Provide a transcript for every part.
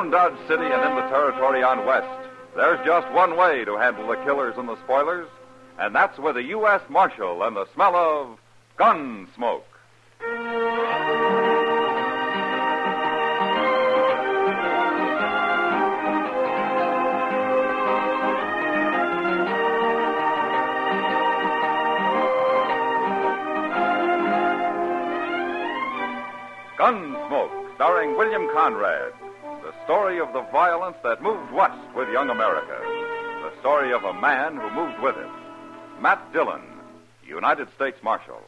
Around Dodge City and in the territory on West, there's just one way to handle the killers and the spoilers, and that's with a U.S. Marshal and the smell of Gunsmoke. Gunsmoke, starring William Conrad. The story of the violence that moved west with young America. The story of a man who moved with it. Matt Dillon, United States Marshal.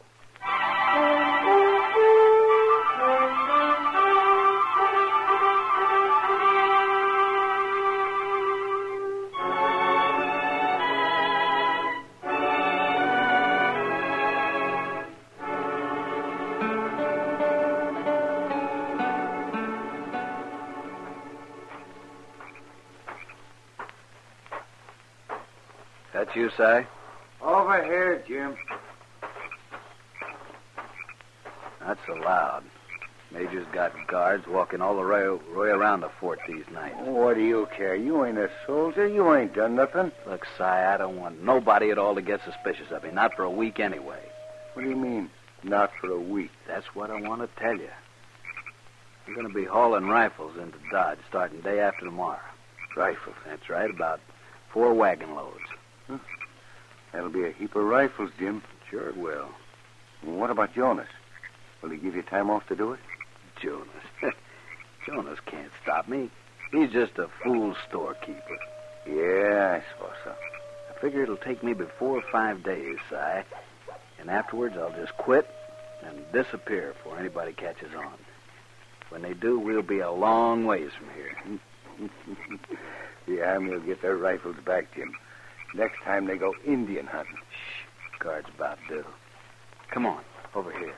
That you, Si? Over here, Jim. Not so loud. Major's got guards walking all the way around the fort these nights. What do you care? You ain't a soldier. You ain't done nothing. Look, Si, I don't want nobody at all to get suspicious of me. Not for a week anyway. What do you mean, not for a week? That's what I want to tell you. I'm going to be hauling rifles into Dodge starting day after tomorrow. Rifles? That's right, about 4 wagon loads. Huh? That'll be a heap of rifles, Jim. Sure it will. What about Jonas? Will he give you time off to do it? Jonas. Jonas can't stop me. He's just a fool storekeeper. Yeah, I suppose so. I figure it'll take me before 5 days, Si. And afterwards I'll just quit and disappear before anybody catches on. When they do, we'll be a long ways from here. The Army will get their rifles back, Jim. Next time they go Indian hunting. Shh. Guard's about due. Come on, over here.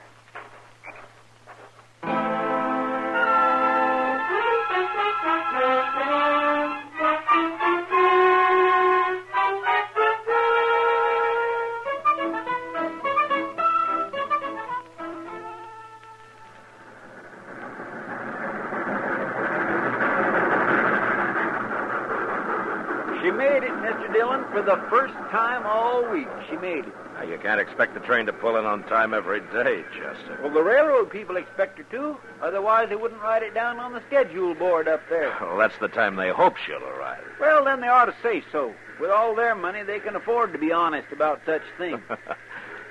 She made it, Mr. Dillon, for the first time all week. She made it. Now, you can't expect the train to pull in on time every day, Chester. Well, the railroad people expect her to. Otherwise, they wouldn't write it down on the schedule board up there. Well, that's the time they hope she'll arrive. Well, then they ought to say so. With all their money, they can afford to be honest about such things.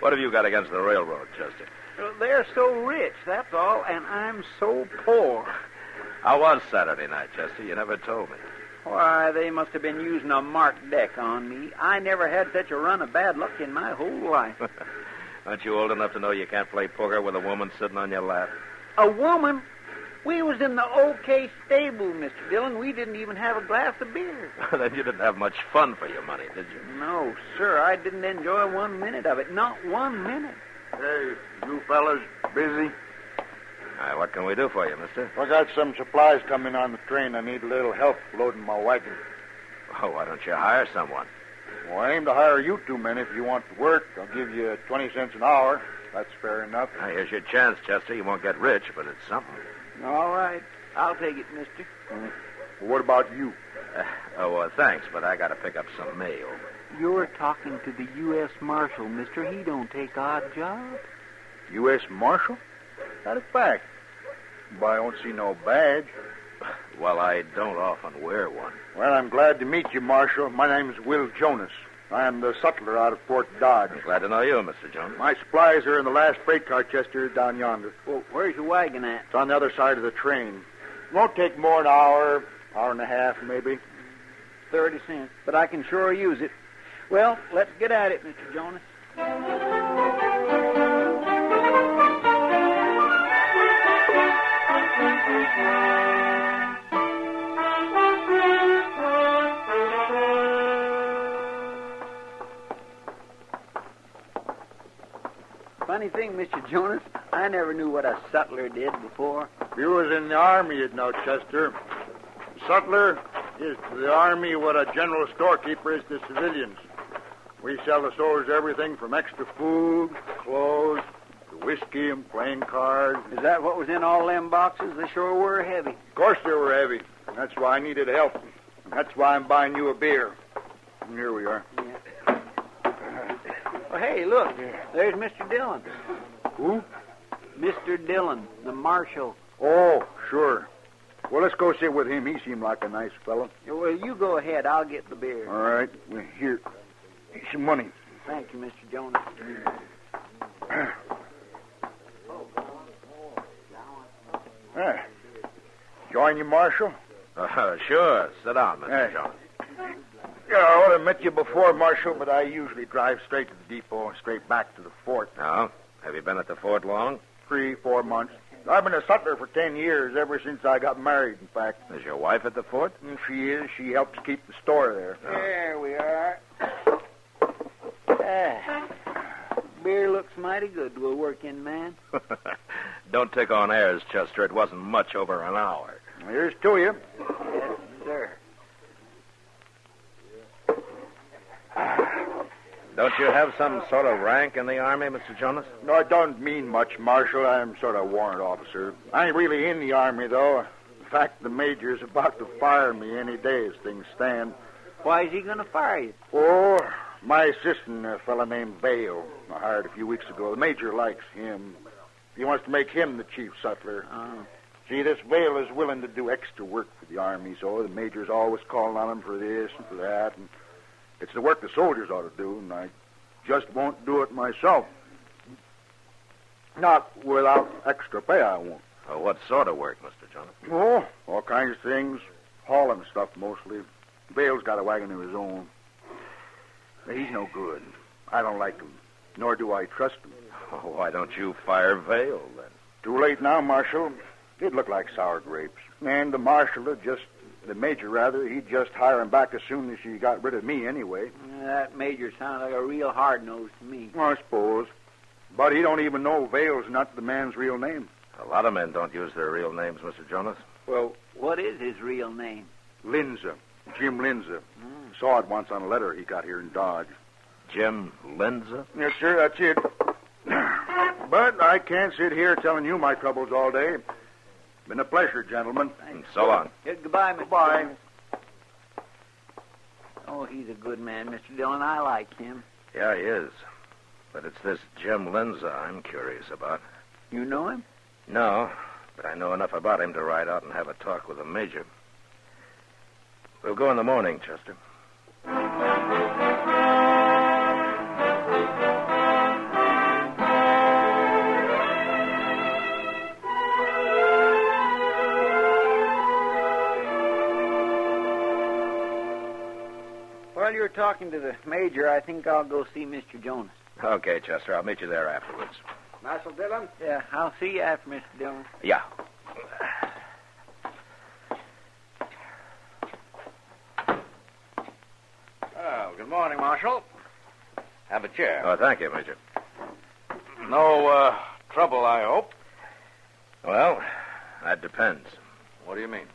What have you got against the railroad, Chester? Well, they're so rich, that's all, and I'm so poor. How was Saturday night, Chester? You never told me. Why, they must have been using a marked deck on me. I never had such a run of bad luck in my whole life. Aren't you old enough to know you can't play poker with a woman sitting on your lap? A woman? We was in the OK stable, Mr. Dillon. We didn't even have a glass of beer. Then you didn't have much fun for your money, did you? No, sir. I didn't enjoy 1 minute of it. Not 1 minute. Hey, you fellas busy? What can we do for you, mister? I got some supplies coming on the train. I need a little help loading my wagon. Oh, why don't you hire someone? Well, I aim to hire you 2 men if you want to work. I'll give you 20 cents an hour. That's fair enough. Now, here's your chance, Chester. You won't get rich, but it's something. All right. I'll take it, mister. Well, what about you? Thanks, but I got to pick up some mail. You're talking to the U.S. Marshal, mister. He don't take odd jobs. U.S. Marshal? Not a fact. But I don't see no badge. Well, I don't often wear one. Well, I'm glad to meet you, Marshal. My name's Will Jonas. I am the sutler out of Fort Dodge. I'm glad to know you, Mr. Jones. My supplies are in the last freight car, Chester, down yonder. Well, where's your wagon at? It's on the other side of the train. Won't take more than an hour and a half, maybe. 30 cents. But I can sure use it. Well, let's get at it, Mr. Jonas. Funny thing, Mr. Jonas, I never knew what a sutler did before. If you was in the Army, you'd know, Chester. Sutler is to the Army what a general storekeeper is to civilians. We sell the soldiers everything from extra food, clothes, to whiskey and playing cards. Is that what was in all them boxes? They sure were heavy. Of course they were heavy. That's why I needed help. That's why I'm buying you a beer. And here we are. Yeah. Well, hey, look. There's Mr. Dillon. Who? Mr. Dillon, the marshal. Oh, sure. Well, let's go sit with him. He seemed like a nice fellow. Well, you go ahead. I'll get the beer. All right. Well, here. Here's some money. Thank you, Mr. Jonas. Join you, Marshal? Sure. Sit down, Mr. Hey. Jones. Yeah, I ought to have met you before, Marshal, but I usually drive straight to the depot and straight back to the fort. Now, have you been at the fort long? 3-4 months. I've been a sutler for 10 years, ever since I got married, in fact. Is your wife at the fort? And she is. She helps keep the store there. There we are. Beer looks mighty good to a working man. Don't take on airs, Chester. It wasn't much over an hour. Here's to you. Yes, sir. Don't you have some sort of rank in the Army, Mr. Jonas? No, it don't mean much, Marshal. I'm sort of warrant officer. I ain't really in the Army, though. In fact, the major's about to fire me any day as things stand. Why is he going to fire you? Oh, my assistant, a fella named Vale, I hired a few weeks ago. The major likes him. He wants to make him the chief sutler. See, this Vale is willing to do extra work for the Army, so the major's always calling on him for this and for that. And it's the work the soldiers ought to do, and I just won't do it myself. Not without extra pay, I won't. What sort of work, Mr. Jonas? Oh, all kinds of things. Hauling stuff, mostly. Vale's got a wagon of his own. He's no good. I don't like him, nor do I trust him. Oh, why don't you fire Vale, then? Too late now, Marshal. It'd look like sour grapes. And the major, he'd just hire him back as soon as he got rid of me anyway. That major sounds like a real hard-nosed to me. I suppose. But he don't even know Vale's not the man's real name. A lot of men don't use their real names, Mr. Jonas. Well, what is his real name? Linza. Jim Linza. Saw it once on a letter he got here in Dodge. Jim Linza? Yes, sir, that's it. But I can't sit here telling you my troubles all day. Been a pleasure, gentlemen. So long. Goodbye, Mr. Bye. Dillon. Oh, he's a good man, Mr. Dillon. I like him. Yeah, he is. But it's this Jim Linza I'm curious about. You know him? No, but I know enough about him to ride out and have a talk with the major. We'll go in the morning, Chester. While you're talking to the major, I think I'll go see Mr. Jonas. Okay, Chester. I'll meet you there afterwards. Marshal Dillon? Yeah, I'll see you after, Mr. Dillon. Yeah. Well, good morning, Marshal. Have a chair. Oh, thank you, Major. No trouble, I hope. Well, that depends. What do you mean?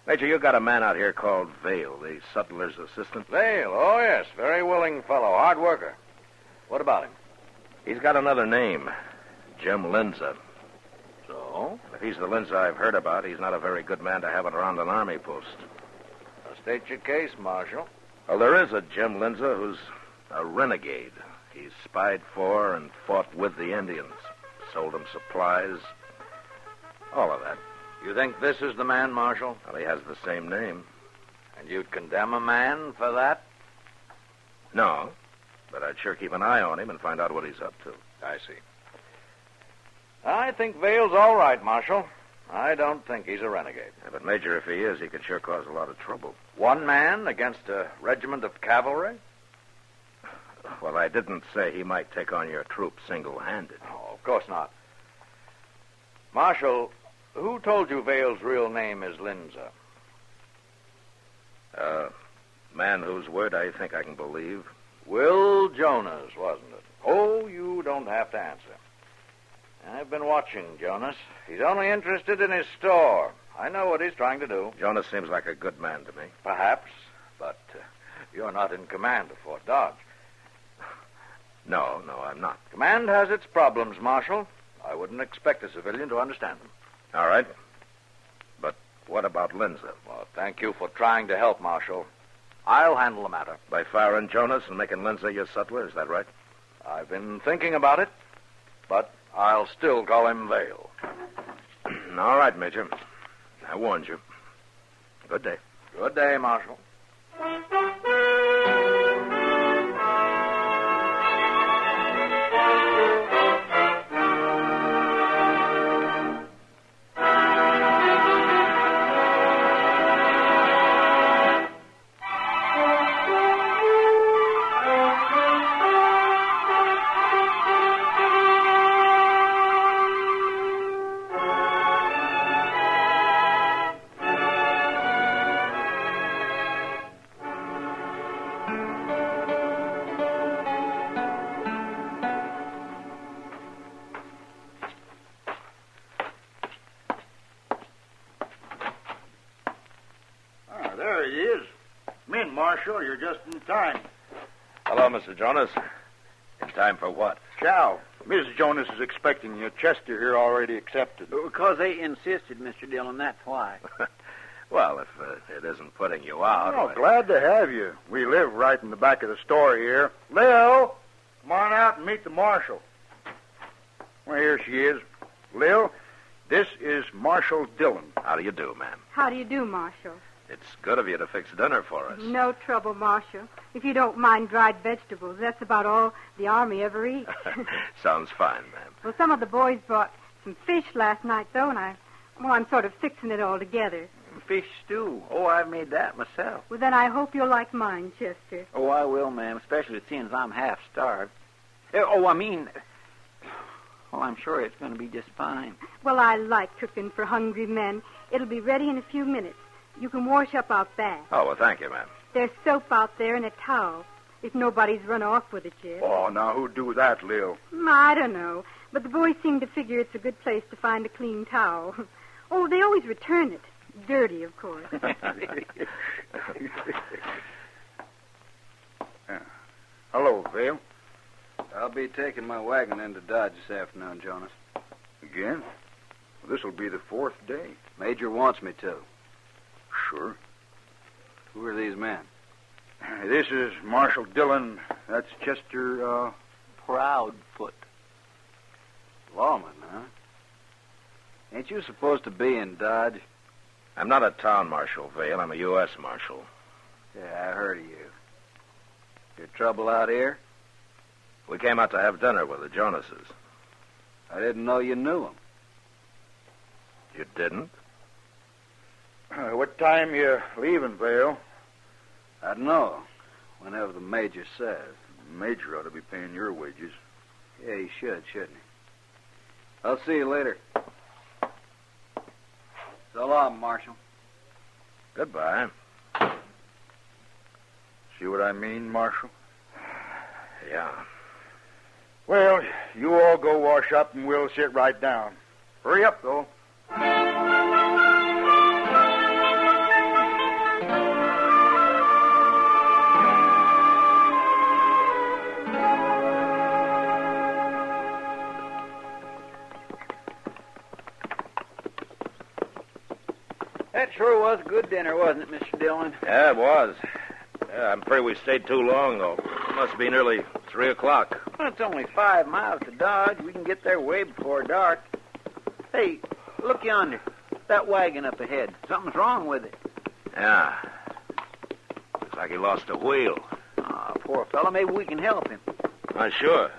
Major, you got a man out here called Vale, the sutler's assistant. Vale, oh, yes. Very willing fellow. Hard worker. What about him? He's got another name, Jim Linza. So? If he's the Linza I've heard about, he's not a very good man to have around an army post. State your case, Marshal. Well, there is a Jim Linza who's a renegade. He's spied for and fought with the Indians, sold them supplies, all of that. You think this is the man, Marshal? Well, he has the same name. And you'd condemn a man for that? No, but I'd sure keep an eye on him and find out what he's up to. I see. I think Vale's all right, Marshal. I don't think he's a renegade. Yeah, but, Major, if he is, he could sure cause a lot of trouble. One man against a regiment of cavalry? Well, I didn't say he might take on your troops single-handed. Oh, of course not. Marshal, who told you Vale's real name is Linza? Man whose word I think I can believe. Will Jonas, wasn't it? Oh, you don't have to answer. I've been watching Jonas. He's only interested in his store. I know what he's trying to do. Jonas seems like a good man to me. Perhaps, but you're not in command of Fort Dodge. No, I'm not. Command has its problems, Marshal. I wouldn't expect a civilian to understand them. All right. But What about Linza? Well, thank you for trying to help, Marshal. I'll handle the matter. By firing Jonas and making Linza your sutler, is that right? I've been thinking about it, but I'll still call him Vale. All right, Major. I warned you. Good day. Good day, Marshal. There he is. Come in, Marshal. You're just in time. Hello, Mr. Jonas. In time for what? Chow. Mrs. Jonas is expecting you. Chester here already accepted. Because they insisted, Mr. Dillon, that's why. Well, if it isn't putting you out... Oh, glad to have you. We live right in the back of the store here. Lil, come on out and meet the Marshal. Well, here she is. Lil, this is Marshal Dillon. How do you do, ma'am? How do you do, Marshal? It's good of you to fix dinner for us. No trouble, Marshal. If you don't mind dried vegetables, that's about all the Army ever eats. Sounds fine, ma'am. Well, some of the boys brought some fish last night, though, and I'm sort of fixing it all together. Fish stew. Oh, I made that myself. Well, then I hope you'll like mine, Chester. Oh, I will, ma'am, especially seeing as I'm half starved. I'm sure it's going to be just fine. Well, I like cooking for hungry men. It'll be ready in a few minutes. You can wash up out back. Oh, well, thank you, ma'am. There's soap out there and a towel, if nobody's run off with it yet. Oh, now who'd do that, Lil? I don't know, but the boys seem to figure it's a good place to find a clean towel. Oh, they always return it. Dirty, of course. Hello, Vale. I'll be taking my wagon into Dodge this afternoon, Jonas. Again? This'll be the 4th day. Major wants me to. Sure. Who are these men? This is Marshal Dillon. That's Chester, Proudfoot. Lawman, huh? Ain't you supposed to be in Dodge? I'm not a town marshal, Vale. I'm a U.S. marshal. Yeah, I heard of you. Your trouble out here? We came out to have dinner with the Jonases. I didn't know you knew them. You didn't? What time you leaving, Vale? I don't know. Whenever the major says. The major ought to be paying your wages. Yeah, he should, shouldn't he? I'll see you later. So long, Marshal. Goodbye. See what I mean, Marshal? Yeah. Well, you all go wash up and we'll sit right down. Hurry up, though. That sure was a good dinner, wasn't it, Mr. Dillon? Yeah, it was. Yeah, I'm afraid we stayed too long, though. It must be nearly 3 o'clock. Well, it's only 5 miles to Dodge. We can get there way before dark. Hey, look yonder. That wagon up ahead. Something's wrong with it. Yeah. Looks like he lost a wheel. Ah, poor fellow. Maybe we can help him. Sure.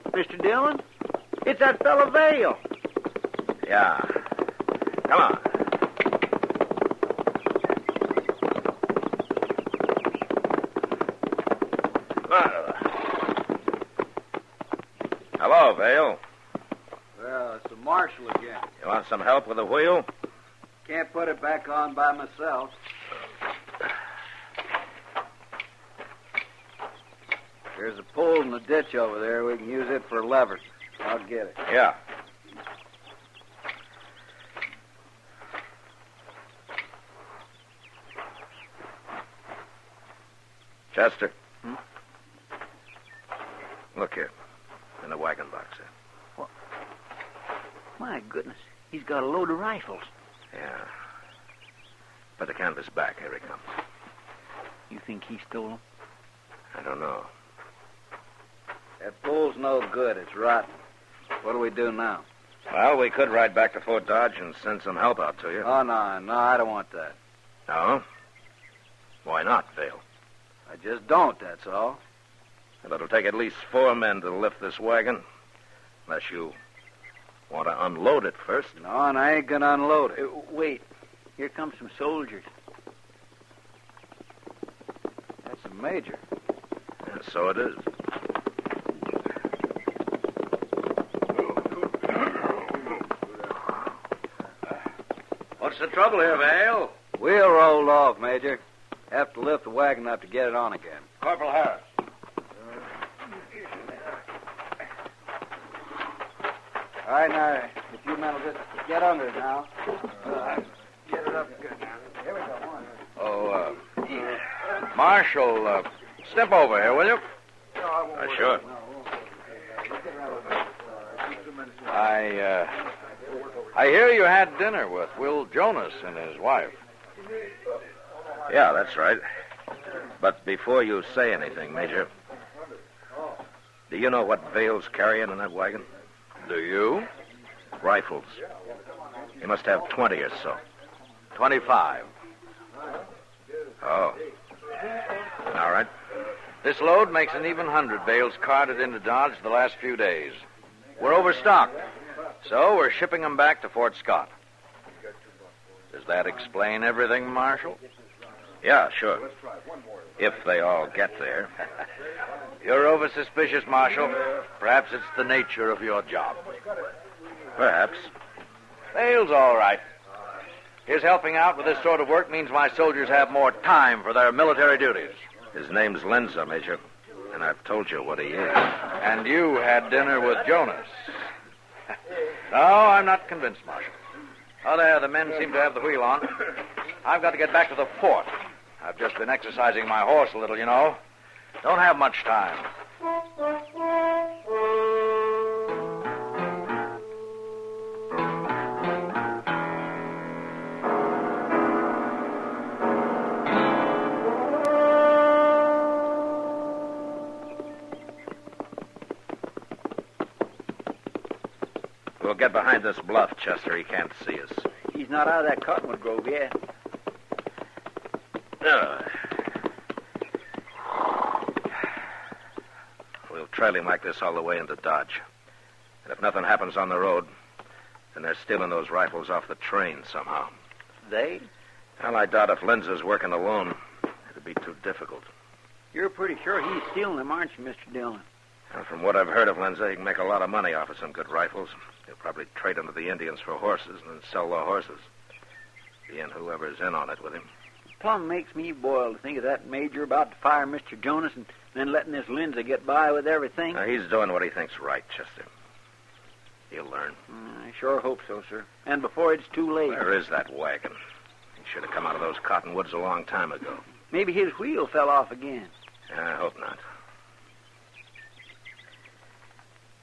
Mr. Dillon? It's that fellow Vale. Yeah. Come on. Hello, Vale. Well, it's the marshal again. You want some help with the wheel? Can't put it back on by myself. There's a pole in the ditch over there. We can use it for a lever. I'll get it. Yeah. Chester. Look here. In the wagon box there. My goodness. He's got a load of rifles. Yeah. Put the canvas back. Here he comes. You think he stole them? I don't know. That pole's no good. It's rotten. What do we do now? Well, we could ride back to Fort Dodge and send some help out to you. Oh, no, I don't want that. No? Why not, Vale? I just don't, that's all. Well, it'll take at least 4 men to lift this wagon. Unless you want to unload it first. No, and I ain't gonna unload it. Wait. Here come some soldiers. That's the major. Yeah, so it is. What's the trouble here, Vale? Wheel rolled off, Major. Have to lift the wagon up to get it on again. Corporal Harris. All right, now, if you men will just get under it now. Get it up good now. Here we go, one. Oh, Marshal, step over here, will you? Sure. I hear you had dinner with Will Jonas and his wife. Yeah, that's right. But before you say anything, Major, do you know what Vale's carrying in that wagon? Do you? Rifles. He must have 20 or so. 25. Oh. All right. This load makes an even 100 bales carted into Dodge the last few days. We're overstocked, so we're shipping them back to Fort Scott. Does that explain everything, Marshal? Yeah, sure. If they all get there. You're over-suspicious, Marshal. Perhaps it's the nature of your job. Perhaps. Vale's all right. His helping out with this sort of work means my soldiers have more time for their military duties. His name's Lenza, Major, and I've told you what he is. And you had dinner with Jonas. No, I'm not convinced, Marshal. Oh, there, the men seem to have the wheel on. I've got to get back to the fort. I've just been exercising my horse a little, you know. Don't have much time. We'll get behind this bluff, Chester. He can't see us. He's not out of that cottonwood grove yet. We'll trail him like this all the way into Dodge. And if nothing happens on the road, then they're stealing those rifles off the train somehow. They? Well, I doubt if Linza's working alone. It'd be too difficult. You're pretty sure he's stealing them, aren't you, Mr. Dillon? And from what I've heard of Linza, he can make a lot of money off of some good rifles. He'll probably trade them to the Indians for horses and then sell the horses. He and whoever's in on it with him. Plum makes me boil to think of that major about to fire Mr. Jonas and then letting this Linza get by with everything. He's doing what he thinks right, Chester. He'll learn. I sure hope so, sir. And before it's too late. Where is that wagon? He should have come out of those cottonwoods a long time ago. Maybe his wheel fell off again. I hope not.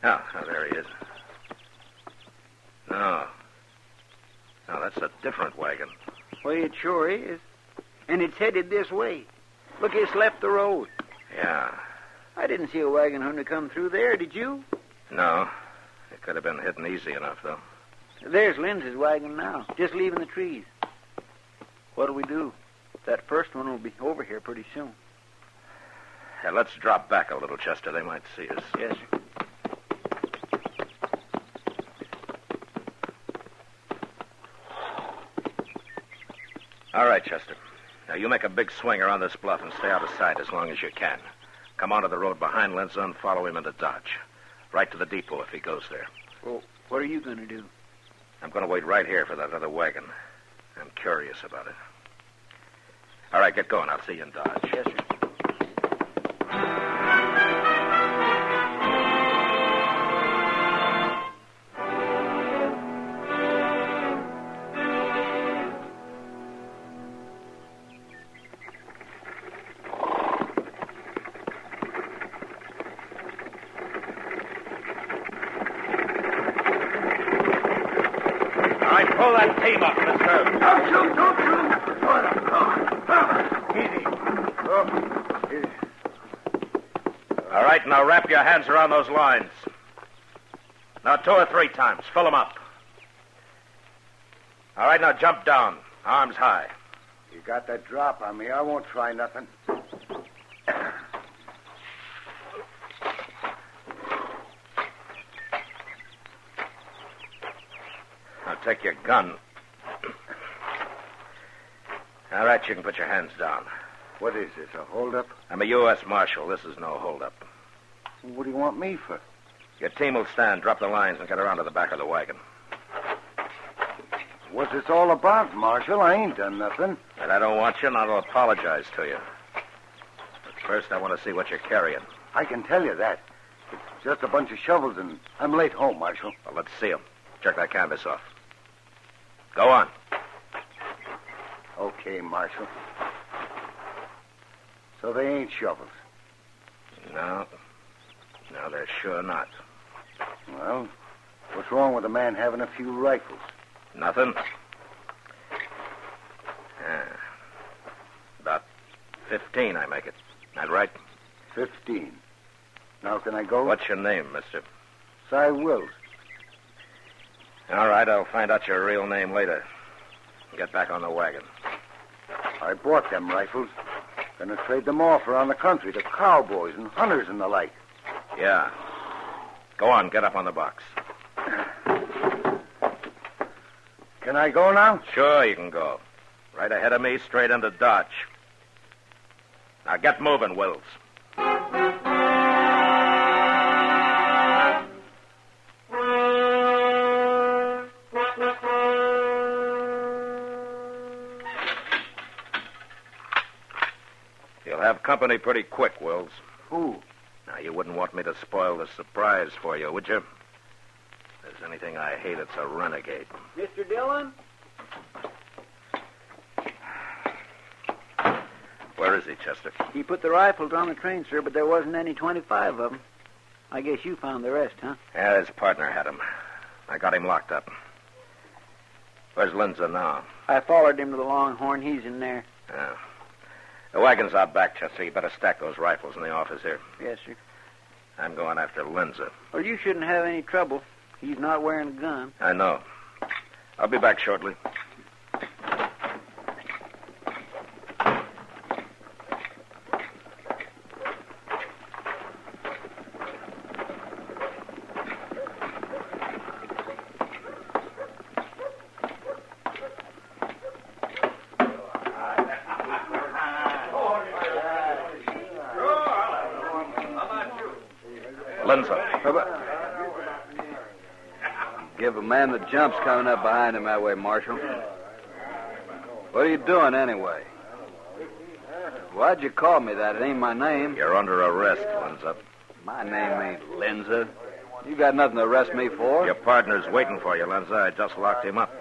Oh, there he is. No, that's a different wagon. Well, it sure is. And it's headed this way. Look, it's left the road. Yeah. I didn't see a wagon hunter come through there, did you? No. It could have been hidden easy enough, though. There's Lindsay's wagon now, just leaving the trees. What'll we do? That first one will be over here pretty soon. Yeah, let's drop back a little, Chester. They might see us. Yes, sir. All right, Chester. Now, you make a big swing around this bluff and stay out of sight as long as you can. Come onto the road behind Linza and follow him into Dodge. Right to the depot if he goes there. Well, what are you going to do? I'm going to wait right here for that other wagon. I'm curious about it. All right, get going. I'll see you in Dodge. Yes, sir. Pull that team up, mister. Don't shoot, don't shoot. Easy. Oh, easy. All right, now wrap your hands around those lines. Now 2 or 3 times. Fill them up. All right, now jump down. Arms high. You got that drop on me. I won't try nothing. Now take your gun. All right, you can put your hands down. What is this, a holdup? I'm a U.S. Marshal. This is no holdup. What do you want me for? Your team will stand, drop the lines, and get around to the back of the wagon. What's this all about, Marshal? I ain't done nothing. And I don't want you, and I'll apologize to you. But first, I want to see what you're carrying. I can tell you that. It's just a bunch of shovels, and I'm late home, Marshal. Well, let's see them. Jerk that canvas off. Go on. Okay, Marshal. So they ain't shovels. No, they're sure not. Well, what's wrong with a man having a few rifles? Nothing. About 15, I make it. That right? 15. Now, can I go? What's your name, mister? Cy Wills. All right, I'll find out your real name later. Get back on the wagon. I bought them rifles. Gonna trade them off around the country to cowboys and hunters and the like. Yeah. Go on, get up on the box. Can I go now? Sure, you can go. Right ahead of me, straight into Dodge. Now get moving, Wills. You'll have company pretty quick, Wills. Who? Now, you wouldn't want me to spoil the surprise for you, would you? If there's anything I hate, it's a renegade. Mr. Dillon? Where is he, Chester? He put the rifles on the train, sir, but there wasn't any 25 of them. I guess you found the rest, huh? Yeah, his partner had him. I got him locked up. Where's Lindsay now? I followed him to the Longhorn. He's in there. Yeah. The wagon's out back, Chester. You better stack those rifles in the office here. Yes, sir. I'm going after Lindsay. Well, you shouldn't have any trouble. He's not wearing a gun. I know. I'll be back shortly. Lindsay. Give a man the jumps coming up behind him that way, Marshal. What are you doing anyway? Why'd you call me that? It ain't my name. You're under arrest, Lindsay. My name ain't Lindsay. You got nothing to arrest me for. Your partner's waiting for you, Lindsay. I just locked him up.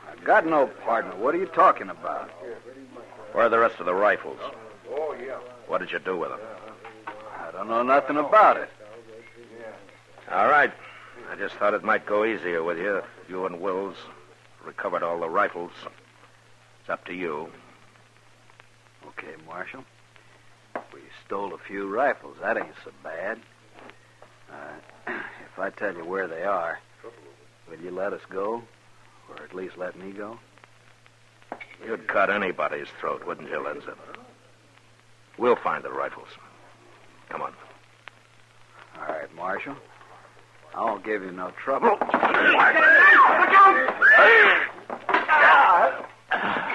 I got no partner. What are you talking about? Where are the rest of the rifles? What did you do with them? I don't know nothing about it. All right. I just thought it might go easier with you if you and Wills recovered all the rifles. It's up to you. Okay, Marshal. We stole a few rifles. That ain't so bad. If I tell you where they are, will you let us go? Or at least let me go? You'd cut anybody's throat, wouldn't you, Lindsay? We'll find the rifles. Come on. All right, Marshal. I won't give you no trouble.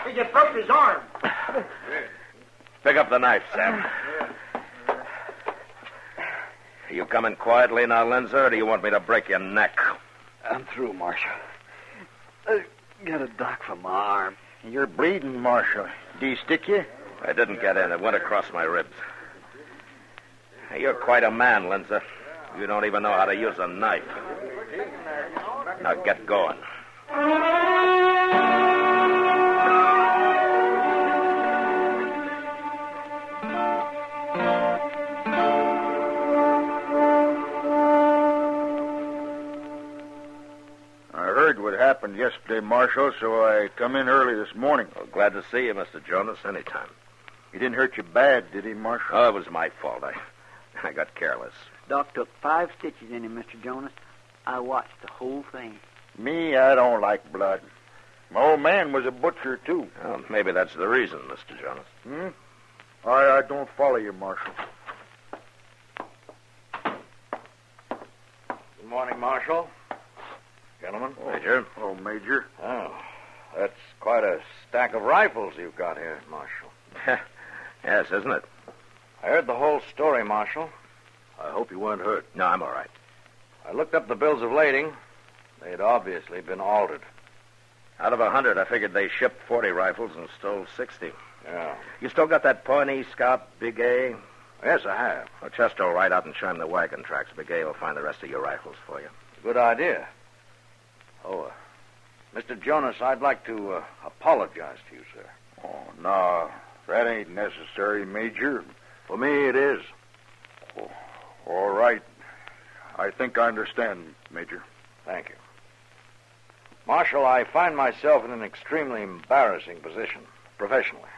He just broke his arm. Pick up the knife, Sam. Are you coming quietly now, Lindsay, or do you want me to break your neck? I'm through, Marshal. I got a dock for my arm. You're bleeding, Marshal. Do you stick you? I didn't get in. It went across my ribs. You're quite a man, Lindsay. You don't even know how to use a knife. Now get going. I heard what happened happened yesterday, Marshal, so I come in early this morning. Well, glad to see you, Mr. Jonas, anytime. He didn't hurt you bad, did he, Marshal? Oh, it was my fault. I got careless. Doc took 5 stitches in him, Mr. Jonas. I watched the whole thing. Me, I don't like blood. My old man was a butcher, too. Well, maybe that's the reason, Mr. Jonas. I don't follow you, Marshal. Good morning, Marshal. Gentlemen. Major. Oh, Major. Oh, that's quite a stack of rifles you've got here, Marshal. Yes, isn't it? I heard the whole story, Marshal. I hope you weren't hurt. No, I'm all right. I looked up the bills of lading. They had obviously been altered. Out of 100, I figured they shipped 40 rifles and stole 60. Yeah. You still got that Pawnee Scout, Big A? Yes, I have. Well, Chester will ride out and chime the wagon tracks. Big A will find the rest of your rifles for you. Good idea. Oh, Mr. Jonas, I'd like to apologize to you, sir. Oh, no, that ain't necessary, Major. For me, it is. Oh, all right. I think I understand, Major. Thank you. Marshal, I find myself in an extremely embarrassing position, professionally,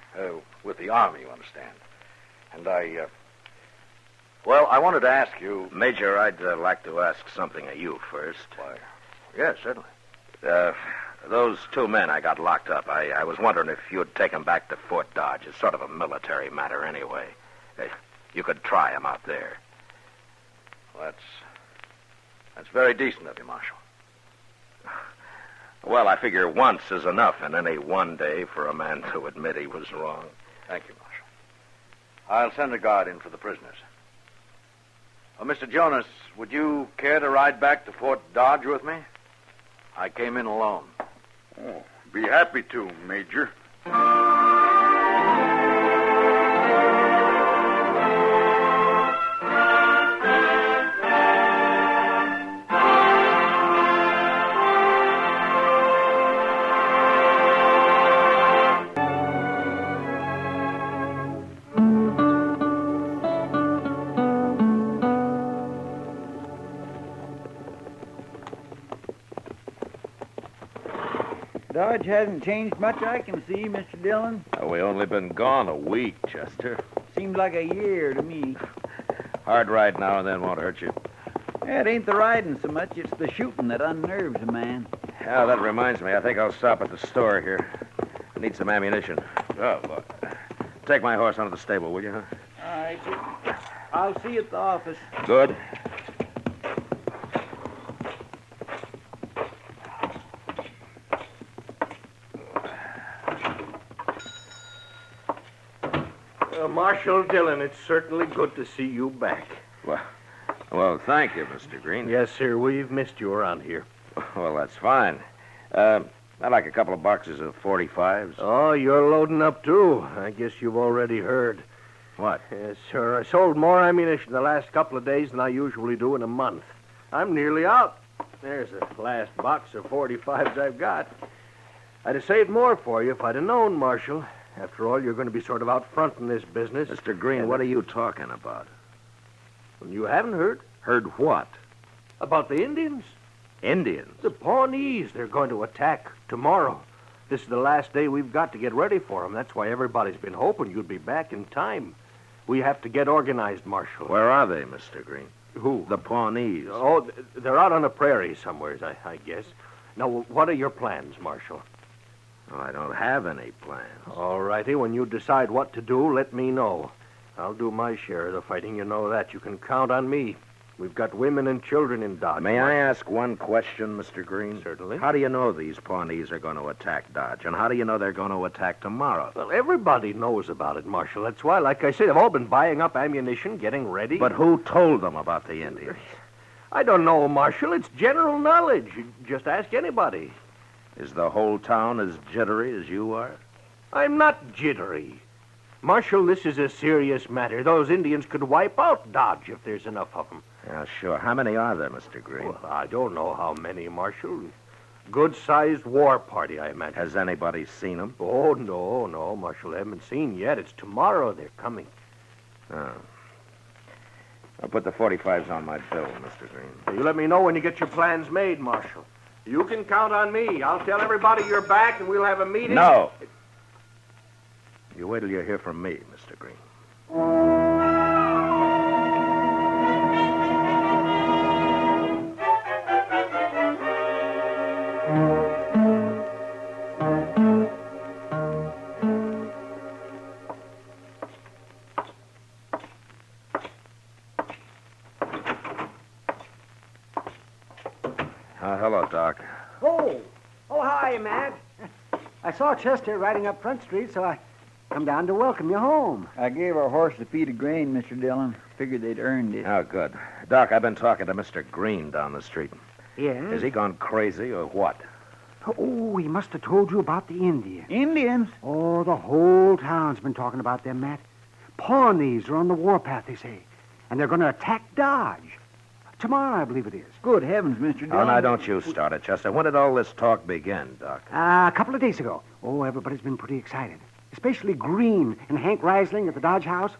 with the Army, you understand. And I wanted to ask you... Major, I'd like to ask something of you first. Why, yes, certainly. Those 2 men I got locked up, I was wondering if you'd take them back to Fort Dodge. It's sort of a military matter anyway. You could try them out there. Well, that's very decent of you, Marshal. Well, I figure once is enough in any one day for a man to admit he was wrong. Thank you, Marshal. I'll send a guard in for the prisoners. Mr. Jonas, would you care to ride back to Fort Dodge with me? I came in alone. Oh, be happy to, Major. Dodge hasn't changed much I can see, Mr. Dillon. We only been gone a week, Chester. Seems like a year to me. Hard ride now and then won't hurt you. It ain't the riding so much, it's the shooting that unnerves a man. Yeah, that reminds me. I think I'll stop at the store here. I need some ammunition. Oh, look. Take my horse out of the stable, will you, huh? All right, sir. I'll see you at the office. Good. Marshal Dillon, it's certainly good to see you back. Well, thank you, Mr. Green. Yes, sir. We've missed you around here. Well, that's fine. I'd like a couple of boxes of 45s. Oh, you're loading up, too. I guess you've already heard. What? Yes, sir. I sold more ammunition the last couple of days than I usually do in a month. I'm nearly out. There's the last box of 45s I've got. I'd have saved more for you if I'd have known, Marshal. After all, you're going to be sort of out front in this business. Mr. Green, what are you talking about? Well, you haven't heard? Heard what? About the Indians. Indians? The Pawnees. They're going to attack tomorrow. This is the last day we've got to get ready for them. That's why everybody's been hoping you'd be back in time. We have to get organized, Marshal. Where are they, Mr. Green? Who? The Pawnees. Oh, they're out on the prairie somewhere, I guess. Now, what are your plans, Marshal? Oh, I don't have any plans. All righty. When you decide what to do, let me know. I'll do my share of the fighting. You know that. You can count on me. We've got women and children in Dodge. May I ask one question, Mr. Green? Certainly. How do you know these Pawnees are going to attack Dodge? And how do you know they're going to attack tomorrow? Well, everybody knows about it, Marshal. That's why, like I said, they've all been buying up ammunition, getting ready. But who told them about the Indians? I don't know, Marshal. It's general knowledge. You just ask anybody. Is the whole town as jittery as you are? I'm not jittery. Marshal, this is a serious matter. Those Indians could wipe out Dodge if there's enough of them. Yeah, sure. How many are there, Mr. Green? Well, I don't know how many, Marshal. Good-sized war party, I imagine. Has anybody seen them? Oh, no, Marshal. They haven't seen yet. It's tomorrow they're coming. Oh. I'll put the 45s on my bill, Mr. Green. You let me know when you get your plans made, Marshal. You can count on me. I'll tell everybody you're back, and we'll have a meeting. No. You wait till you hear from me, Mr. Green. Hello, Doc. Oh, how are you, Matt? I saw Chester riding up Front Street, so I come down to welcome you home. I gave our horse a feed of grain, Mr. Dillon. Figured they'd earned it. Oh, good. Doc, I've been talking to Mr. Green down the street. Yes? Has he gone crazy or what? Oh, he must have told you about the Indians. Indians? Oh, the whole town's been talking about them, Matt. Pawnees are on the warpath, they say. And they're going to attack Dodge. Tomorrow, I believe it is. Good heavens, Mr. Dillon. Oh, now, don't you start it, Chester. When did all this talk begin, Doc? A couple of days ago. Oh, everybody's been pretty excited. Especially Green and Hank Reisling at the Dodge house.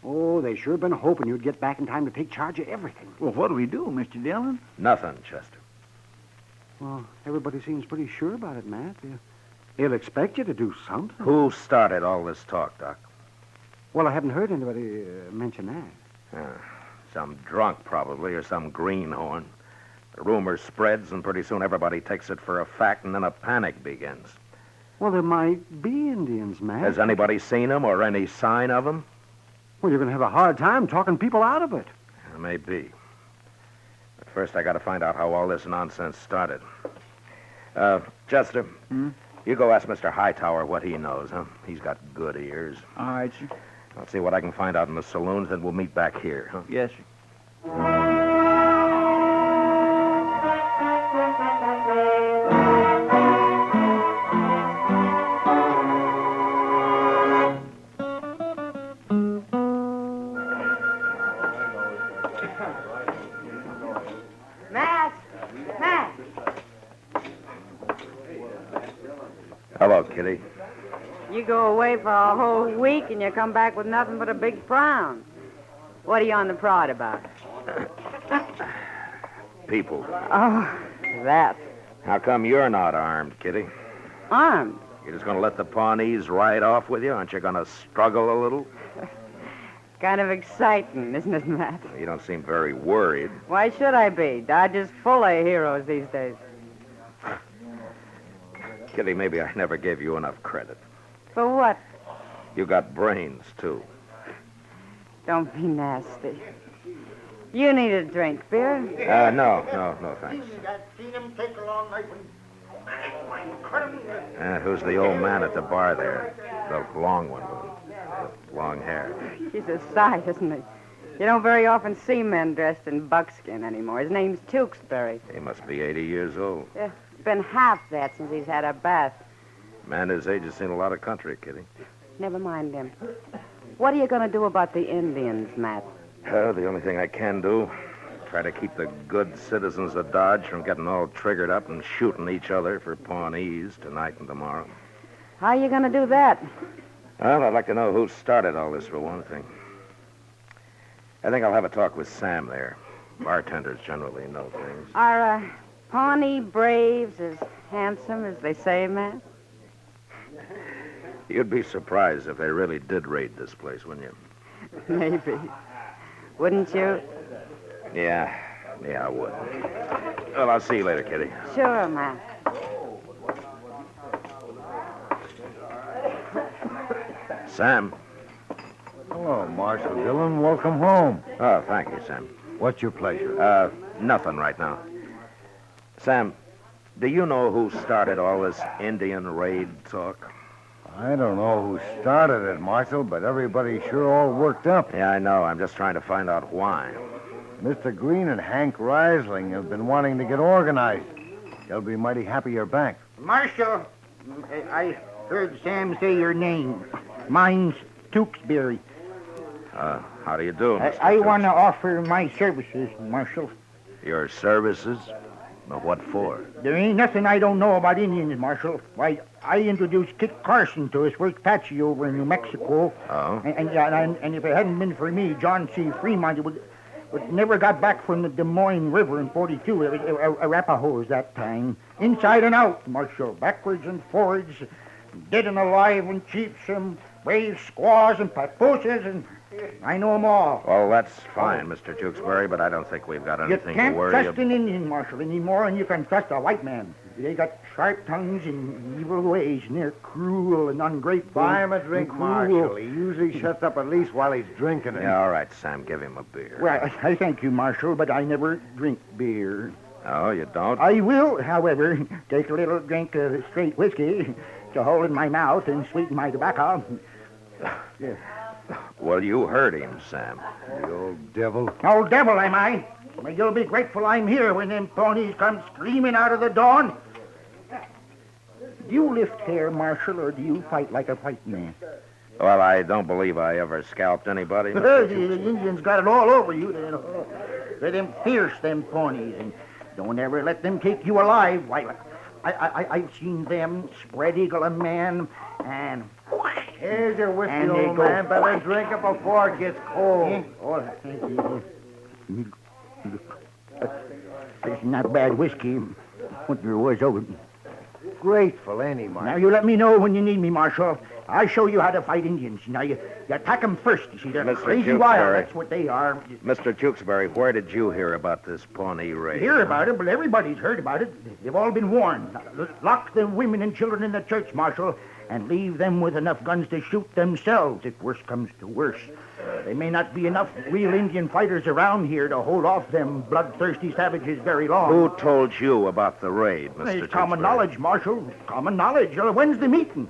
Oh, they sure been hoping you'd get back in time to take charge of everything. Well, what do we do, Mr. Dillon? Nothing, Chester. Well, everybody seems pretty sure about it, Matt. They'll expect you to do something. Who started all this talk, Doc? Well, I haven't heard anybody mention that. Some drunk, probably, or some greenhorn. The rumor spreads, and pretty soon everybody takes it for a fact, and then a panic begins. Well, there might be Indians, Matt. Has anybody seen them or any sign of them? Well, you're going to have a hard time talking people out of it. Maybe. But first, I got to find out how all this nonsense started. Chester, you go ask Mr. Hightower what he knows, huh? He's got good ears. All right, sir. I'll see what I can find out in the saloons, then we'll meet back here, huh? Yes, sir. Matt! Hello, Kitty. You go away for a whole week and you come back with nothing but a big frown. What are you on the prod about? People. Oh, that. How come you're not armed, Kitty? Armed? You're just going to let the Pawnees ride off with you? Aren't you going to struggle a little? Kind of exciting, isn't it, Matt? You don't seem very worried. Why should I be? Dodge is full of heroes these days. Kitty, maybe I never gave you enough credit. For what? You got brains, too. Don't be nasty. You need a drink, beer? No, thanks. Who's the old man at the bar there? The long one with long hair. He's a sight, isn't he? You don't very often see men dressed in buckskin anymore. His name's Tewksbury. He must be 80 years old. Yeah, it's been half that since he's had a bath. Man his age has seen a lot of country, Kitty. Never mind him. What are you going to do about the Indians, Matt? The only thing I can do, try to keep the good citizens of Dodge from getting all triggered up and shooting each other for Pawnees tonight and tomorrow. How are you going to do that? Well, I'd like to know who started all this, for one thing. I think I'll have a talk with Sam there. Bartenders generally know things. Are Pawnee braves as handsome as they say, Matt? You'd be surprised if they really did raid this place, wouldn't you? Maybe. Wouldn't you? Yeah, I would. Well, I'll see you later, Kitty. Sure, Matt. Sam. Hello, Marshal Dillon. Welcome home. Oh, thank you, Sam. What's your pleasure? Nothing right now. Sam, do you know who started all this Indian raid talk? I don't know who started it, Marshal, but everybody's sure all worked up. Yeah, I know. I'm just trying to find out why. Mr. Green and Hank Reisling have been wanting to get organized. They'll be mighty happy you're back. Marshal, I heard Sam say your name. Mine's Tewksbury. How do you do, Mr. I Tewks? want to offer my services, Marshal. Your services? But what for? There ain't nothing I don't know about Indians, Marshal. Why, I introduced Kit Carson to his first Apache over in New Mexico. Oh? And if it hadn't been for me, John C. Fremont but never got back from the Des Moines River in 42. It was Arapahoes that time. Inside and out, Marshal. Backwards and forwards. Dead and alive and chiefs and brave squaws and papooses, and I know 'em all. Well, that's fine, Mr. Tewksbury, but I don't think we've got anything You to worry can't about. trust an Indian, Marshal, any more than you can trust a white man. They got sharp tongues and evil ways, and they're cruel and ungrateful. Buy him a drink, and cruel. Marshal. He usually shuts up at least while he's drinking it. Yeah, all right, Sam, give him a beer. Well, I thank you, Marshal, but I never drink beer. Oh, you don't? I will, however, take a little drink of straight whiskey to hold in my mouth and sweeten my tobacco. Yeah. Well, you heard him, Sam. The old devil. Old devil, am I? Well, you'll be grateful I'm here when them ponies come screaming out of the dawn. Do you lift hair, Marshal, or do you fight like a white man? Well, I don't believe I ever scalped anybody. The Indians got it all over you. They're them fierce, them ponies, and don't ever let them take you alive. Why, I've seen them spread eagle a man, and Here's your whiskey, And they old go- man. Better drink it before it gets cold. Oh, thank you. It's not bad whiskey. What there was over. Grateful, ain't he, Now, Marshal? you let me know when you need me, Marshal. I'll show you how to fight Indians. Now, you attack them first. You see, they're Mr. crazy Tewksbury. wild. That's what they are. Mr. Tewksbury, where did you hear about this Pawnee raid? Hear about it, but everybody's heard about it. They've all been warned. Lock the women and children in the church, Marshal, and leave them with enough guns to shoot themselves if worse comes to worse. There may not be enough real Indian fighters around here to hold off them bloodthirsty savages very long. Who told you about the raid, Mr. It's common Tewksbury? knowledge, Marshal. Common knowledge. When's the meeting?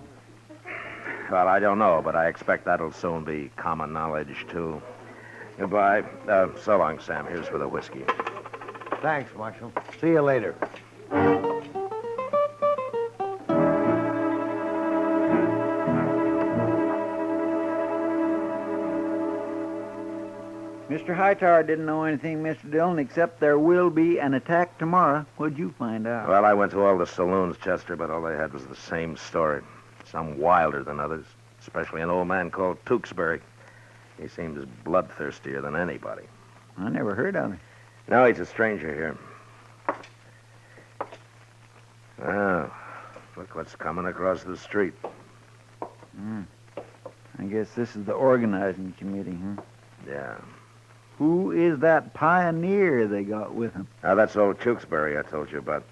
Well, I don't know, but I expect that'll soon be common knowledge, too. Goodbye. So long, Sam. Here's for the whiskey. Thanks, Marshal. See you later. Mr. Hightower didn't know anything, Mr. Dillon, except there will be an attack tomorrow. What'd you find out? Well, I went to all the saloons, Chester, but all they had was the same story. Some wilder than others, especially an old man called Tewksbury. He seems bloodthirstier than anybody. I never heard of him. No, he's a stranger here. Oh, look what's coming across the street. I guess this is the organizing committee, huh? Yeah. Who is that pioneer they got with them? Now, that's old Tewksbury I told you about.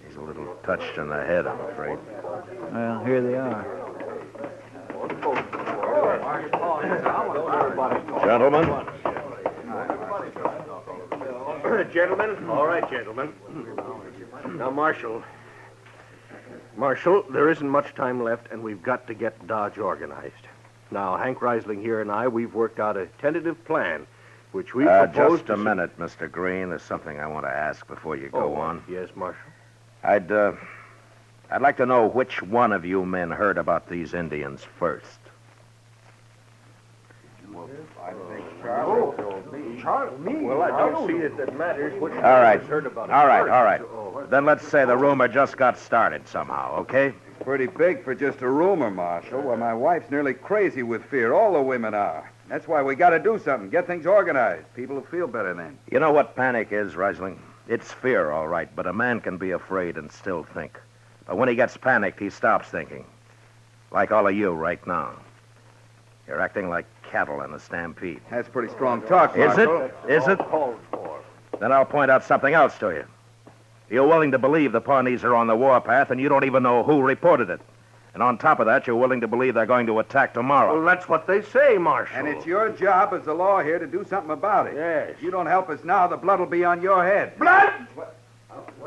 He's a little touched in the head, I'm afraid. Well, here they are. Gentlemen? Gentlemen? All right, gentlemen. Now, Marshal, there isn't much time left, and we've got to get Dodge organized. Now, Hank Reisling here and I, we've worked out a tentative plan, which we propose Just a minute, Mr. Green. There's something I want to ask before you go on. Yes, Marshal. I'd like to know which one of you men heard about these Indians first. Charlie, me? Well, I don't see that matters. Which All right. heard about it All right, first. all right. Oh, Then let's say the rumor just got started somehow, okay? Pretty big for just a rumor, Marshal. Well, my wife's nearly crazy with fear. All the women are. That's why we got to do something. Get things organized. People will feel better then. You know what panic is, Reisling? It's fear, all right, but a man can be afraid and still think. But when he gets panicked, he stops thinking. Like all of you right now. You're acting like cattle in a stampede. That's pretty strong talk, Is Marshal. it? Is it? Then I'll point out something else to you. You're willing to believe the Pawnees are on the warpath, and you don't even know who reported it. And on top of that, you're willing to believe they're going to attack tomorrow. Well, that's what they say, Marshal. And it's your job as the law here to do something about it. Yes. If you don't help us now, the blood will be on your head. Blood?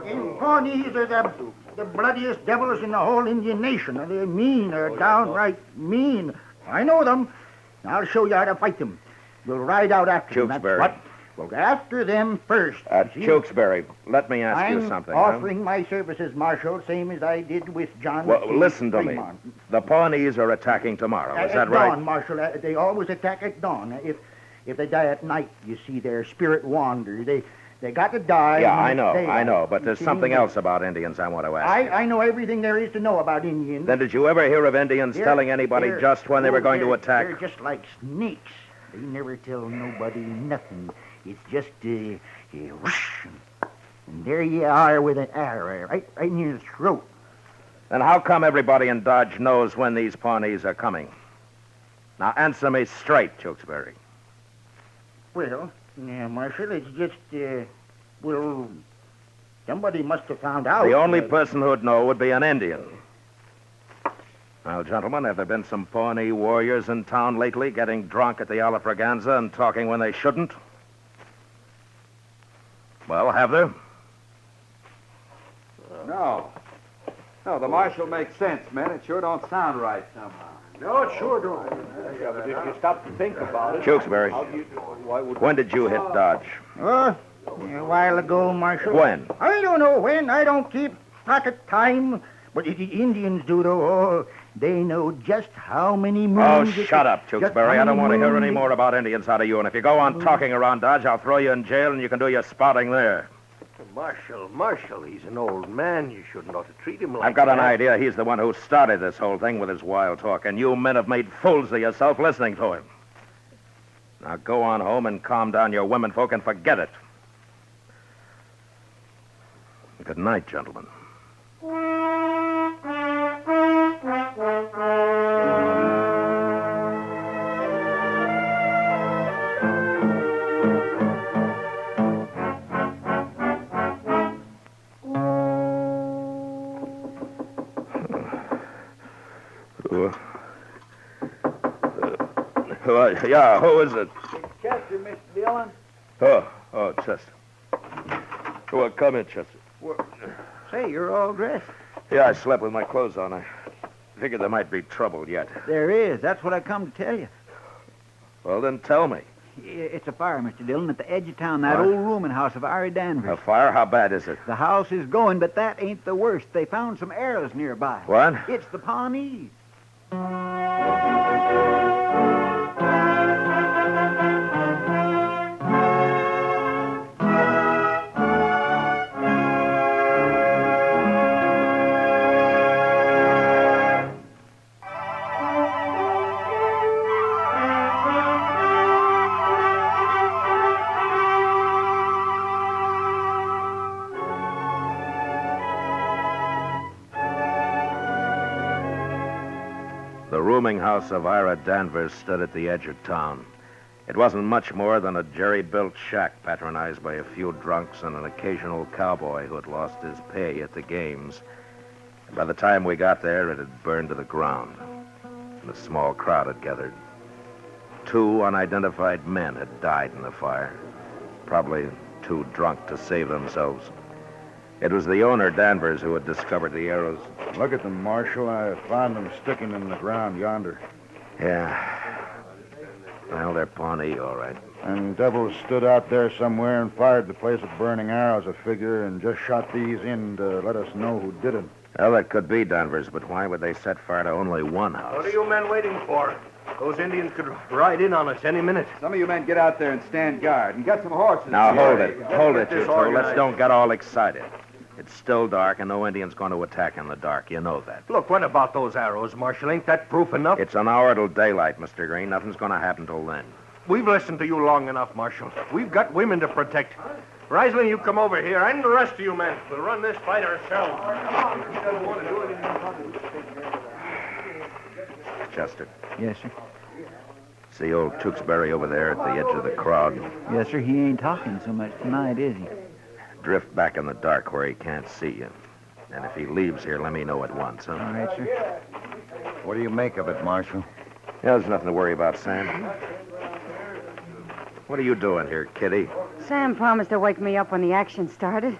In Pawnees are the bloodiest devils in the whole Indian nation. They're mean. They're downright mean. I know them. I'll show you how to fight them. We'll ride out after them. That's Tewksbury. what. Well, after them first. you see. Tewksbury, let me ask you I'm something. offering my services, Marshal, same as I did with John. Well, K. listen to me. Fremont. The Pawnees are attacking tomorrow. Is that At right? dawn, Marshal. They always attack at dawn. If they die at night, you see, their spirit wanders. They got to die. Yeah, in I daylight. know. But there's You see, something else about Indians I want to ask you. I know everything there is to know about Indians. Then did you ever hear of Indians They're- telling anybody they're- just when they were going to they're- attack? They're just like snakes. They never tell nobody nothing. It's just, whoosh, and there you are with an arrow right in your throat. Then how come everybody in Dodge knows when these Pawnees are coming? Now answer me straight, Tewksbury. Well, Marshal, it's just, somebody must have found out. The only person who'd know would be an Indian. Now, gentlemen, have there been some Pawnee warriors in town lately getting drunk at the Alafraganza and talking when they shouldn't? Well, have there? No. No, the marshal makes sense, man. It sure don't sound right somehow. No, it sure don't. Yeah, but if you stop to think about it... Tewksbury, when did you hit Dodge? A while ago, Marshal. When? I don't know when. I don't keep track of time. But the Indians do, though. Oh, they know just how many moons... Oh, shut up, Tewksbury. I don't want to hear any more about Indians out of you. And if you go on talking around Dodge, I'll throw you in jail and you can do your spouting there. Marshal, he's an old man. You shouldn't ought to treat him like I've got that. an idea he's the one who started this whole thing with his wild talk, and you men have made fools of yourself listening to him. Now go on home and calm down your womenfolk and forget it. Good night, gentlemen. Yeah, who is it? Chester, Mr. Dillon. Oh, Chester. Well, come in, Chester. Say, you're all dressed. Yeah, I slept with my clothes on. I figured there might be trouble yet. There is. That's what I come to tell you. Well, then tell me. It's a fire, Mr. Dillon, at the edge of town, that What? old rooming house of Ari Danvers. A fire? How bad is it? The house is going, but that ain't the worst. They found some arrows nearby. What? It's the Pawnees. The rooming house of Ira Danvers stood at the edge of town. It wasn't much more than a jerry-built shack patronized by a few drunks and an occasional cowboy who had lost his pay at the games. And by the time we got there, it had burned to the ground, and a small crowd had gathered. 2 unidentified men had died in the fire, probably too drunk to save themselves. It was the owner, Danvers, who had discovered the arrows. Look at them, Marshal. I found them sticking in the ground yonder. Yeah. Well, they're Pawnee, all right. And devils stood out there somewhere and fired the place with burning arrows, I figure, and just shot these in to let us know who did it. Well, that could be Danvers, but why would they set fire to only one house? What are you men waiting for? Those Indians could ride in on us any minute. Some of you men get out there and stand guard and get some horses. Now, hold it. Just Hold get it, this you two. organized. Let's don't get all excited. It's still dark, and no Indian's going to attack in the dark. You know that. Look, what about those arrows, Marshal? Ain't that proof enough? It's an hour till daylight, Mr. Green. Nothing's going to happen till then. We've listened to you long enough, Marshal. We've got women to protect. Riesling, you come over here, and the rest of you men. We'll run this fight ourselves. Chester, Yes, sir. see old Tewksbury over there at the edge of the crowd? Yes, sir. He ain't talking so much tonight, is he? Drift back in the dark where he can't see you. And if he leaves here, let me know at once, huh? All right, sir. What do you make of it, Marshal? Yeah, there's nothing to worry about, Sam. What are you doing here, Kitty? Sam promised to wake me up when the action started.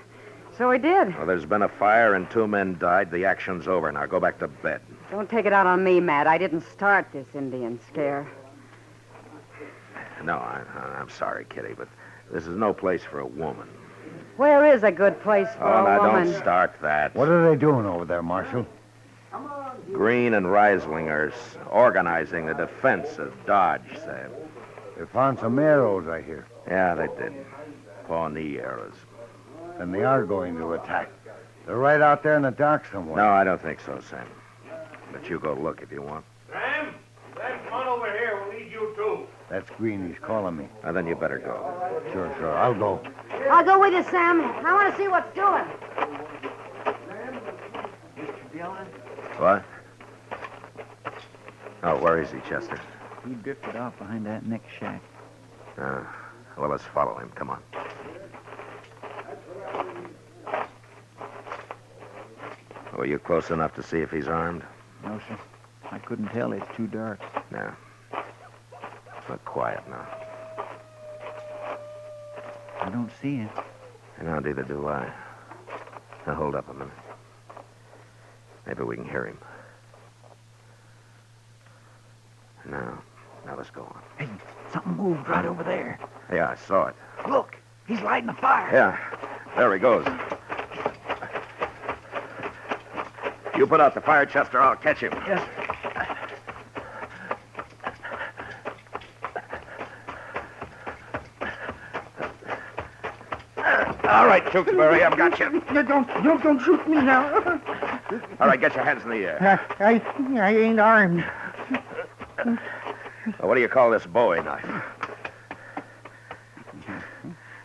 So he did. Well, there's been a fire and 2 men died. The action's over. Now go back to bed. Don't take it out on me, Matt. I didn't start this Indian scare. No, I'm sorry, Kitty, but this is no place for a woman. Where is a good place for Oh, a now woman? don't start that. What are they doing over there, Marshal? Green and Riesling are organizing the defense of Dodge, Sam. They found some arrows, I hear. Yeah, they did. Pawnee arrows. And they are going to attack. They're right out there in the dark somewhere. No, I don't think so, Sam. But you go look if you want. Sam, come on over here. We'll need you, too. That's Green. He's calling me. And then you better go. Sure. I'll go. I'll go with you, Sam. I want to see what's doing. What? Oh, where is he, Chester? He drifted off behind that next shack. Well, let's follow him. Come on. Were you close enough to see if he's armed? No, sir. I couldn't tell. It's too dark. No. Look quiet now. I don't see him. No, neither do I. Now, hold up a minute. Maybe we can hear him. Now let's go on. Hey, something moved right over there. Yeah, I saw it. Look, he's lighting a fire. Yeah, there he goes. You put out the fire, Chester. I'll catch him. Yes, sir. All right, Tewksbury, I've got you. Don't shoot me now. All right, get your hands in the air. I ain't armed. What do you call this Bowie knife?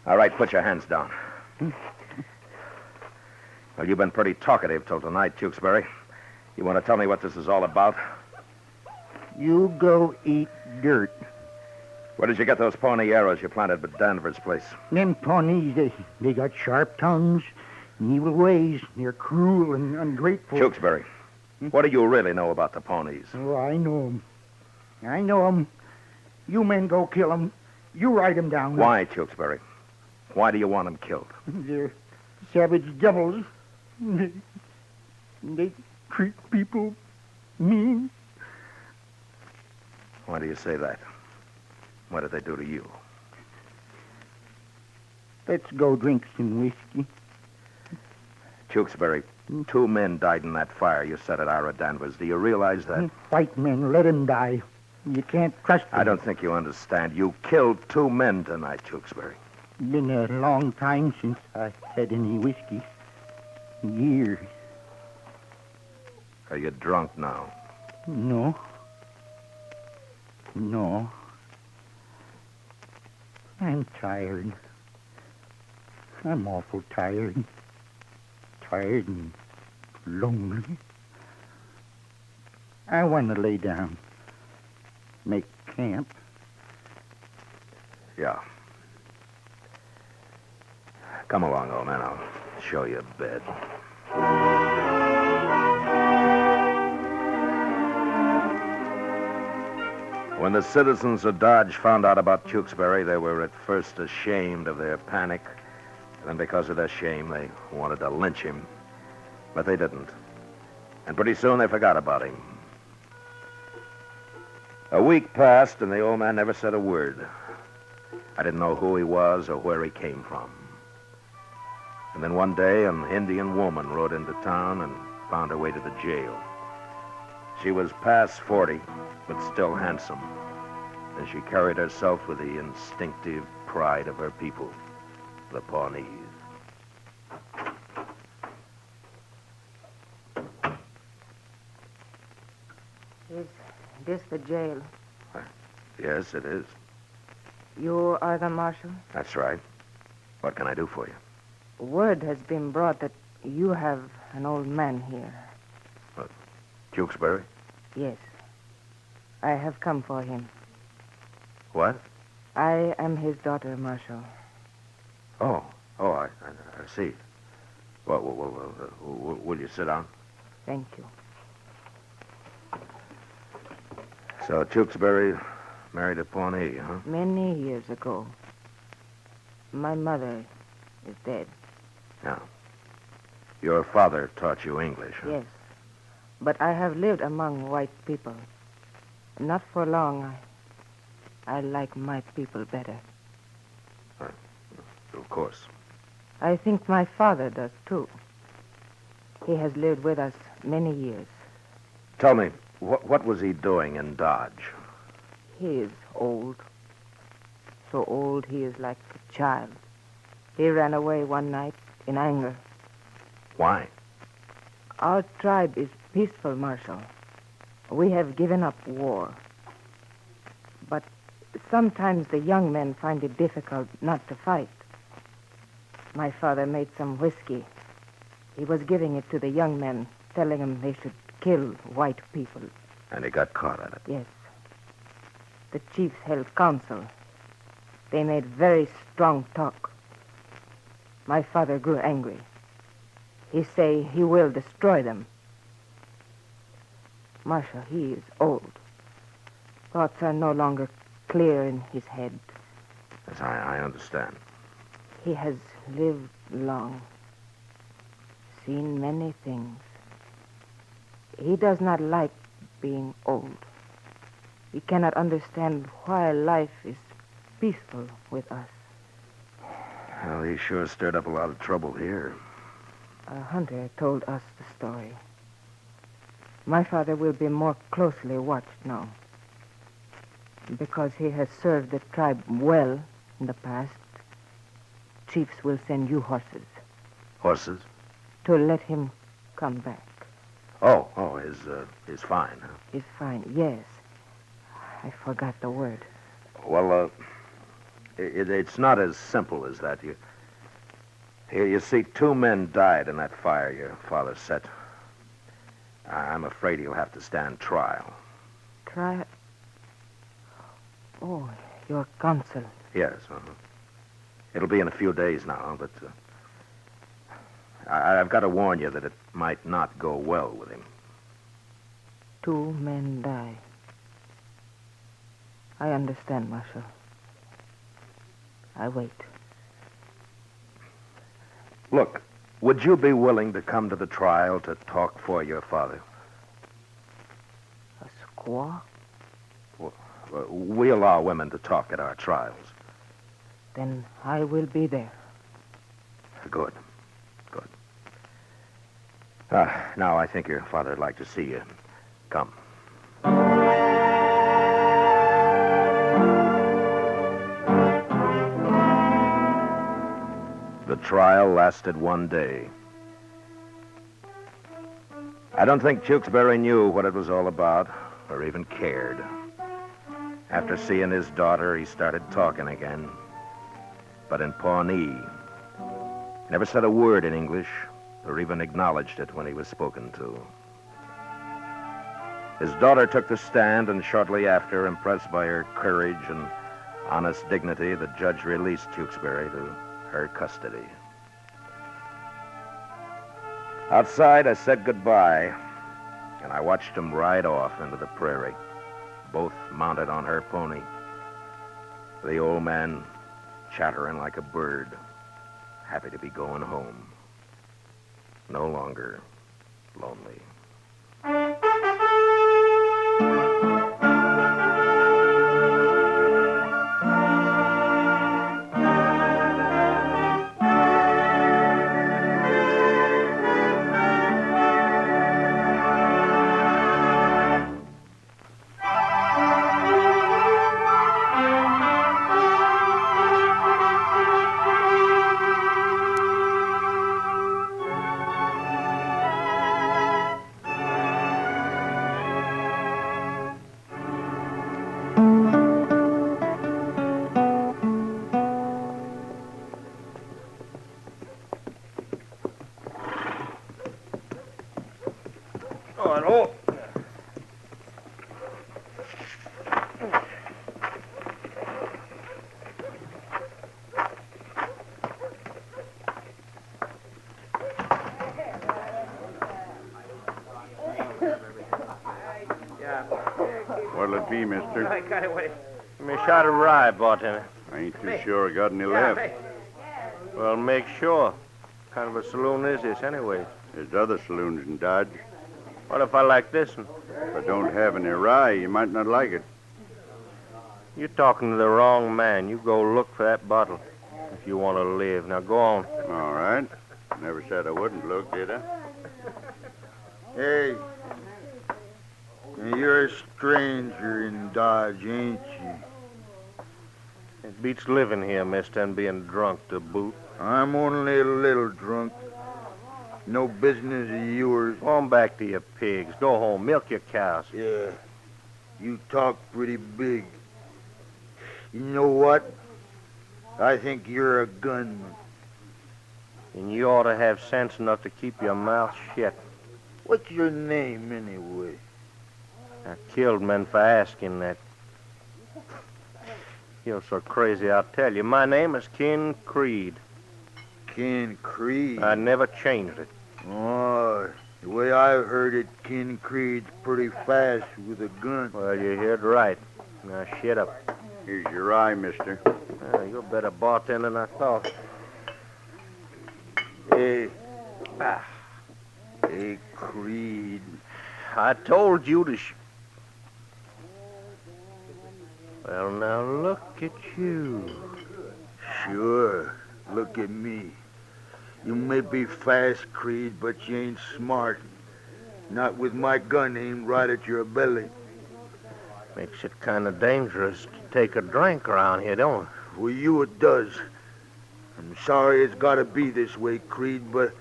All right, put your hands down. Well, you've been pretty talkative till tonight, Tewksbury. You want to tell me what this is all about? You go eat dirt. Where did you get those Pawnee arrows you planted at Danvers' place? Them Pawnees, they got sharp tongues and evil ways. They're cruel and ungrateful. Tewksbury, what do you really know about the Pawnees? Oh, I know 'em. I know 'em. You men go kill 'em. You write 'em down. Why, Tewksbury? Why do you want them killed? They're savage devils. They treat people mean. Why do you say that? What did they do to you? Let's go drink some whiskey. Tewksbury, 2 men died in that fire you set at Ira Danvers. Do you realize that? White men, let 'em die. You can't trust them. I don't think you understand. You killed 2 men tonight, Tewksbury. Been a long time since I had any whiskey. Years. Are you drunk now? No. I'm tired. I'm awful tired. Tired and lonely. I want to lay down. Make camp. Yeah. Come along, old man. I'll show you a bed. When the citizens of Dodge found out about Tewksbury, they were at first ashamed of their panic. And then because of their shame, they wanted to lynch him. But they didn't. And pretty soon they forgot about him. A week passed, and the old man never said a word. I didn't know who he was or where he came from. And then one day, an Indian woman rode into town and found her way to the jail. She was past 40, but still handsome. And she carried herself with the instinctive pride of her people, the Pawnees. Is this the jail? Yes, it is. You are the marshal? That's right. What can I do for you? Word has been brought that you have an old man here. Tewksbury? Yes. I have come for him. What? I am his daughter, Marshal. Oh, I see. Well, will you sit down? Thank you. So Tewksbury married a Pawnee, huh? Many years ago. My mother is dead. Yeah. Your father taught you English, huh? Yes. But I have lived among white people. Not for long. I like my people better. Of course. I think my father does, too. He has lived with us many years. Tell me, what was he doing in Dodge? He is old. So old he is like a child. He ran away one night in anger. Why? Our tribe is peaceful, Marshal. We have given up war. But sometimes the young men find it difficult not to fight. My father made some whiskey. He was giving it to the young men, telling them they should kill white people. And he got caught at it. Yes. The chiefs held council. They made very strong talk. My father grew angry. He say he will destroy them. Marshal, he is old. Thoughts are no longer clear in his head. Yes, I understand. He has lived long, seen many things. He does not like being old. He cannot understand why life is peaceful with us. Well, he sure stirred up a lot of trouble here. A hunter told us the story. My father will be more closely watched now. Because he has served the tribe well in the past, chiefs will send you horses. Horses? To let him come back. Oh, he's fine, huh? He's fine, yes. I forgot the word. Well, it's not as simple as that. You see, 2 men died in that fire your father set. I'm afraid he'll have to stand trial. Trial? Oh, your counsel. Yes, It'll be in a few days now, but I've got to warn you that it might not go well with him. 2 men die. I understand, Marshal. I wait. Look, would you be willing to come to the trial to talk for your father? A squaw? We allow women to talk at our trials. Then I will be there. Good. Now I think your father'd like to see you. Come. The trial lasted 1 day. I don't think Tewksbury knew what it was all about, or even cared. After seeing his daughter, he started talking again. But in Pawnee. Never said a word in English, or even acknowledged it when he was spoken to. His daughter took the stand, and shortly after, impressed by her courage and honest dignity, the judge released Tewksbury to her custody. Outside, I said goodbye, and I watched him ride off into the prairie, both mounted on her pony. The old man chattering like a bird, happy to be going home. No longer lonely. What'll it be, mister? I got away. Give me a shot of rye, bartender. I ain't too sure I got any left. Well, make sure. What kind of a saloon is this, anyway? There's other saloons in Dodge. What if I like this one? If I don't have any rye, you might not like it. You're talking to the wrong man. You go look for that bottle if you want to live. Now, go on. All right. Never said I wouldn't look, did I? Hey, you're a stranger in Dodge, ain't you? It beats living here, mister, and being drunk to boot. I'm only a little drunk. No business of yours. Go on back to your pigs. Go home. Milk your cows. Yeah, you talk pretty big. You know what? I think you're a gunman. And you ought to have sense enough to keep your mouth shut. What's your name, anyway? I killed men for asking that. You're so crazy, I'll tell you. My name is Ken Creed. Ken Creed? I never changed it. Oh, the way I've heard it, Ken Creed's pretty fast with a gun. Well, you heard right. Now, shut up. Here's your eye, mister. You're a better bartender than I thought. Hey. Hey, Creed. I told you to Well, now look at you. Sure. Look at me. You may be fast, Creed, but you ain't smart. Not with my gun aimed right at your belly. Makes it kind of dangerous to take a drink around here, don't it? For you it does. I'm sorry it's got to be this way, Creed, but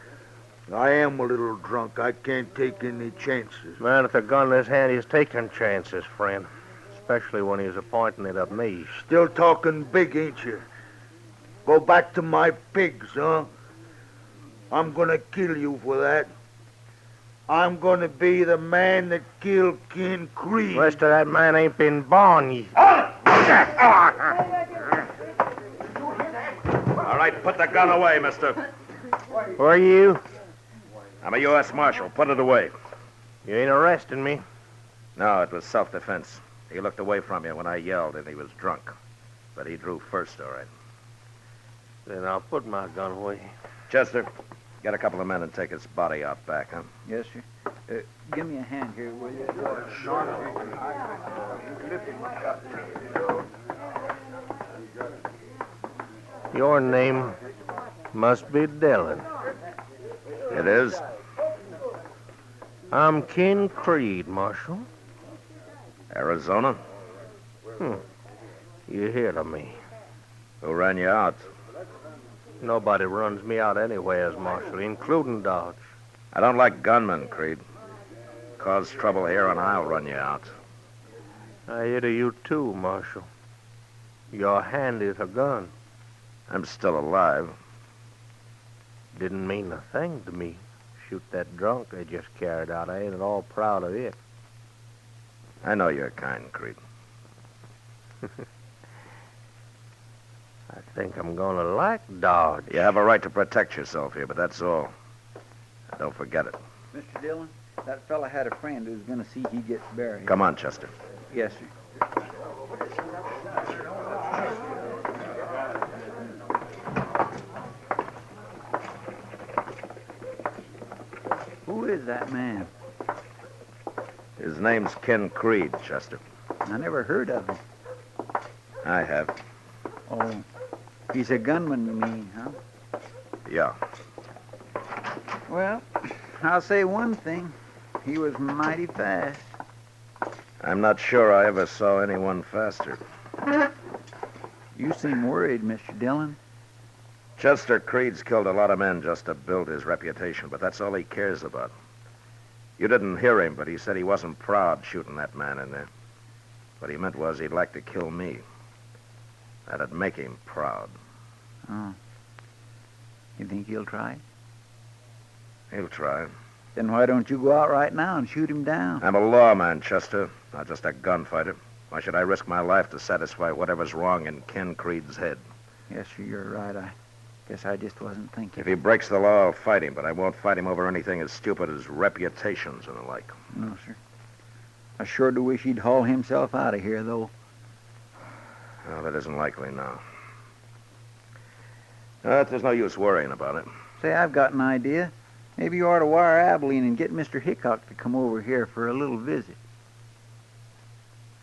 I am a little drunk. I can't take any chances. Man with a gun in his hand, he's taking chances, friend. Especially when he's pointing it at me. Still talking big, ain't you? Go back to my pigs, huh? I'm gonna kill you for that. I'm gonna be the man that killed Ken Creed. The rest of that man ain't been born yet. All right, put the gun away, mister. Who are you? I'm a U.S. Marshal. Put it away. You ain't arresting me. No, it was self-defense. He looked away from you when I yelled, and he was drunk. But he drew first, all right. Then I'll put my gun away. Chester, get a couple of men and take his body out back, huh? Yes, sir. Give me a hand here, will you? Your name must be Dillon. It is? I'm Ken Creed, Marshal. Arizona? You heard of me. Who ran you out? Nobody runs me out anywheres, Marshal, including Dodge. I don't like gunmen, Creed. Cause trouble here and I'll run you out. I hear to you too, Marshal. Your hand is a gun. I'm still alive. Didn't mean a thing to me. Shoot that drunk they just carried out. I ain't at all proud of it. I know you're kind, Creed. I think I'm gonna like Dodge. You have a right to protect yourself here, but that's all. And don't forget it. Mr. Dillon, that fella had a friend who's going to see he gets buried. Come on, Chester. Yes, sir. Who is that man? His name's Ken Creed, Chester. I never heard of him. I have. Oh, he's a gunman, you mean, huh? Yeah. Well, I'll say one thing. He was mighty fast. I'm not sure I ever saw anyone faster. You seem worried, Mr. Dillon. Chester Creed's killed a lot of men just to build his reputation, but that's all he cares about. You didn't hear him, but he said he wasn't proud shooting that man in there. What he meant was he'd like to kill me. That'd make him proud. Oh. You think he'll try? He'll try. Then why don't you go out right now and shoot him down? I'm a lawman, Chester, not just a gunfighter. Why should I risk my life to satisfy whatever's wrong in Ken Creed's head? Yes, sir, you're right. I guess I just wasn't thinking. If he breaks the law, I'll fight him, but I won't fight him over anything as stupid as reputations and the like. No, sir. I sure do wish he'd haul himself out of here, though. Well, that isn't likely now. There's no use worrying about it. Say, I've got an idea. Maybe you ought to wire Abilene and get Mr. Hickok to come over here for a little visit.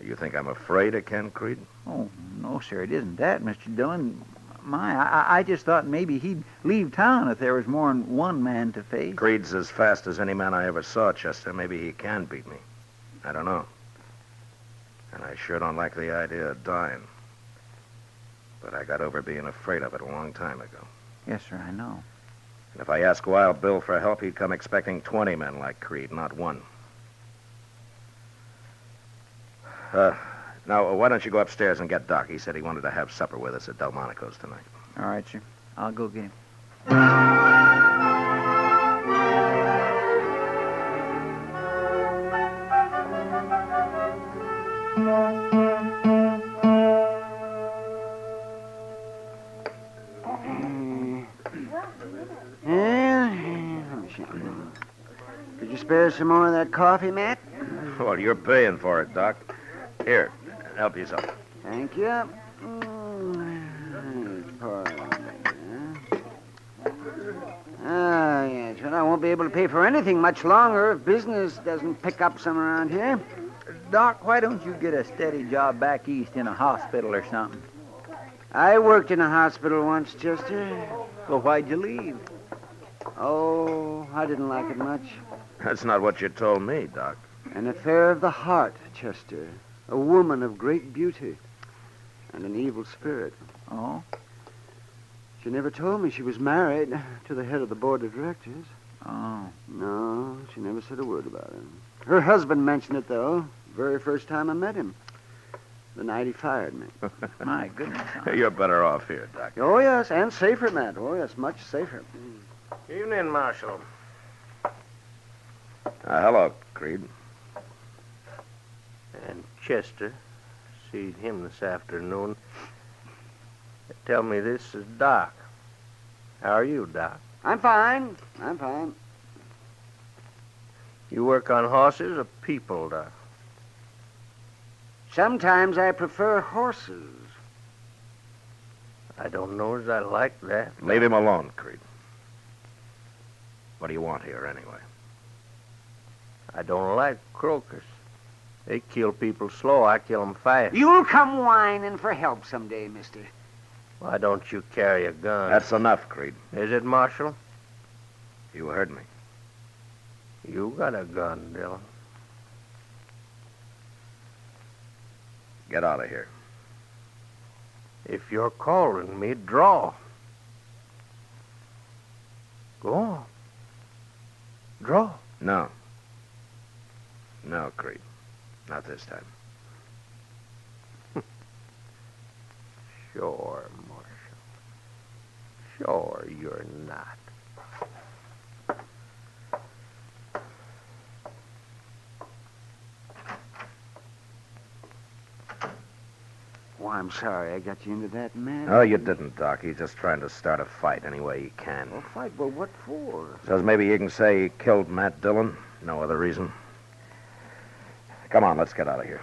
You think I'm afraid of Ken Creed? Oh, no, sir, it isn't that, Mr. Dillon. I just thought maybe he'd leave town if there was more than one man to face. Creed's as fast as any man I ever saw, Chester. Maybe he can beat me. I don't know. And I sure don't like the idea of dying. But I got over being afraid of it a long time ago. Yes, sir, I know. And if I asked Wild Bill for help, he'd come expecting 20 men like Creed, not one. Now, why don't you go upstairs and get Doc? He said he wanted to have supper with us at Delmonico's tonight. All right, sir. I'll go get him. Could you spare some more of that coffee, Matt? Well, you're paying for it, Doc. Here, help yourself. Thank you. Yes. Well, I won't be able to pay for anything much longer if business doesn't pick up some around here. Doc, why don't you get a steady job back east in a hospital or something? I worked in a hospital once, Chester. Well, why'd you leave? Oh, I didn't like it much. That's not what you told me, Doc. An affair of the heart, Chester. A woman of great beauty and an evil spirit. Oh? She never told me she was married to the head of the board of directors. Oh. No, she never said a word about it. Her husband mentioned it, though, very first time I met him. The night he fired me. My goodness. You're better off here, Doc. Oh, yes, and safer, Matt. Oh, yes, much safer. Evening, Marshal. Hello, Creed. And Chester. See him this afternoon. Tell me, this is Doc. How are you, Doc? I'm fine. You work on horses or people, Doc? Sometimes I prefer horses. I don't know as I like that. Leave him alone, Creed. What do you want here, anyway? I don't like croakers. They kill people slow. I kill them fast. You'll come whining for help someday, mister. Why don't you carry a gun? That's enough, Creed. Is it, Marshal? You heard me. You got a gun, Dillon. Get out of here. If you're calling me, draw. Go on. Draw. No. No, Creed. Not this time. Sure, Marshal. Sure you're not. Oh, I'm sorry I got you into that, man. No, you didn't, Doc. He's just trying to start a fight any way he can. A fight? Well, what for? Says maybe you can say he killed Matt Dillon. No other reason. Come on, let's get out of here.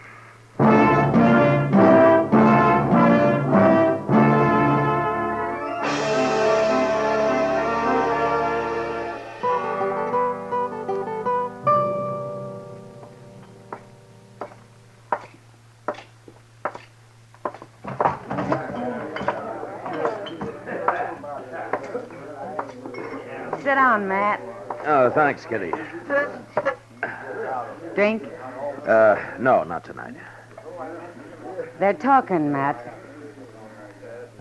Sit down, Matt. Oh, thanks, Kitty. Drink? No, not tonight. They're talking, Matt.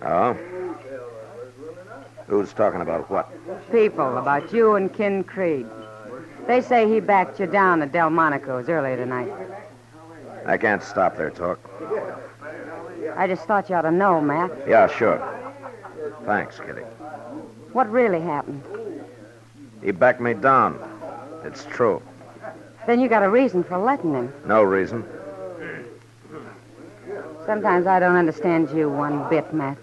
Oh? Who's talking about what? People, about you and Ken Creed. They say he backed you down at Delmonico's earlier tonight. I can't stop their talk. I just thought you ought to know, Matt. Yeah, sure. Thanks, Kitty. What really happened? He backed me down. It's true. Then you got a reason for letting him. No reason. Sometimes I don't understand you one bit, Matt.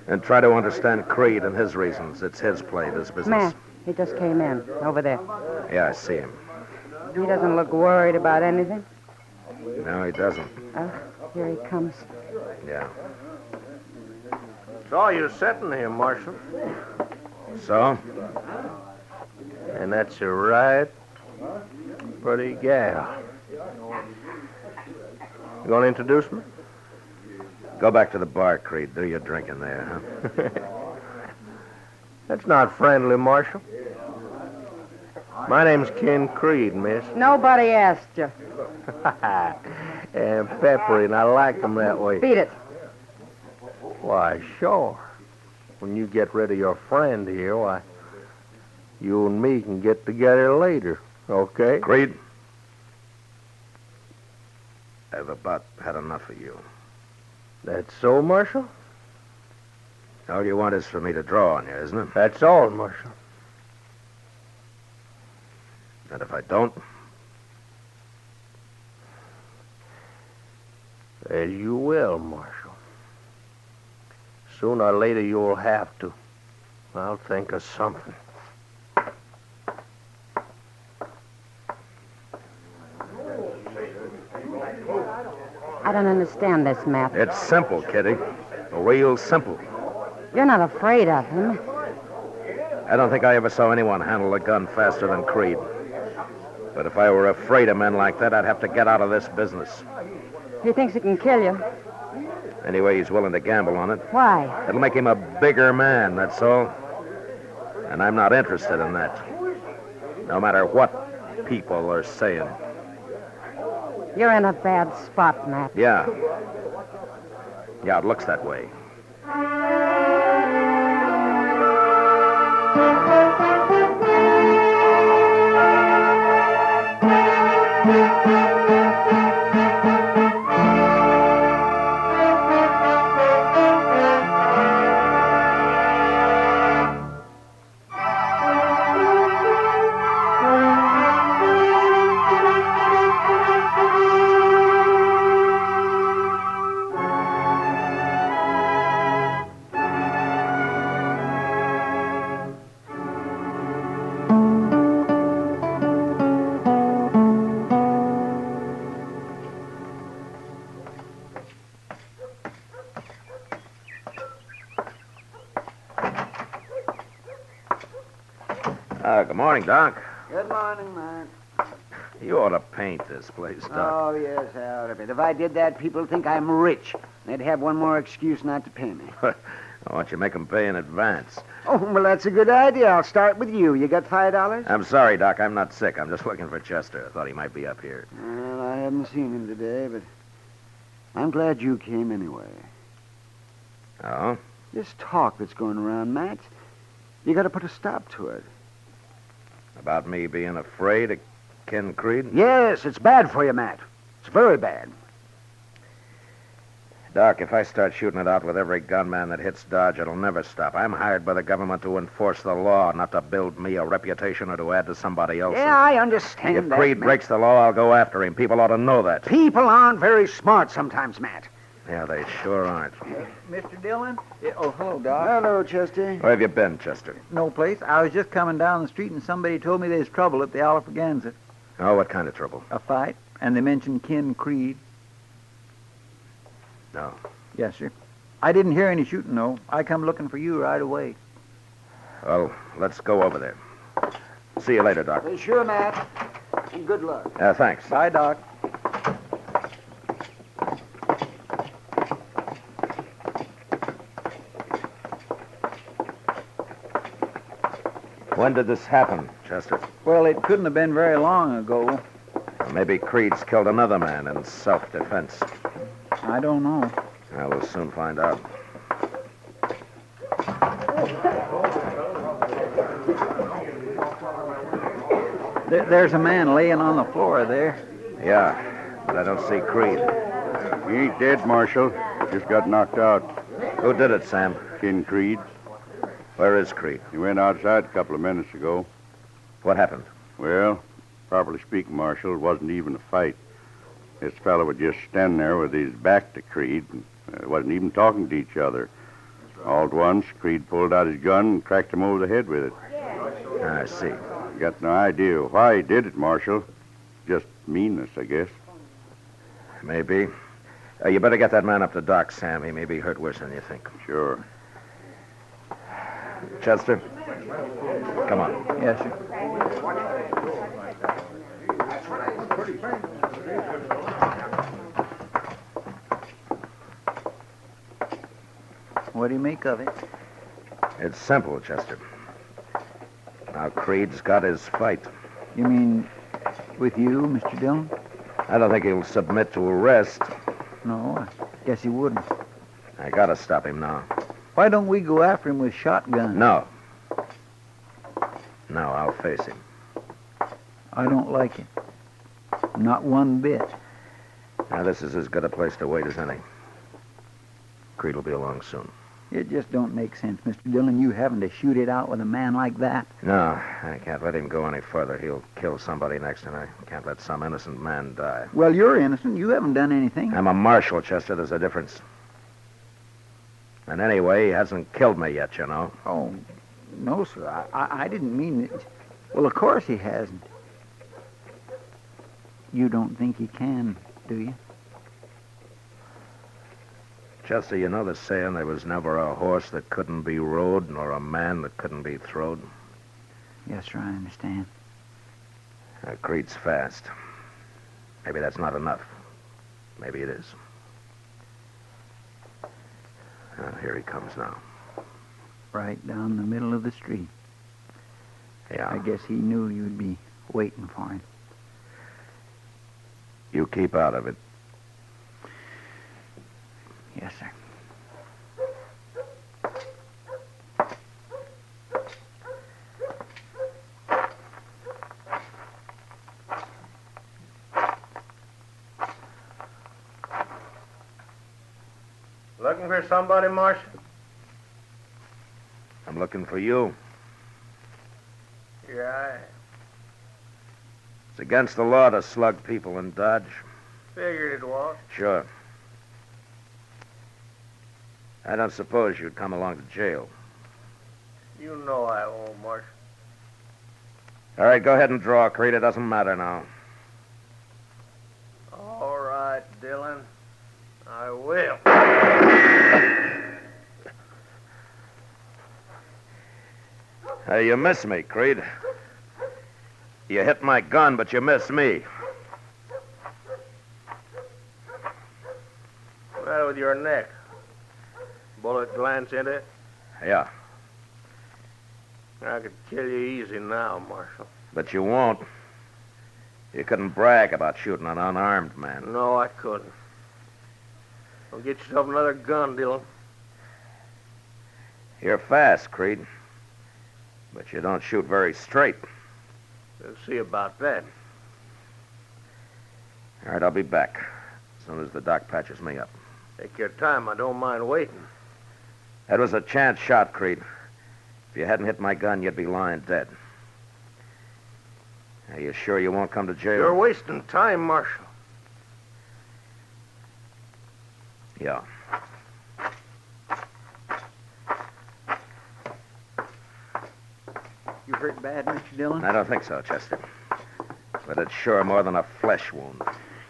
And try to understand Creed and his reasons. It's his play, this business. Matt, he just came in, over there. Yeah, I see him. He doesn't look worried about anything. No, he doesn't. Oh, here he comes. Yeah. Saw you sitting here, Marshal. So? And that's a right pretty gal. You going to introduce me? Go back to the bar, Creed. Do your drinking there, huh? That's not friendly, Marshal. My name's Ken Creed, miss. Nobody asked you. And peppery, and I like them that way. Beat it. Why, sure. When you get rid of your friend here, why, you and me can get together later, okay? Creed? I've about had enough of you. That's so, Marshal? All you want is for me to draw on you, isn't it? That's all, Marshal. And if I don't? Well, you will, Marshal. Sooner or later, you'll have to. I'll think of something. I don't understand this, Matt. It's simple, Kitty. Real simple. You're not afraid of him. I don't think I ever saw anyone handle a gun faster than Creed. But if I were afraid of men like that, I'd have to get out of this business. He thinks he can kill you. Anyway, he's willing to gamble on it. Why? It'll make him a bigger man, that's all. And I'm not interested in that. No matter what people are saying. You're in a bad spot, Matt. Yeah. Yeah, it looks that way. Good morning, Doc. Good morning, Matt. You ought to paint this place, Doc. Oh, yes, I ought to be. If I did that, people think I'm rich. They'd have one more excuse not to pay me. Why don't you make them pay in advance? Oh, well, that's a good idea. I'll start with you. You got $5? I'm sorry, Doc. I'm not sick. I'm just looking for Chester. I thought he might be up here. Well, I haven't seen him today, but I'm glad you came anyway. Oh? This talk that's going around, Matt, you got to put a stop to it. About me being afraid of Ken Creed? Yes, it's bad for you, Matt. It's very bad. Doc, if I start shooting it out with every gunman that hits Dodge, it'll never stop. I'm hired by the government to enforce the law, not to build me a reputation or to add to somebody else's. Yeah, I understand If that, Creed Matt. breaks the law, I'll go after him. People ought to know that. People aren't very smart sometimes, Matt. Yeah, they sure aren't. Mr. Dillon? Oh, hello, Doc. Hello, Chester. Where have you been, Chester? No place. I was just coming down the street and somebody told me there's trouble at the Alfraganza. Oh, what kind of trouble? A fight. And they mentioned Ken Creed. No. Yes, sir. I didn't hear any shooting, though. I come looking for you right away. Well, let's go over there. See you later, Doc. Sure, Matt. And good luck. Thanks. Bye, Doc. When did this happen, Chester? Well, it couldn't have been very long ago. Maybe Creed's killed another man in self-defense. I don't know. Well, we'll soon find out. There's a man laying on the floor there. Yeah, but I don't see Creed. He ain't dead, Marshal. Just got knocked out. Who did it, Sam? Ken Creed. Where is Creed? He went outside a couple of minutes ago. What happened? Well, properly speaking, Marshal, it wasn't even a fight. This fellow was just standing there with his back to Creed and wasn't even talking to each other. All at once, Creed pulled out his gun and cracked him over the head with it. I see. Got no idea why he did it, Marshal. Just meanness, I guess. Maybe. You better get that man up to Doc, Sam. He may be hurt worse than you think. Sure. Chester, come on. Yes, sir. What do you make of it? It's simple, Chester. Now, Creed's got his fight. You mean with you, Mr. Dillon? I don't think he'll submit to arrest. No, I guess he wouldn't. I gotta stop him now. Why don't we go after him with shotguns? No. No, I'll face him. I don't like it. Not one bit. Now, this is as good a place to wait as any. Creed will be along soon. It just don't make sense, Mr. Dillon, you having to shoot it out with a man like that. No, I can't let him go any further. He'll kill somebody next, and I can't let some innocent man die. Well, you're innocent. You haven't done anything. I'm a marshal, Chester. There's a difference. And anyway, he hasn't killed me yet, you know. Oh, no, sir. I didn't mean it. Well, of course he hasn't. You don't think he can, do you? Chester, you know the saying, there was never a horse that couldn't be rode, nor a man that couldn't be throwed? Yes, sir, I understand. Creed's fast. Maybe that's not enough. Maybe it is. Here he comes now. Right down the middle of the street. Yeah. I guess he knew you'd be waiting for him. You keep out of it. Yes, sir. Looking for somebody, Marshal? I'm looking for you. Yeah, It's against the law to slug people in Dodge. I figured it was. Sure. I don't suppose you'd come along to jail. You know I won't, Marshal. All right, go ahead and draw, Creed. It doesn't matter now. All right, Dillon. I will. You missed me, Creed. You hit my gun, but you missed me. What's the matter with your neck? Bullet glance into it? Yeah, I could kill you easy now, Marshal. but you won't. You couldn't brag about shooting an unarmed man. No, I couldn't. Go get yourself another gun, Dillon. You're fast, Creed. But you don't shoot very straight. We'll see about that. All right, I'll be back as soon as the doc patches me up. Take your time. I don't mind waiting. That was a chance shot, Creed. If you hadn't hit my gun, you'd be lying dead. Are you sure you won't come to jail? You're wasting time, Marshal. Yeah. You hurt bad, Mr. Dillon? I don't think so, Chester. But it's sure more than a flesh wound.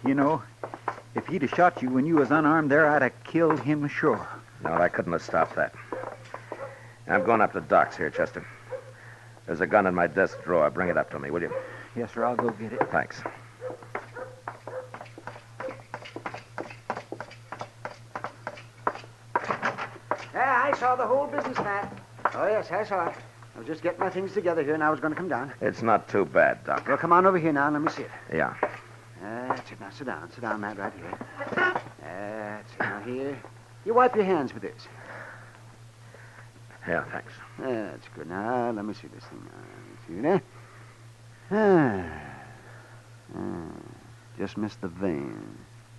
You know, if he'd have shot you when you was unarmed there, I'd have killed him sure. No, I couldn't have stopped that. I'm going up to Doc's here, Chester. There's a gun in my desk drawer. Bring it up to me, will you? Yes, sir, I'll go get it. Thanks. Yeah, I saw the whole business, Matt. Oh, yes, I saw it. I was just getting my things together here, and I was going to come down. It's not too bad, Doc. Well, come on over here now, and let me see it. Yeah. That's it. Now, sit down. Sit down, Matt, right here. That's it. Now, here. You wipe your hands with this. Yeah, thanks. That's good. Now, let me see this thing. Let me see there. Just missed the vein.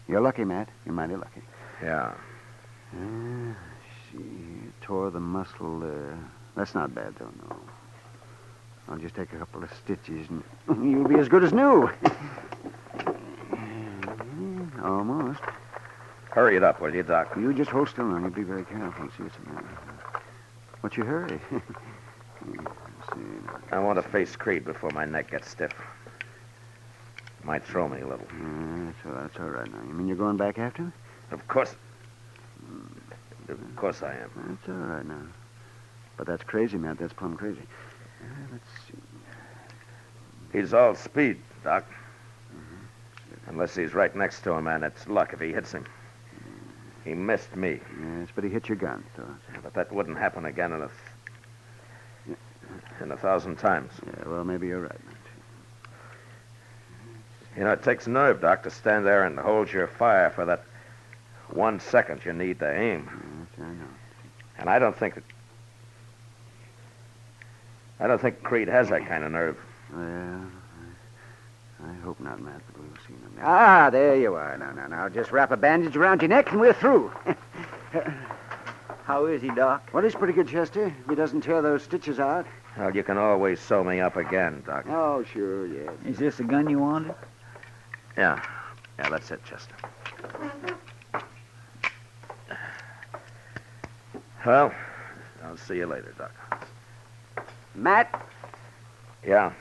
You're lucky, Matt. You're mighty lucky. Yeah. She tore the muscle there. That's not bad, though, no. I'll just take a couple of stitches and you'll be as good as new. Almost. Hurry it up, will you, Doc? You just hold still now. You be very careful. See what's the matter. What's your hurry? I want to face Creed before my neck gets stiff. Might throw me a little. That's all right now. You mean you're going back after him? Of course. Of course I am. That's all right now. But that's crazy, Matt. That's plumb crazy. Let's see. He's all speed, Doc. Unless he's right next to him, and it's luck if he hits him. He missed me. Yes, but he hit your gun, so. Yeah, but that wouldn't happen again in 1,000 times. Yeah, well, maybe you're right, Matt. You know, it takes nerve, Doc, to stand there and hold your fire for that 1 second you need to aim. Yes, I know. And I don't think Creed has that kind of nerve. Well, I hope not, Matt, but we'll see in a minute. Ah, there you are. Now. Just wrap a bandage around your neck and we're through. How is he, Doc? Well, he's pretty good, Chester. If he doesn't tear those stitches out. Well, you can always sew me up again, Doc. Oh, sure, yeah. Is this the gun you wanted? Yeah, that's it, Chester. Well, I'll see you later, Doc. Matt? Yeah?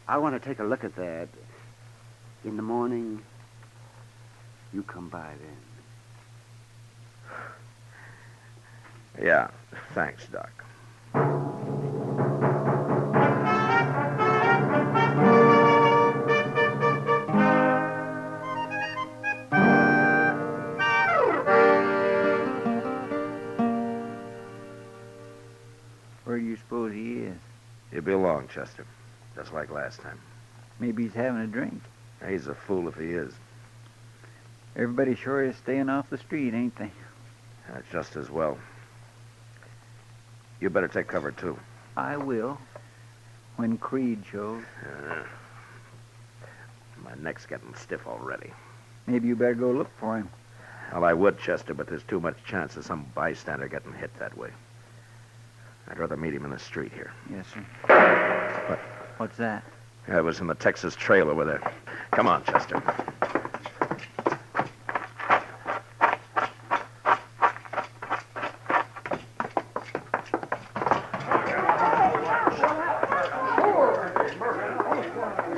I want to take a look at that. In the morning, you come by then. Yeah, thanks, Doc. Where do you suppose he is? He'll be along, Chester. Just like last time. Maybe he's having a drink. He's a fool if he is. Everybody sure is staying off the street, ain't they? Just as well. You better take cover, too. I will. When Creed shows. My neck's getting stiff already. Maybe you better go look for him. Well, I would, Chester, but there's too much chance of some bystander getting hit that way. I'd rather meet him in the street here. Yes, sir. What? What's that? I was in the Texas Trail over there. Come on, Chester.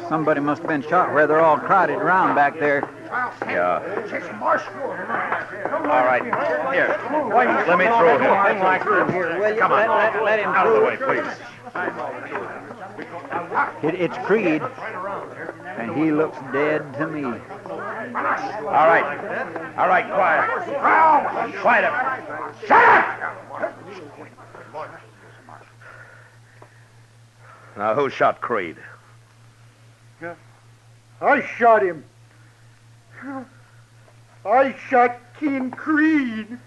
Somebody must have been shot where they're all crowded around back there. Yeah. All right. Here. Let me through him. Come on. Let him out of the way, please. It's Creed, and he looks dead to me. All right, quiet. Quiet up. Shut up! Now, who shot Creed? I shot him. I shot King Creed.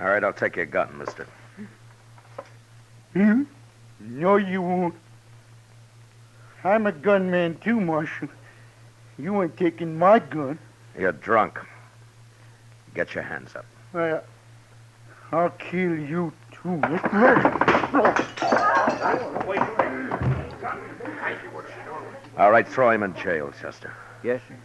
All right, I'll take your gun, mister. Hmm? No, you won't. I'm a gunman too, Marshal. You ain't taking my gun. You're drunk. Get your hands up. I'll kill you too. All right, throw him in jail, Chester. Yes, sir.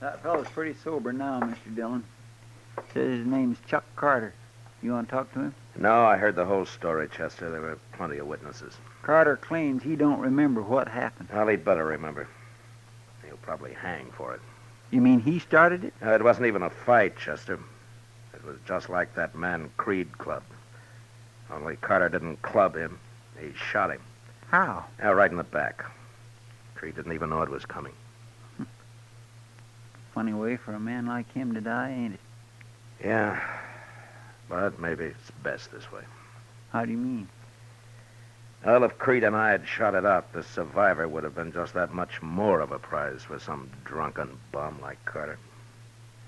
That fellow's pretty sober now, Mr. Dillon. Says his name's Chuck Carter. You want to talk to him? No, I heard the whole story, Chester. There were plenty of witnesses. Carter claims he don't remember what happened. Well, he'd better remember. He'll probably hang for it. You mean he started it? It wasn't even a fight, Chester. It was just like that man Creed clubbed. Only Carter didn't club him. He shot him. How? Right in the back. Creed didn't even know it was coming. Funny way for a man like him to die, ain't it? Yeah, but maybe it's best this way. How do you mean? Well, if Creed and I had shot it out, the survivor would have been just that much more of a prize for some drunken bum like Carter.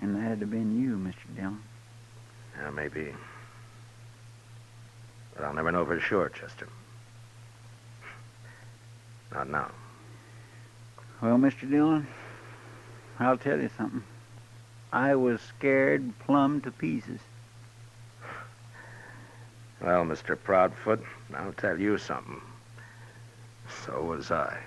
And that'd have been you, Mr. Dillon. Yeah, maybe. But I'll never know for sure, Chester. Not now. Well, Mr. Dillon, I'll tell you something. I was scared plumb to pieces. Well, Mr. Proudfoot, I'll tell you something. So was I.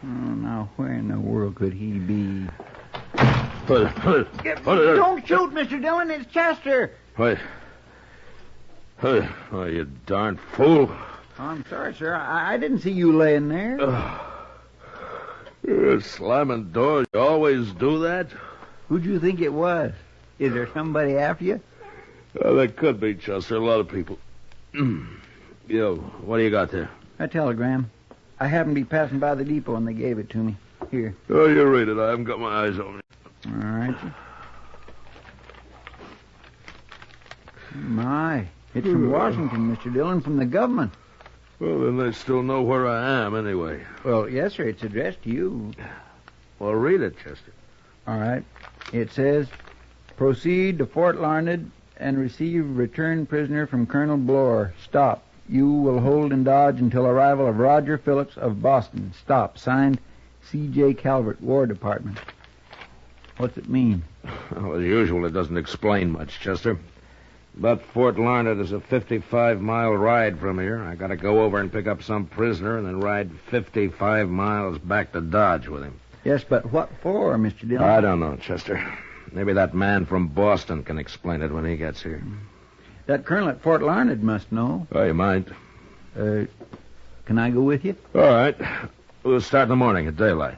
Now, where in the world could he be? Don't shoot, Mr. Dillon. It's Chester. Wait. Oh, you darn fool. I'm sorry, sir. I didn't see you laying there. Slamming doors. You always do that? Who'd you think it was? Is there somebody after you? Well, there could be, Chester. A lot of people. Yo, what do you got there? A telegram. I happened to be passing by the depot and they gave it to me. Here. Oh, you read it. I haven't got my eyes on it. All right. My. It's from Washington, Mr. Dillon, from the government. Well, then they still know where I am anyway. Well, yes, sir. It's addressed to you. Well, read it, Chester. All right. It says, proceed to Fort Larned and receive return prisoner from Colonel Bloor. Stop. You will hold in Dodge until arrival of Roger Phillips of Boston. Stop. Signed, C.J. Calvert, War Department. What's it mean? Well, as usual, it doesn't explain much, Chester. But Fort Larned is a 55-mile ride from here. I got to go over and pick up some prisoner and then ride 55 miles back to Dodge with him. Yes, but what for, Mr. Dillon? I don't know, Chester. Maybe that man from Boston can explain it when he gets here. That colonel at Fort Larned must know. Oh, you might. Can I go with you? All right. We'll start in the morning at daylight.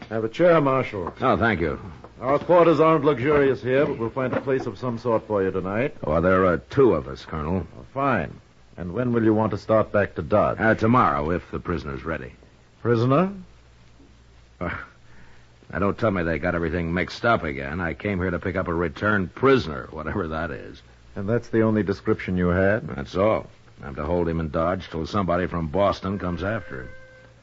Have a chair, Marshal. Oh, thank you. Our quarters aren't luxurious here, but we'll find a place of some sort for you tonight. Well, there are two of us, Colonel. Oh, fine. And when will you want to start back to Dodge? Tomorrow, if the prisoner's ready. Prisoner? Now, don't tell me they got everything mixed up again. I came here to pick up a returned prisoner, whatever that is. And that's the only description you had? That's all. I'm to hold him in Dodge till somebody from Boston comes after him.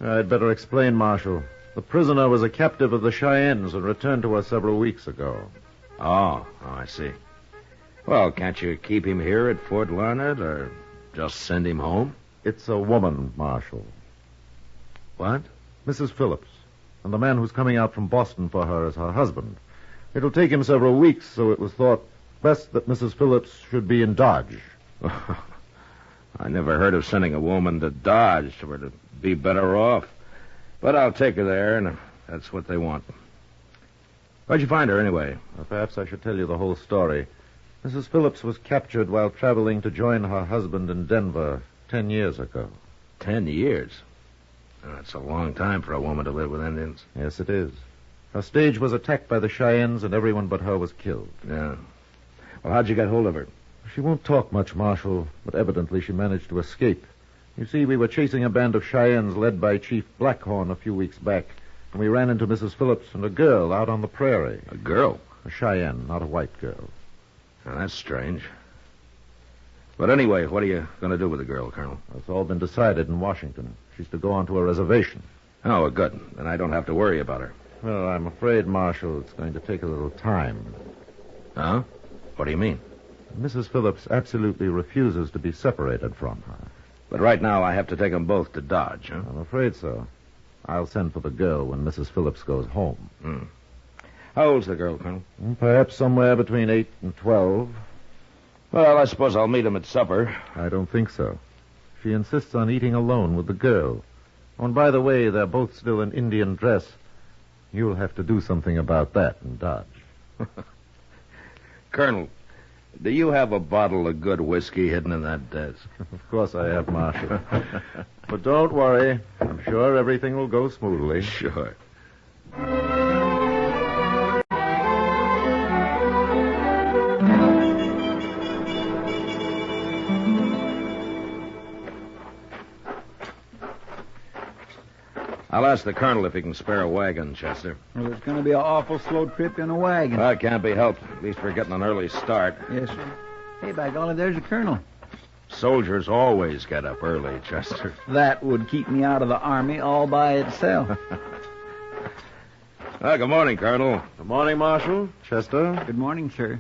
I'd better explain, Marshal. The prisoner was a captive of the Cheyennes and returned to us several weeks ago. Oh, I see. Well, can't you keep him here at Fort Larned or just send him home? It's a woman, Marshal. What? Mrs. Phillips. And the man who's coming out from Boston for her is her husband. It'll take him several weeks, so it was thought best that Mrs. Phillips should be in Dodge. I never heard of sending a woman to Dodge for her to be better off. But I'll take her there, and if that's what they want. Where'd you find her, anyway? Well, perhaps I should tell you the whole story. Mrs. Phillips was captured while traveling to join her husband in Denver 10 years ago. 10 years? That's a long time for a woman to live with Indians. Yes, it is. Her stage was attacked by the Cheyennes, and everyone but her was killed. Yeah. Well, how'd you get hold of her? She won't talk much, Marshal, but evidently she managed to escape. You see, we were chasing a band of Cheyennes led by Chief Blackhorn a few weeks back, and we ran into Mrs. Phillips and a girl out on the prairie. A girl? A Cheyenne, not a white girl. Now, that's strange. But anyway, what are you going to do with the girl, Colonel? It's all been decided in Washington. She's to go on to a reservation. Oh, well, good. Then I don't have to worry about her. Well, I'm afraid, Marshal, it's going to take a little time. Huh? What do you mean? Mrs. Phillips absolutely refuses to be separated from her. But right now I have to take them both to Dodge, huh? I'm afraid so. I'll send for the girl when Mrs. Phillips goes home. How old's the girl, Colonel? Perhaps somewhere between 8 and 12. Well, I suppose I'll meet him at supper. I don't think so. She insists on eating alone with the girl. Oh, and by the way, they're both still in Indian dress. You'll have to do something about that in Dodge. Colonel, do you have a bottle of good whiskey hidden in that desk? Of course I have, Marshal. But don't worry. I'm sure everything will go smoothly. Sure. I'll ask the colonel if he can spare a wagon, Chester. Well, it's going to be an awful slow trip in a wagon. Well, it can't be helped. At least we're getting an early start. Yes, sir. Hey, by golly, there's the colonel. Soldiers always get up early, Chester. That would keep me out of the Army all by itself. Well, good morning, Colonel. Good morning, Marshal. Chester. Good morning, sir.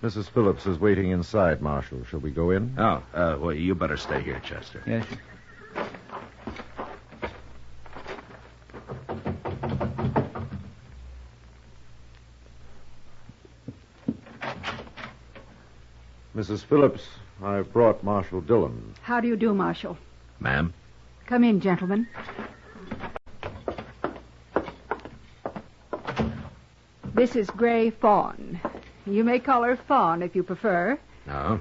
Mrs. Phillips is waiting inside, Marshal. Shall we go in? Oh, well, you better stay here, Chester. Yes, sir. Mrs. Phillips, I've brought Marshal Dillon. How do you do, Marshal? Ma'am? Come in, gentlemen. This is Gray Fawn. You may call her Fawn if you prefer. No.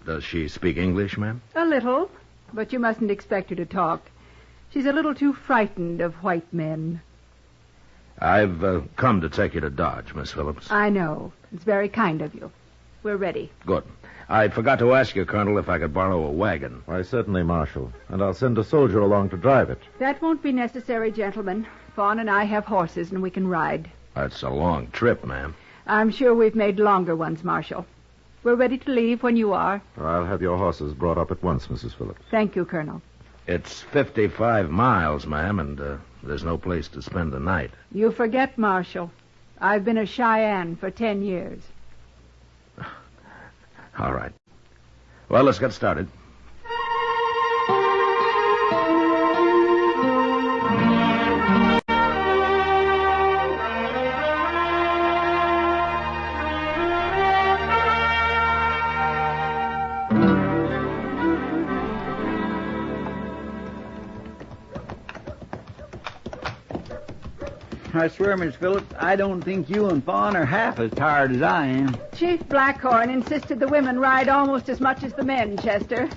Does she speak English, ma'am? A little, but you mustn't expect her to talk. She's a little too frightened of white men. I've come to take you to Dodge, Miss Phillips. I know. It's very kind of you. We're ready. Good. I forgot to ask you, Colonel, if I could borrow a wagon. Why, certainly, Marshal. And I'll send a soldier along to drive it. That won't be necessary, gentlemen. Fawn and I have horses, and we can ride. That's a long trip, ma'am. I'm sure we've made longer ones, Marshal. We're ready to leave when you are. I'll have your horses brought up at once, Mrs. Phillips. Thank you, Colonel. It's 55 miles, ma'am, and there's no place to spend the night. You forget, Marshal. I've been a Cheyenne for 10 years. All right. Well, let's get started. I swear, Miss Phillips, I don't think you and Fawn are half as tired as I am. Chief Blackhorn insisted the women ride almost as much as the men, Chester.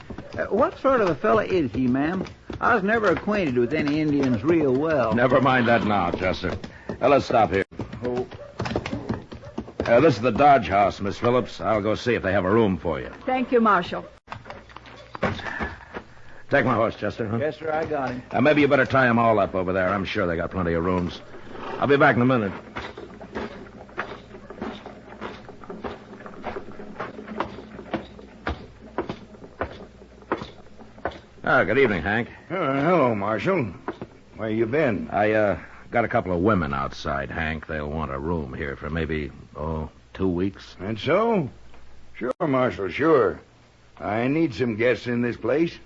What sort of a fella is he, ma'am? I was never acquainted with any Indians real well. Never mind that now, Chester. Let's stop here. This is the Dodge house, Miss Phillips. I'll go see if they have a room for you. Thank you, Marshal. Take my horse, Chester. Huh? Yes, sir, I got him. Maybe you better tie them all up over there. I'm sure they got plenty of rooms. I'll be back in a minute. Good evening, Hank. Hello, Marshal. Where you been? I got a couple of women outside, Hank. They'll want a room here for maybe, 2 weeks. And so? Sure, Marshal, sure. I need some guests in this place.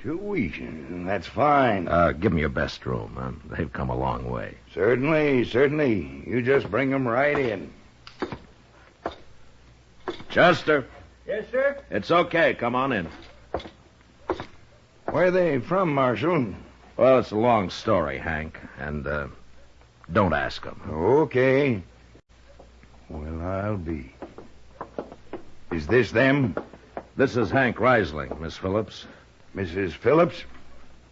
2 weeks. That's fine. Give them your best room. They've come a long way. Certainly, certainly. You just bring them right in. Chester. Yes, sir? It's okay. Come on in. Where are they from, Marshal? Well, it's a long story, Hank. And, don't ask them. Okay. Well, I'll be. Is this them? This is Hank Reisling, Miss Phillips. Mrs. Phillips?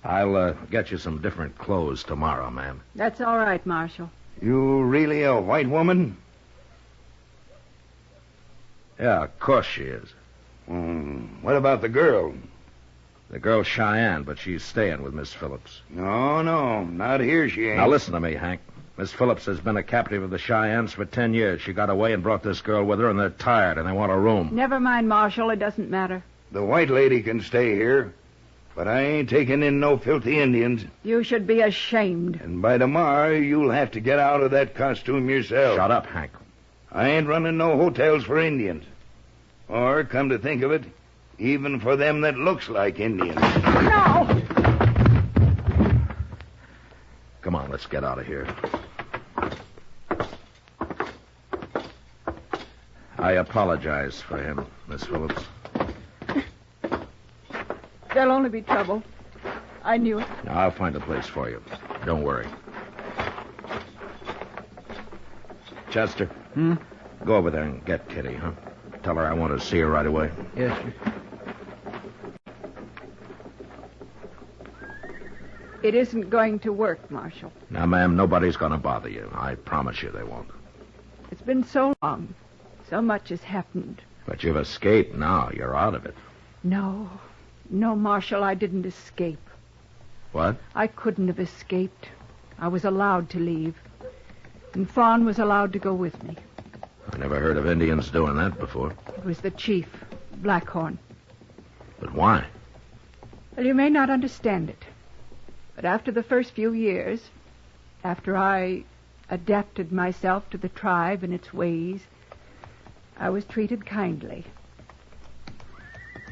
I'll get you some different clothes tomorrow, ma'am. That's all right, Marshal. You really a white woman? Yeah, of course she is. What about the girl? The girl's Cheyenne, but she's staying with Miss Phillips. No, not here she ain't. Now listen to me, Hank. Miss Phillips has been a captive of the Cheyennes for 10 years. She got away and brought this girl with her, and they're tired, and they want a room. Never mind, Marshal. It doesn't matter. The white lady can stay here, but I ain't taking in no filthy Indians. You should be ashamed. And by tomorrow, you'll have to get out of that costume yourself. Shut up, Hank. I ain't running no hotels for Indians. Or, come to think of it, even for them that looks like Indians. No! Come on, let's get out of here. I apologize for him, Miss Phillips. There'll only be trouble. I knew it. Now, I'll find a place for you. Don't worry. Chester? Go over there and get Kitty, huh? Tell her I want to see her right away. Yes, sir. It isn't going to work, Marshal. Now, ma'am, nobody's going to bother you. I promise you they won't. It's been so long. So much has happened. But you've escaped now. You're out of it. No, Marshal, I didn't escape. What? I couldn't have escaped. I was allowed to leave. And Fawn was allowed to go with me. I never heard of Indians doing that before. It was the chief, Blackhorn. But why? Well, you may not understand it. But after the first few years, after I adapted myself to the tribe and its ways, I was treated kindly.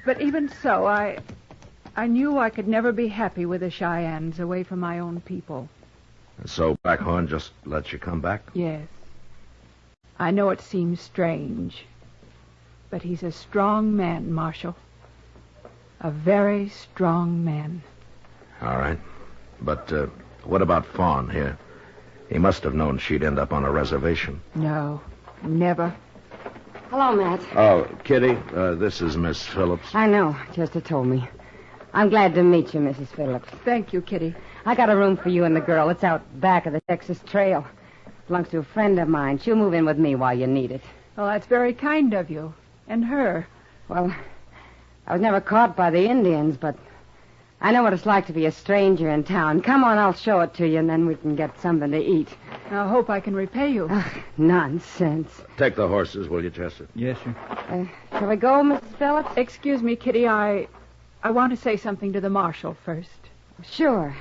But even so, I knew I could never be happy with the Cheyennes away from my own people. And so Blackhorn just lets you come back? Yes. I know it seems strange. But he's a strong man, Marshal. A very strong man. All right. But what about Fawn here? He must have known she'd end up on a reservation. No, never. Hello, Matt. Oh, Kitty, this is Miss Phillips. I know. Chester told me. I'm glad to meet you, Mrs. Phillips. Thank you, Kitty. I got a room for you and the girl. It's out back of the Texas Trail. Belongs to a friend of mine. She'll move in with me while you need it. Well, that's very kind of you. And her. Well, I was never caught by the Indians, but I know what it's like to be a stranger in town. Come on, I'll show it to you, and then we can get something to eat. I hope I can repay you. Nonsense. Take the horses, will you, Chester? Yes, sir. Shall we go, Mrs. Phillips? Excuse me, Kitty. I want to say something to the marshal first. Sure.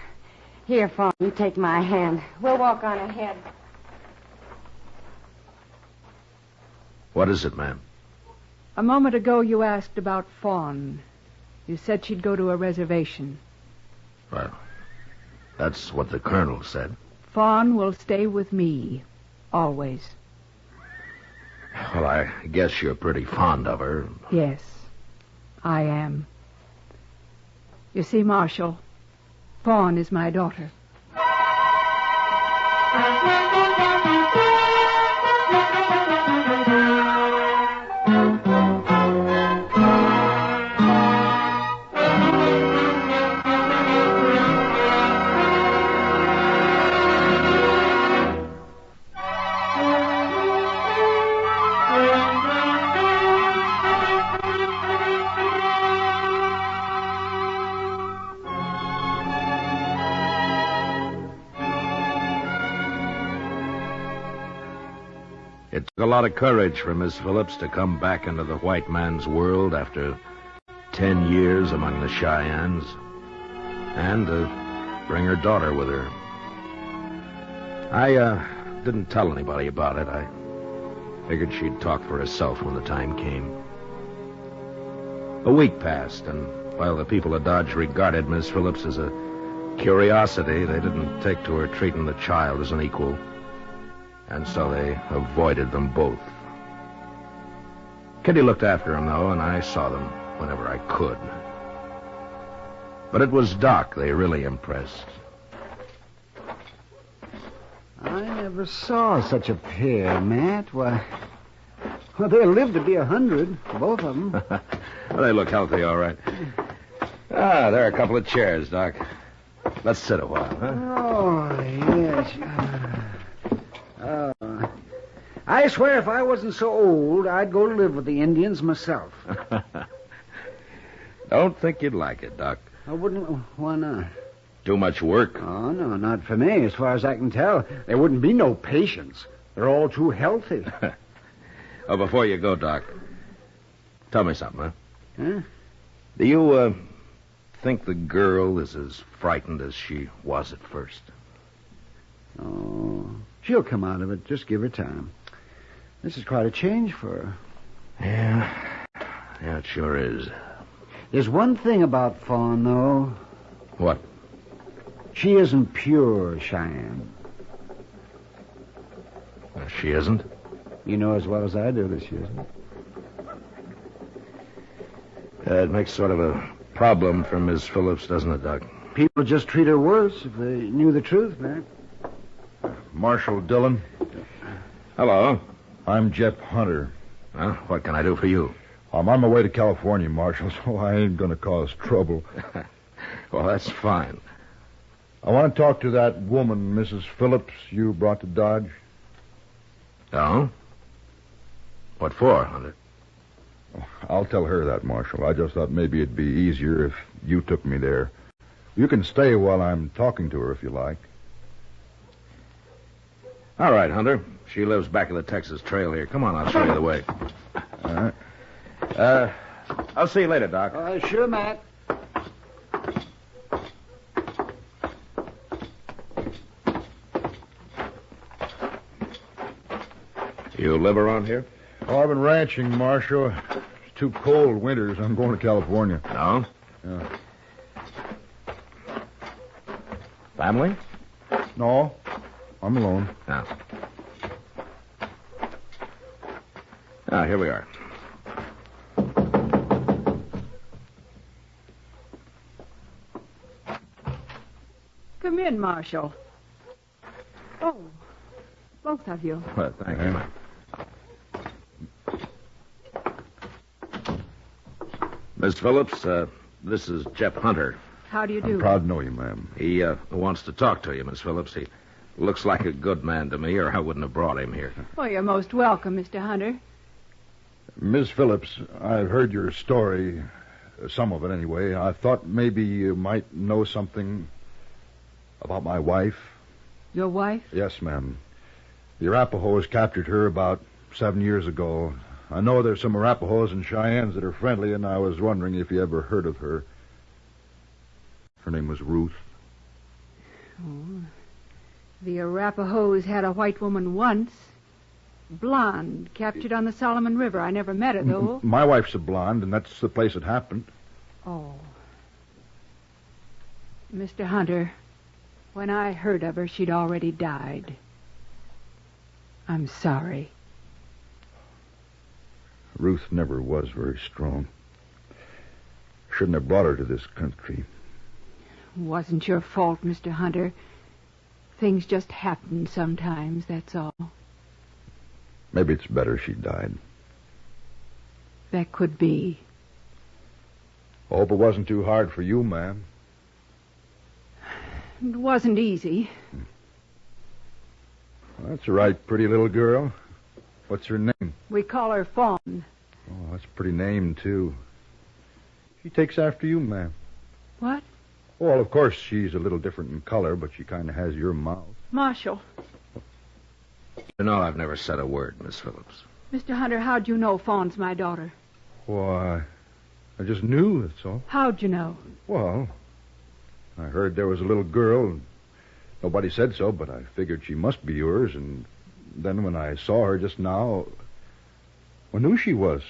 Here, Fawn, you take my hand. We'll walk on ahead. What is it, ma'am? A moment ago, you asked about Fawn. You said she'd go to a reservation. Well, that's what the colonel said. Fawn will stay with me. Always. Well, I guess you're pretty fond of her. Yes, I am. You see, Marshal, Fawn is my daughter. It took a lot of courage for Miss Phillips to come back into the white man's world after 10 years among the Cheyennes, and to bring her daughter with her. I didn't tell anybody about it. I figured she'd talk for herself when the time came. A week passed, and while the people of Dodge regarded Miss Phillips as a curiosity, they didn't take to her treating the child as an equal. And so they avoided them both. Kitty looked after them, though, and I saw them whenever I could. But it was Doc they really impressed. I never saw such a pair, Matt. Why, well, they'll live to be 100, both of them. Well, they look healthy, all right. Ah, there are a couple of chairs, Doc. Let's sit a while, huh? Oh, yes. I swear if I wasn't so old, I'd go live with the Indians myself. Don't think you'd like it, Doc. I wouldn't. Why not? Too much work. Oh, no, not for me. As far as I can tell, there wouldn't be no patients. They're all too healthy. Oh, before you go, Doc, tell me something, huh? Huh? Do you, think the girl is as frightened as she was at first? Oh, she'll come out of it. Just give her time. This is quite a change for her. Yeah, it sure is. There's one thing about Fawn, though. What? She isn't pure Cheyenne. She isn't? You know as well as I do that she isn't. It makes sort of a problem for Miss Phillips, doesn't it, Doc? People just treat her worse if they knew the truth, man. Marshal Dillon. Hello. I'm Jeff Hunter. Huh? What can I do for you? I'm on my way to California, Marshal, so I ain't going to cause trouble. Well, that's fine. I want to talk to that woman, Mrs. Phillips, you brought to Dodge. Oh? What for, Hunter? I'll tell her that, Marshal. I just thought maybe it'd be easier if you took me there. You can stay while I'm talking to her if you like. All right, Hunter. She lives back of the Texas Trail here. Come on, I'll show you the way. All right. I'll see you later, Doc. Sure, Matt. You live around here? Oh, I've been ranching, Marshal. It's too cold winters. I'm going to California. No? Yeah. Family? No, I'm alone. No. Ah, here we are. Come in, Marshal. Oh, both of you. Well, thank you. Miss Phillips, this is Jeff Hunter. How do you do? Proud to know you, ma'am. He wants to talk to you, Miss Phillips. He looks like a good man to me, or I wouldn't have brought him here. Well, you're most welcome, Mr. Hunter. Miss Phillips, I've heard your story, some of it anyway. I thought maybe you might know something about my wife. Your wife? Yes, ma'am. The Arapahoes captured her about 7 years ago. I know there's some Arapahoes and Cheyennes that are friendly, and I was wondering if you ever heard of her. Her name was Ruth. Oh. The Arapahoes had a white woman once. Blonde, captured on the Solomon River. I never met her, though. My wife's a blonde, and that's the place it happened. Oh. Mr. Hunter, when I heard of her, she'd already died. I'm sorry. Ruth never was very strong. Shouldn't have brought her to this country. It wasn't your fault, Mr. Hunter. Things just happen sometimes, that's all. Maybe it's better she died. That could be. I hope it wasn't too hard for you, ma'am. It wasn't easy. That's a right pretty little girl. What's her name? We call her Fawn. Oh, that's a pretty name, too. She takes after you, ma'am. What? Well, of course, she's a little different in color, but she kind of has your mouth. Marshal. You know, I've never said a word, Miss Phillips. Mr. Hunter, how'd you know Fawn's my daughter? Why, I just knew, that's all. How'd you know? Well, I heard there was a little girl. Nobody said so, but I figured she must be yours, and then when I saw her just now, I knew she was.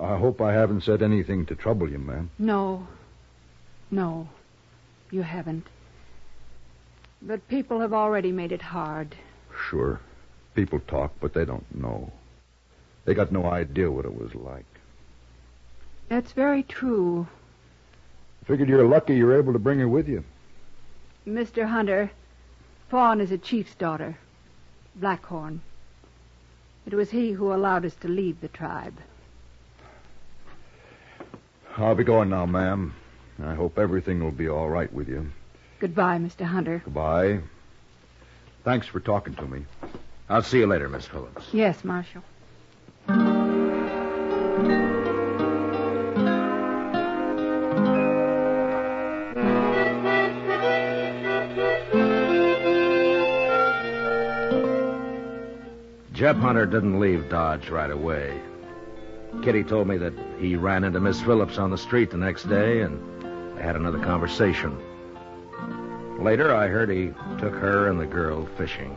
I hope I haven't said anything to trouble you, ma'am. No, you haven't. But people have already made it hard. Sure. People talk, but they don't know. They got no idea what it was like. That's very true. Figured you're lucky you're able to bring her with you. Mr. Hunter, Fawn is a chief's daughter, Blackhorn. It was he who allowed us to leave the tribe. I'll be going now, ma'am. I hope everything will be all right with you. Goodbye, Mr. Hunter. Goodbye. Thanks for talking to me. I'll see you later, Miss Phillips. Yes, Marshal. Jeff Hunter didn't leave Dodge right away. Kitty told me that he ran into Miss Phillips on the street the next day, and they had another conversation. Later, I heard he took her and the girl fishing.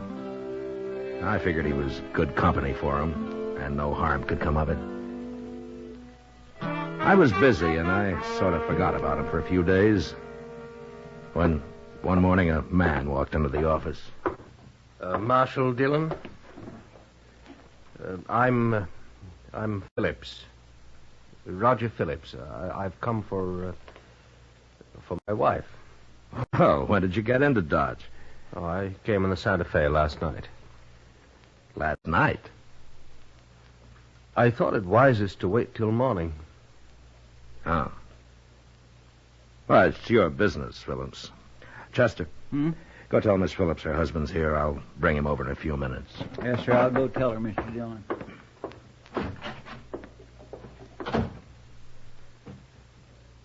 I figured he was good company for him, and no harm could come of it. I was busy, and I sort of forgot about him for a few days, when one morning a man walked into the office. Marshal Dillon? I'm Phillips. Roger Phillips. I've come for my wife. Oh, when did you get into Dodge? Oh, I came in the Santa Fe last night. Last night? I thought it wisest to wait till morning. Oh. Well, it's your business, Phillips. Chester. Go tell Miss Phillips her husband's here. I'll bring him over in a few minutes. Yes, sir. I'll go tell her, Mr. Dillon.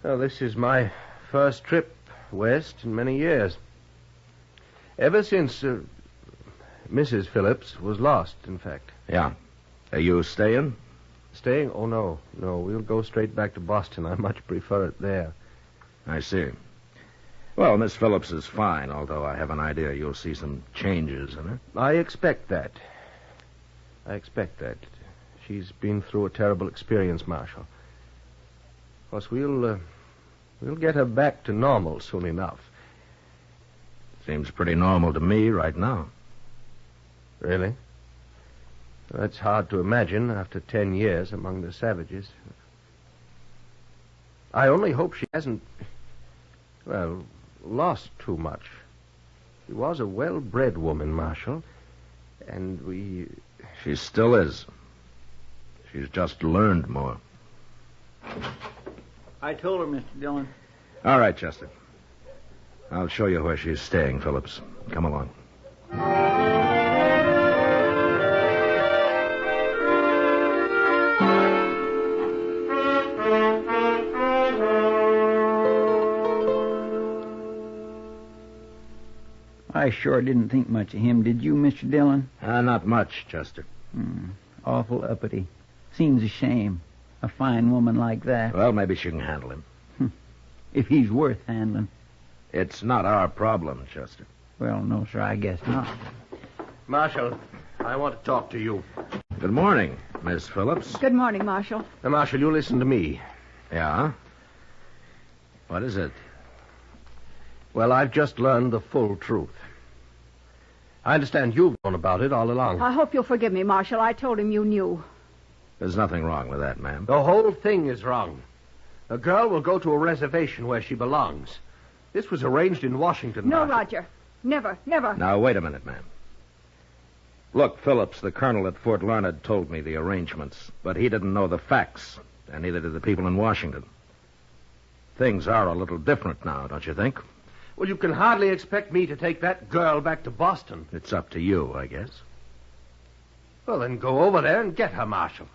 Well, this is my first trip west in many years. Ever since Mrs. Phillips was lost, in fact. Yeah. Are you staying? Staying? Oh, no. No, we'll go straight back to Boston. I much prefer it there. I see. Well, Miss Phillips is fine, although I have an idea you'll see some changes in her. I expect that. She's been through a terrible experience, Marshal. Of course, we'll get her back to normal soon enough. Seems pretty normal to me right now. Really? That's hard to imagine after 10 years among the savages. I only hope she hasn't... Well, lost too much. She was a well-bred woman, Marshal. And we... She still is. She's just learned more. I told her, Mr. Dillon. All right, Chester. I'll show you where she's staying, Phillips. Come along. I sure didn't think much of him, did you, Mr. Dillon? Not much, Chester. Awful uppity. Seems a shame. A fine woman like that. Well, maybe she can handle him. If he's worth handling. It's not our problem, Chester. Well, no, sir, I guess not. Marshal, I want to talk to you. Good morning, Miss Phillips. Good morning, Marshal. Now, Marshal, you listen to me. Yeah? What is it? Well, I've just learned the full truth. I understand you've known about it all along. I hope you'll forgive me, Marshal. I told him you knew. There's nothing wrong with that, ma'am. The whole thing is wrong. A girl will go to a reservation where she belongs. This was arranged in Washington. No, Marshal. Roger. Never, never. Now, wait a minute, ma'am. Look, Phillips, the colonel at Fort Larned, told me the arrangements, but he didn't know the facts, and neither did the people in Washington. Things are a little different now, don't you think? Well, you can hardly expect me to take that girl back to Boston. It's up to you, I guess. Well, then go over there and get her, Marshal.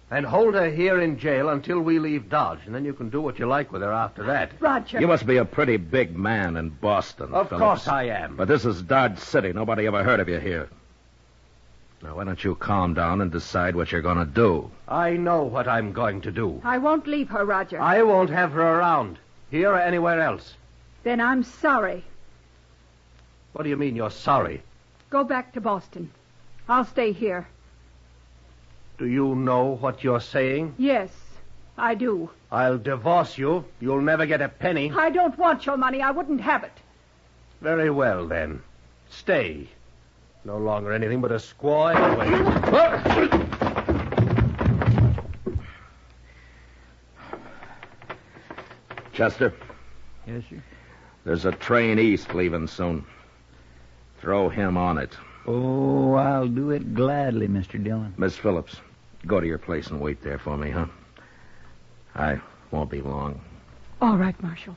And hold her here in jail until we leave Dodge, and then you can do what you like with her after that. Roger. You must be a pretty big man in Boston, Of Phillips. course I am. But this is Dodge City. Nobody ever heard of you here. Now, why don't you calm down and decide what you're going to do? I know what I'm going to do. I won't leave her, Roger. I won't have her around, here or anywhere else. Then I'm sorry. What do you mean you're sorry? Go back to Boston. I'll stay here. Do you know what you're saying? Yes, I do. I'll divorce you. You'll never get a penny. I don't want your money. I wouldn't have it. Very well, then. Stay. No longer anything but a squaw anyway. Chester, Yes, sir. there's a train east leaving soon. Throw him on it. Oh, I'll do it gladly, Mr. Dillon. Miss Phillips, go to your place and wait there for me, huh? I won't be long. All right, Marshal.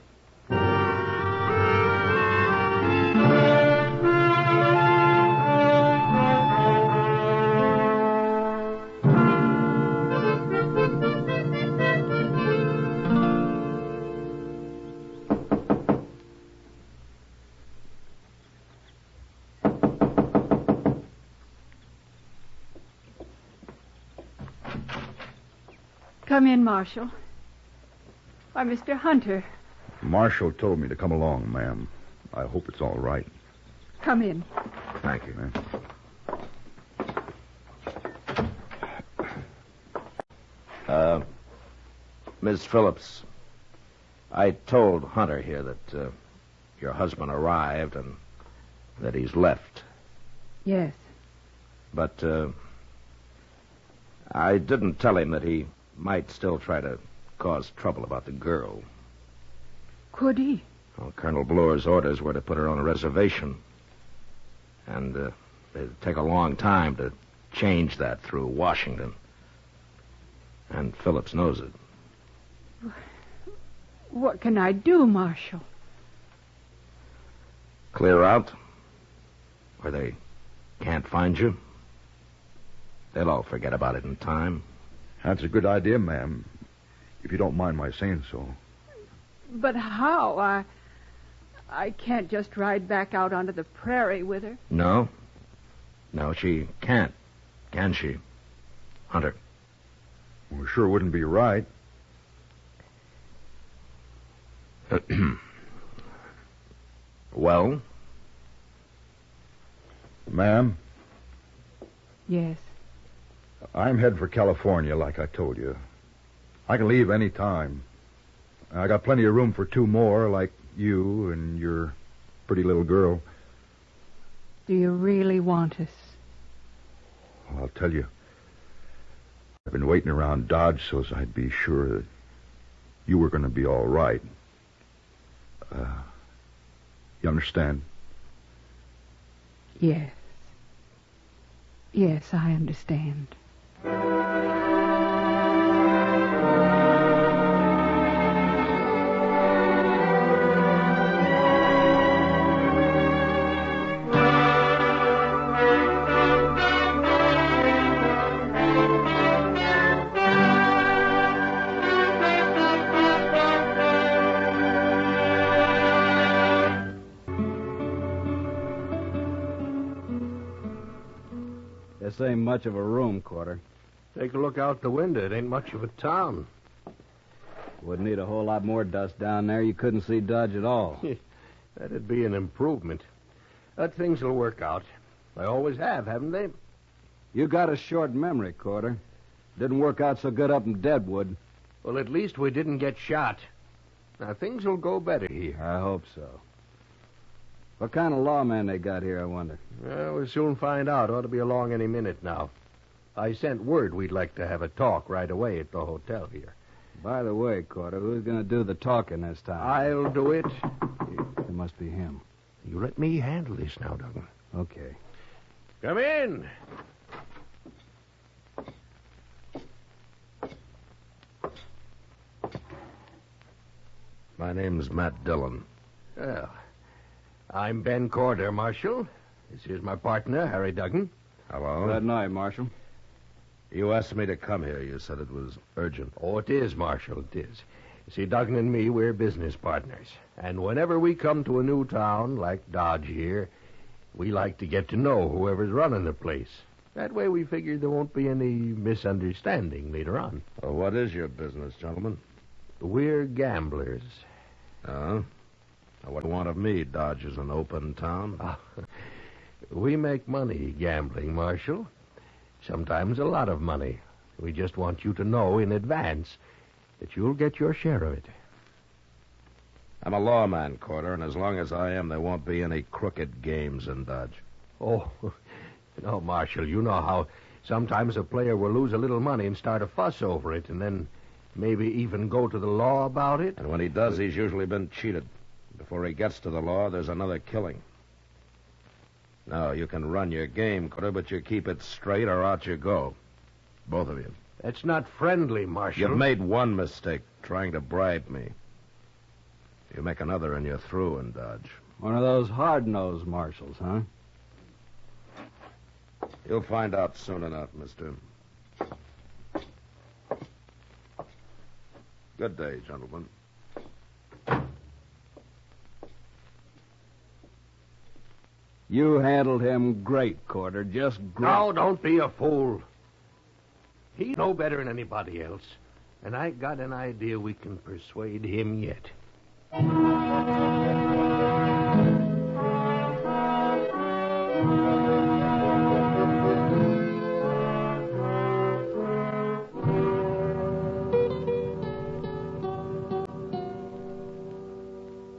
Come in, Marshal. Why, Mr. Hunter, Marshal told me to come along, ma'am. I hope it's all right. come in. Thank you. Miss Phillips, I told Hunter here that your husband arrived and that he's left. Yes. But I didn't tell him that he might still try to cause trouble about the girl. Could he? Well, Colonel Bloor's orders were to put her on a reservation. And it'd take a long time to change that through Washington. And Phillips knows it. What can I do, Marshal? Clear out where they can't find you. They'll all forget about it in time. That's a good idea, ma'am, if you don't mind my saying so. But how? I can't just ride back out onto the prairie with her. No. No, she can't. Can she? Hunter. Well, sure wouldn't be right. Well? Ma'am, Yes. I'm headed for California, like I told you. I can leave any time. I got plenty of room for two more, like you and your pretty little girl. Do you really want us? Well, I'll tell you. I've been waiting around Dodge so as I'd be sure that you were going to be all right. You understand? Yes. Yes, I understand. This ain't much of a room, Quarter. Take a look out the window. It ain't much of a town. Wouldn't need a whole lot more dust down there. You couldn't see Dodge at all. That'd be an improvement. But things will work out. They always have, haven't they? You got a short memory, Quarter. Didn't work out so good up in Deadwood. Well, at least we didn't get shot. Now, things will go better here. I hope so. What kind of lawman they got here, I wonder? Well, we'll soon find out. Ought to be along any minute now. I sent word we'd like to have a talk right away at the hotel here. By the way, Quarter, who's going to do the talking this time? I'll do it. It must be him. You let me handle this now, Duggan. Okay. Come in. My name's Matt Dillon. Well, I'm Ben Corder, Marshal. This is my partner, Harry Duggan. Hello. Good night, Marshal. You asked me to come here. You said it was urgent. Oh, it is, Marshal, it is. You see, Duggan and me, we're business partners. And whenever we come to a new town, like Dodge here, we like to get to know whoever's running the place. That way we figure there won't be any misunderstanding later on. Well, what is your business, gentlemen? We're gamblers. Oh? What do you want of me? Dodge is an open town. We make money gambling, Marshal. Sometimes a lot of money. We just want you to know in advance that you'll get your share of it. I'm a lawman, Corder, and as long as I am, there won't be any crooked games in Dodge. Oh, no, Marshal, you know how sometimes a player will lose a little money and start a fuss over it, and then maybe even go to the law about it. And when he does, he's usually been cheated. Before he gets to the law, there's another killing. Now, you can run your game, Corder, but you keep it straight or out you go. Both of you. That's not friendly, Marshal. You've made one mistake, trying to bribe me. You make another and you're through in Dodge. One of those hard-nosed marshals, huh? You'll find out soon enough, mister. Good day, gentlemen. You handled him great, Corder. Just great. No, don't be a fool. He's no better than anybody else. And I got an idea we can persuade him yet.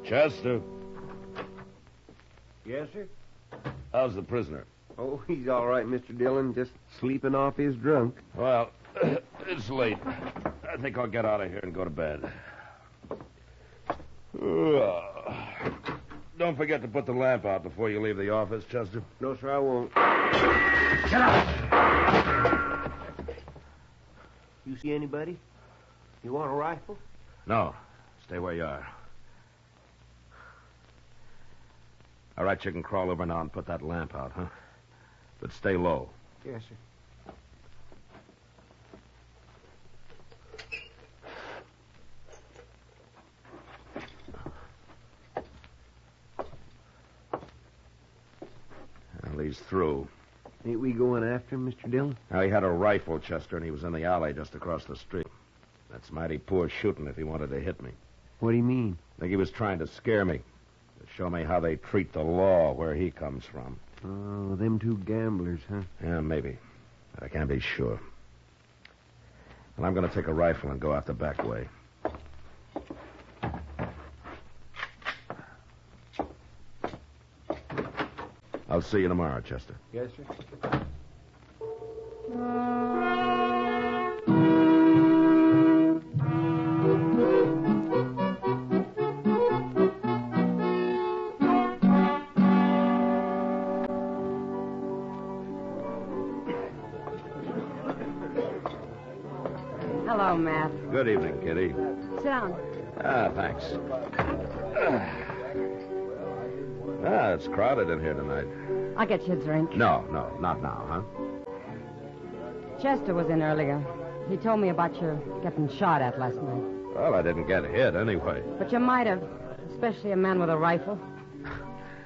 Chester, Yes, sir? how's the prisoner? Oh, he's all right, Mr. Dillon. Just sleeping off his drunk. Well, it's late. I think I'll get out of here and go to bed. Don't forget to put the lamp out before you leave the office, Chester. No, sir, I won't. Get out! You see anybody? You want a rifle? No. Stay where you are. All right, you can crawl over now and put that lamp out, huh? But stay low. Yes, sir. Well, he's through. Ain't we going after him, Mr. Dillon? Now, he had a rifle, Chester, and he was in the alley just across the street. That's mighty poor shooting if he wanted to hit me. What do you mean? I think he was trying to scare me. To show me how they treat the law where he comes from. Oh, them two gamblers, huh? Yeah, maybe. But I can't be sure. Well, I'm going to take a rifle and go out the back way. I'll see you tomorrow, Chester. Yes, sir. Hello, Matt. Good evening, Kitty. Sit down. Thanks. It's crowded in here tonight. I'll get you a drink. No, not now, huh? Chester was in earlier. He told me about your getting shot at last night. Well, I didn't get hit anyway. But you might have, especially a man with a rifle.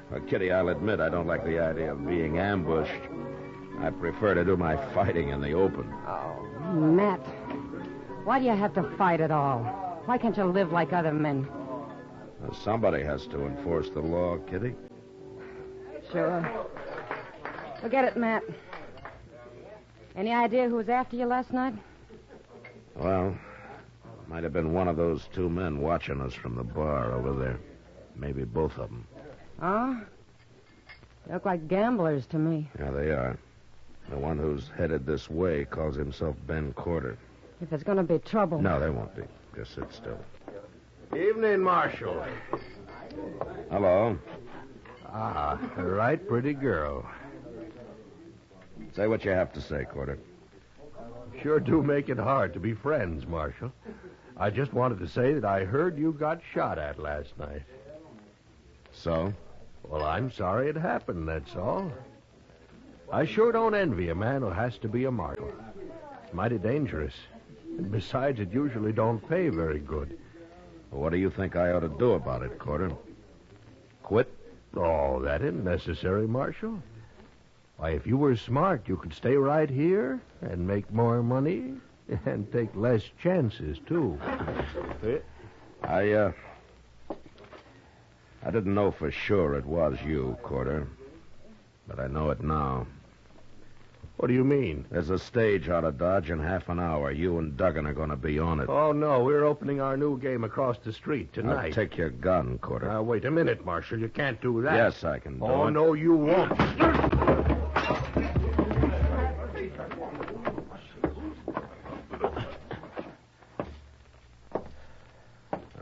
Well, Kitty, I'll admit I don't like the idea of being ambushed. I prefer to do my fighting in the open. Oh, Matt. Why do you have to fight at all? Why can't you live like other men? Well, somebody has to enforce the law, Kitty. Sure. Forget it, Matt. Any idea who was after you last night? Well, might have been one of those two men watching us from the bar over there. Maybe both of them. Oh? They look like gamblers to me. Yeah, they are. The one who's headed this way calls himself Ben Corder. If there's going to be trouble... No, there won't be. Just sit still. Evening, Marshal. Hello. Ah, a right pretty girl. Say what you have to say, Corder. Sure do make it hard to be friends, Marshal. I just wanted to say that I heard you got shot at last night. So? Well, I'm sorry it happened, that's all. I sure don't envy a man who has to be a marshal. It's mighty dangerous. And besides, it usually don't pay very good. Well, what do you think I ought to do about it, Corder? Quit? Oh, that isn't necessary, Marshal. Why, if you were smart, you could stay right here and make more money and take less chances, too. I didn't know for sure it was you, Corder. But I know it now. What do you mean? There's a stage out of Dodge in half an hour. You and Duggan are going to be on it. Oh, no, we're opening our new game across the street tonight. I'll take your gun, Corder. Now, wait a minute, Marshal. You can't do that. Yes, I can do it. Oh, no, you won't.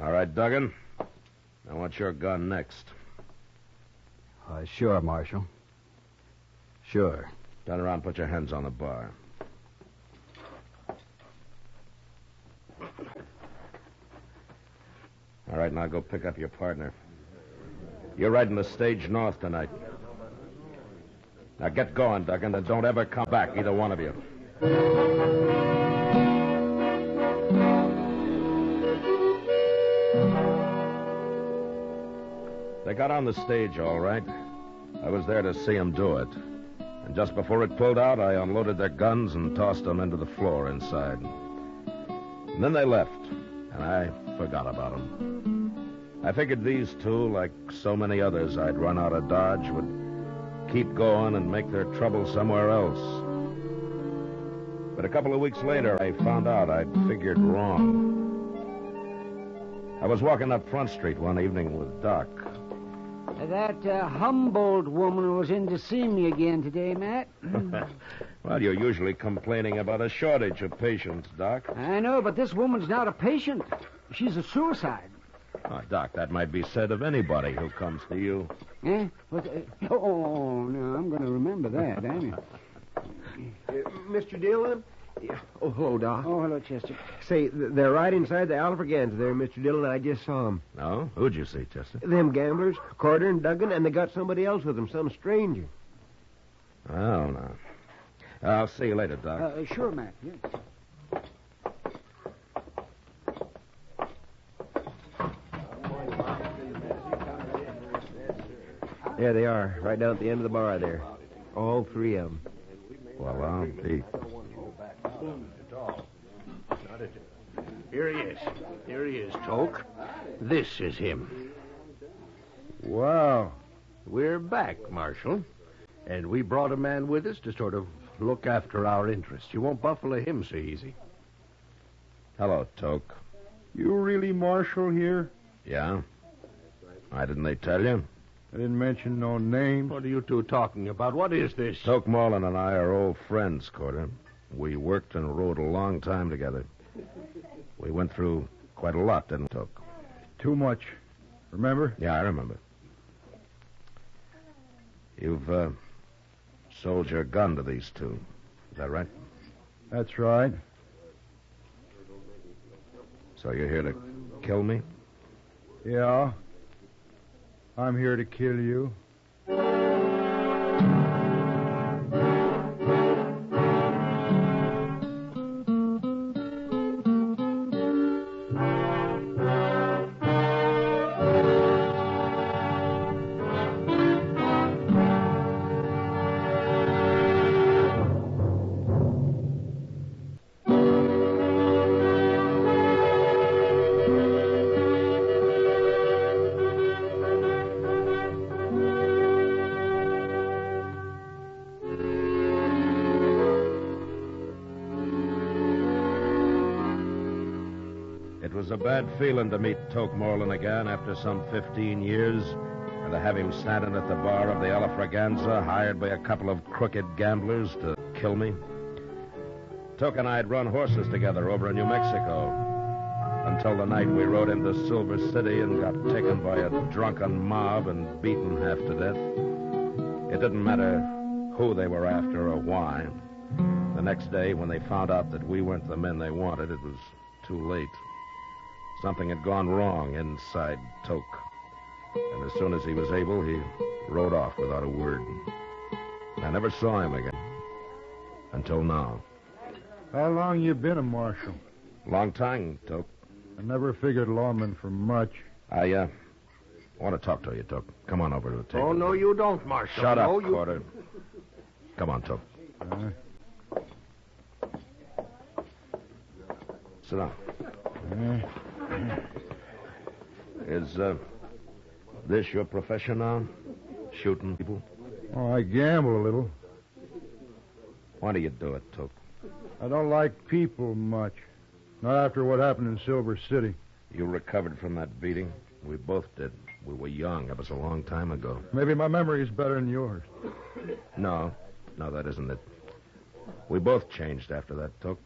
All right, Duggan. I want your gun next. Sure, Marshal. Sure. Turn around and put your hands on the bar. All right, now go pick up your partner. You're riding the stage north tonight. Now get going, Duggan, and don't ever come back, either one of you. They got on the stage, all right. I was there to see them do it. And just before it pulled out, I unloaded their guns and tossed them into the floor inside. And then they left, and I forgot about them. I figured these two, like so many others I'd run out of Dodge, would keep going and make their trouble somewhere else. But a couple of weeks later, I found out I'd figured wrong. I was walking up Front Street one evening with Doc. That Humboldt woman was in to see me again today, Matt. Well, you're usually complaining about a shortage of patients, Doc. I know, but this woman's not a patient. She's a suicide. Oh, Doc, that might be said of anybody who comes to you. Eh? What, oh, no, I'm going to remember that, ain't you? Mr. Dillon? Oh, hello, Doc. Oh, hello, Chester. Say, they're right inside the Alfreganza there, Mr. Dillon. I just saw them. No? Who'd you see, Chester? Them gamblers, Carter and Duggan, and they got somebody else with them, some stranger. Oh, no. I'll see you later, Doc. Sure, Matt. Yes. There they are, right down at the end of the bar there. All three of them. Well, I'll be... Here he is. Here he is, Toke. This is him. Wow. We're back, Marshal. And we brought a man with us to sort of look after our interests. You won't buffalo him so easy. Hello, Toke. You really Marshal here? Yeah? Why didn't they tell you? I didn't mention no name. What are you two talking about? What is this? Toke Marlin and I are old friends, Corder. We worked and rode a long time together. We went through quite a lot, didn't we, Toke? Too much. Remember? Yeah, I remember. You've sold your gun to these two. Is that right? That's right. So you're here to kill me? Yeah. I'm here to kill you. It was a bad feeling to meet Toke Moreland again after some 15 years and to have him standing at the bar of the Alafraganza, hired by a couple of crooked gamblers to kill me. Toke and I had run horses together over in New Mexico until the night we rode into Silver City and got taken by a drunken mob and beaten half to death. It didn't matter who they were after or why. The next day, when they found out that we weren't the men they wanted, it was too late. Something had gone wrong inside Toke. And as soon as he was able, he rode off without a word. I never saw him again. Until now. How long you been a marshal? Long time, Toke. I never figured lawman for much. I want to talk to you, Toke. Come on over to the table. Oh, no, you don't, Marshal. Shut up, no, you... Quarter. Come on, Toke. Sit down. Is this your profession now? Shooting people? Oh, I gamble a little. Why do you do it, Toke? I don't like people much. Not after what happened in Silver City. You recovered from that beating? We both did. We were young. That was a long time ago. Maybe my memory is better than yours. No, that isn't it. We both changed after that, Toke.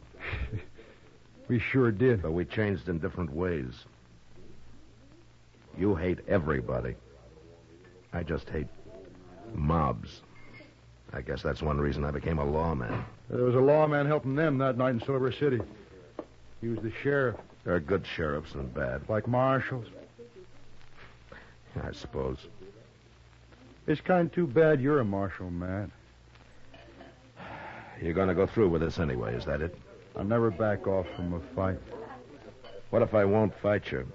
We sure did. But we changed in different ways. You hate everybody. I just hate mobs. I guess that's one reason I became a lawman. There was a lawman helping them that night in Silver City. He was the sheriff. There are good sheriffs and bad. Like marshals. I suppose. It's kind of too bad you're a marshal, Matt. You're going to go through with this anyway, is that it? I'll never back off from a fight. What if I won't fight you?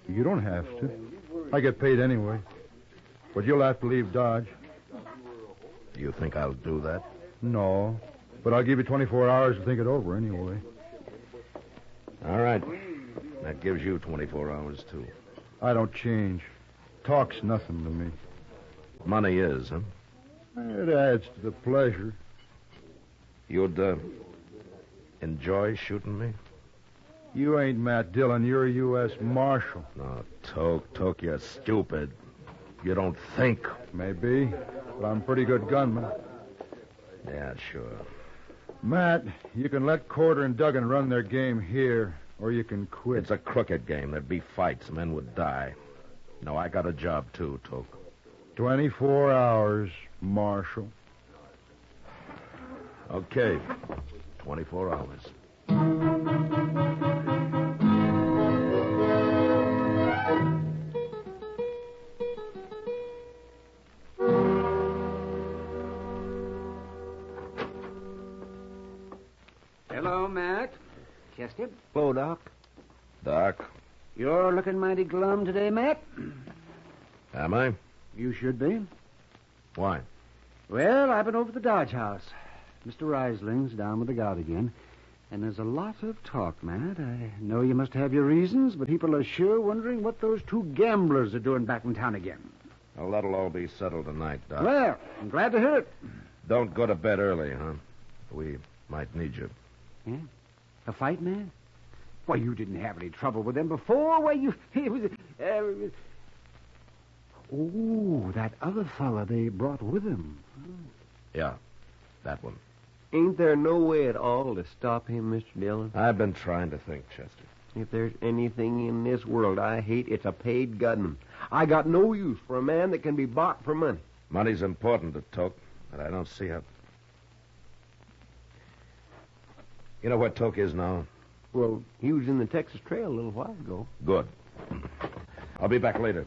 You don't have to. I get paid anyway. But you'll have to leave Dodge. You think I'll do that? No. But I'll give you 24 hours to think it over anyway. All right. That gives you 24 hours, too. I don't change. Talk's nothing to me. Money is, huh? It adds to the pleasure. You'd, enjoy shooting me? You ain't Matt Dillon. You're a U.S. Marshal. No, Toke, you're stupid. You don't think. Maybe, but I'm a pretty good gunman. Yeah, sure. Matt, you can let Corder and Duggan run their game here, or you can quit. It's a crooked game. There'd be fights. Men would die. No, I got a job, too, Toke. 24 hours, Marshal. Okay. 24 hours. Hello, Matt. Chester? Hello, Doc. Doc? You're looking mighty glum today, Matt. Am I? You should be. Why? Well, I've been over to the Dodge House. Mr. Reisling's down with the gout again. And there's a lot of talk, Matt. I know you must have your reasons, but people are sure wondering what those two gamblers are doing back in town again. Well, that'll all be settled tonight, Doc. Well, I'm glad to hear it. Don't go to bed early, huh? We might need you. Yeah? A fight, man? Why, you didn't have any trouble with them before. Why, you... Oh, that other fella they brought with them. Yeah, that one. Ain't there no way at all to stop him, Mr. Dillon? I've been trying to think, Chester. If there's anything in this world I hate, it's a paid gunman. I got no use for a man that can be bought for money. Money's important to Toke, but I don't see how... You know where Toke is now? Well, he was in the Texas Trail a little while ago. Good. I'll be back later.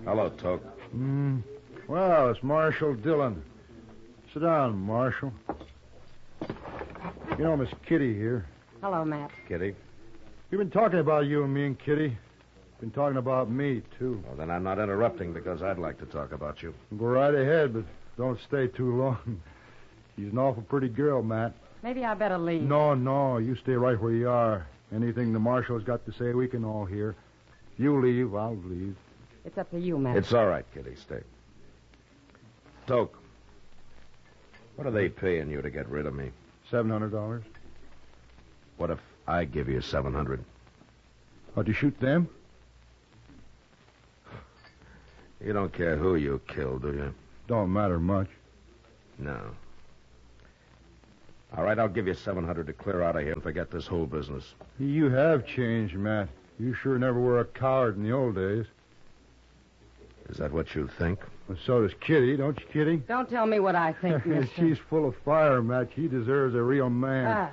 Hello, Toke. Well, it's Marshal Dillon. Sit down, Marshal. You know, Miss Kitty here. Hello, Matt. Kitty? We've been talking about you and me and Kitty. Been talking about me, too. Well, then I'm not interrupting because I'd like to talk about you. Go right ahead, but don't stay too long. She's an awful pretty girl, Matt. Maybe I better leave. No, you stay right where you are. Anything the Marshal's got to say, we can all hear. You leave, I'll leave. It's up to you, Matt. It's all right, Kitty. Stay. Toke, what are they paying you to get rid of me? $700. What if I give you $700? How'd you shoot them? You don't care who you kill, do you? Don't matter much. No. All right, I'll give you $700 to clear out of here and forget this whole business. You have changed, Matt. You sure never were a coward in the old days. Is that what you think? Well, so does Kitty, don't you, Kitty? Don't tell me what I think, mister. She's full of fire, Matt. She deserves a real man. Ah.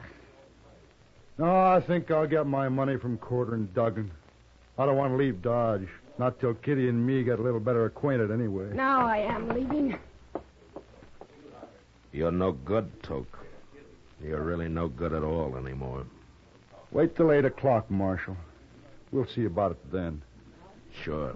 No, I think I'll get my money from Corder and Duggan. I don't want to leave Dodge. Not till Kitty and me get a little better acquainted anyway. Now I am leaving. You're no good, Toke. You're really no good at all anymore. Wait till 8 o'clock, Marshal. We'll see about it then. Sure.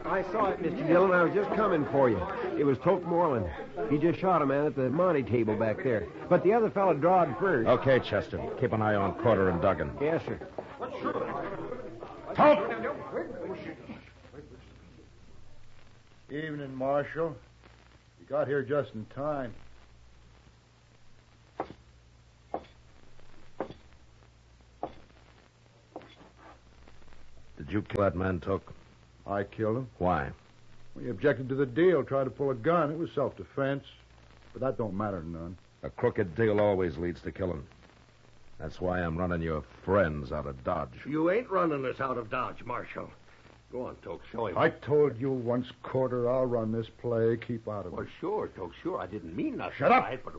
I saw it, Mr. Dillon. I was just coming for you. It was Toke Moreland. He just shot a man at the Monte table back there. But the other fellow drawed first. Okay, Chester. Keep an eye on Corder and Duggan. Yes, sir. Toke! Evening, Marshal. You got here just in time. Did you kill that man, Toke? I killed him. Why? Well, he objected to the deal, tried to pull a gun. It was self-defense. But that don't matter none. A crooked deal always leads to killing. That's why I'm running your friends out of Dodge. You ain't running us out of Dodge, Marshal. Go on, Toke, show him. I told you once, Corder, I'll run this play. Keep out of it. Well, sure, Toke, sure. I didn't mean nothing. Shut up! Right, but...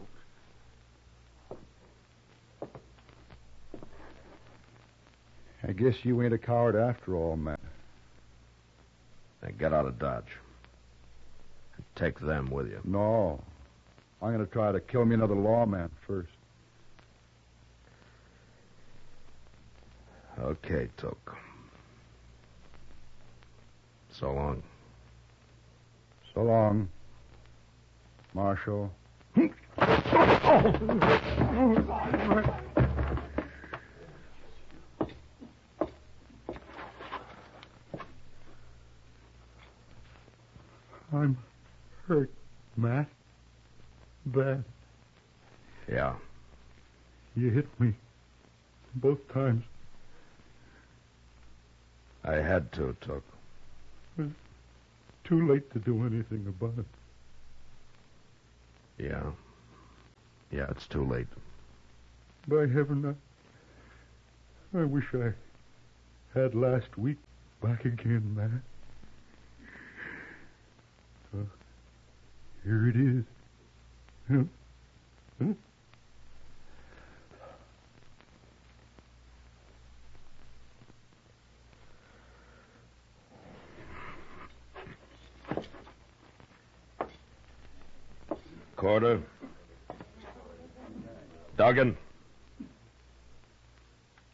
I guess you ain't a coward after all, Matt. Then get out of Dodge. Take them with you. No. I'm going to try to kill me another lawman first. Okay, Toke. So long. So long, Marshal. I'm hurt, Matt. Bad. Yeah. You hit me both times. I had to, Toke. It was too late to do anything about it. Yeah. Yeah, it's too late. By heaven, I wish I had last week back again, Matt. Here it is. Huh? Corder. Duggan.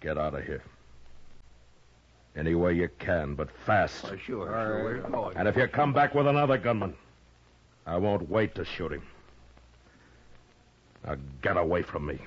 Get out of here. Any way you can, but fast. Sure. We're going. And if you come back with another gunman, I won't wait to shoot him. Now get away from me.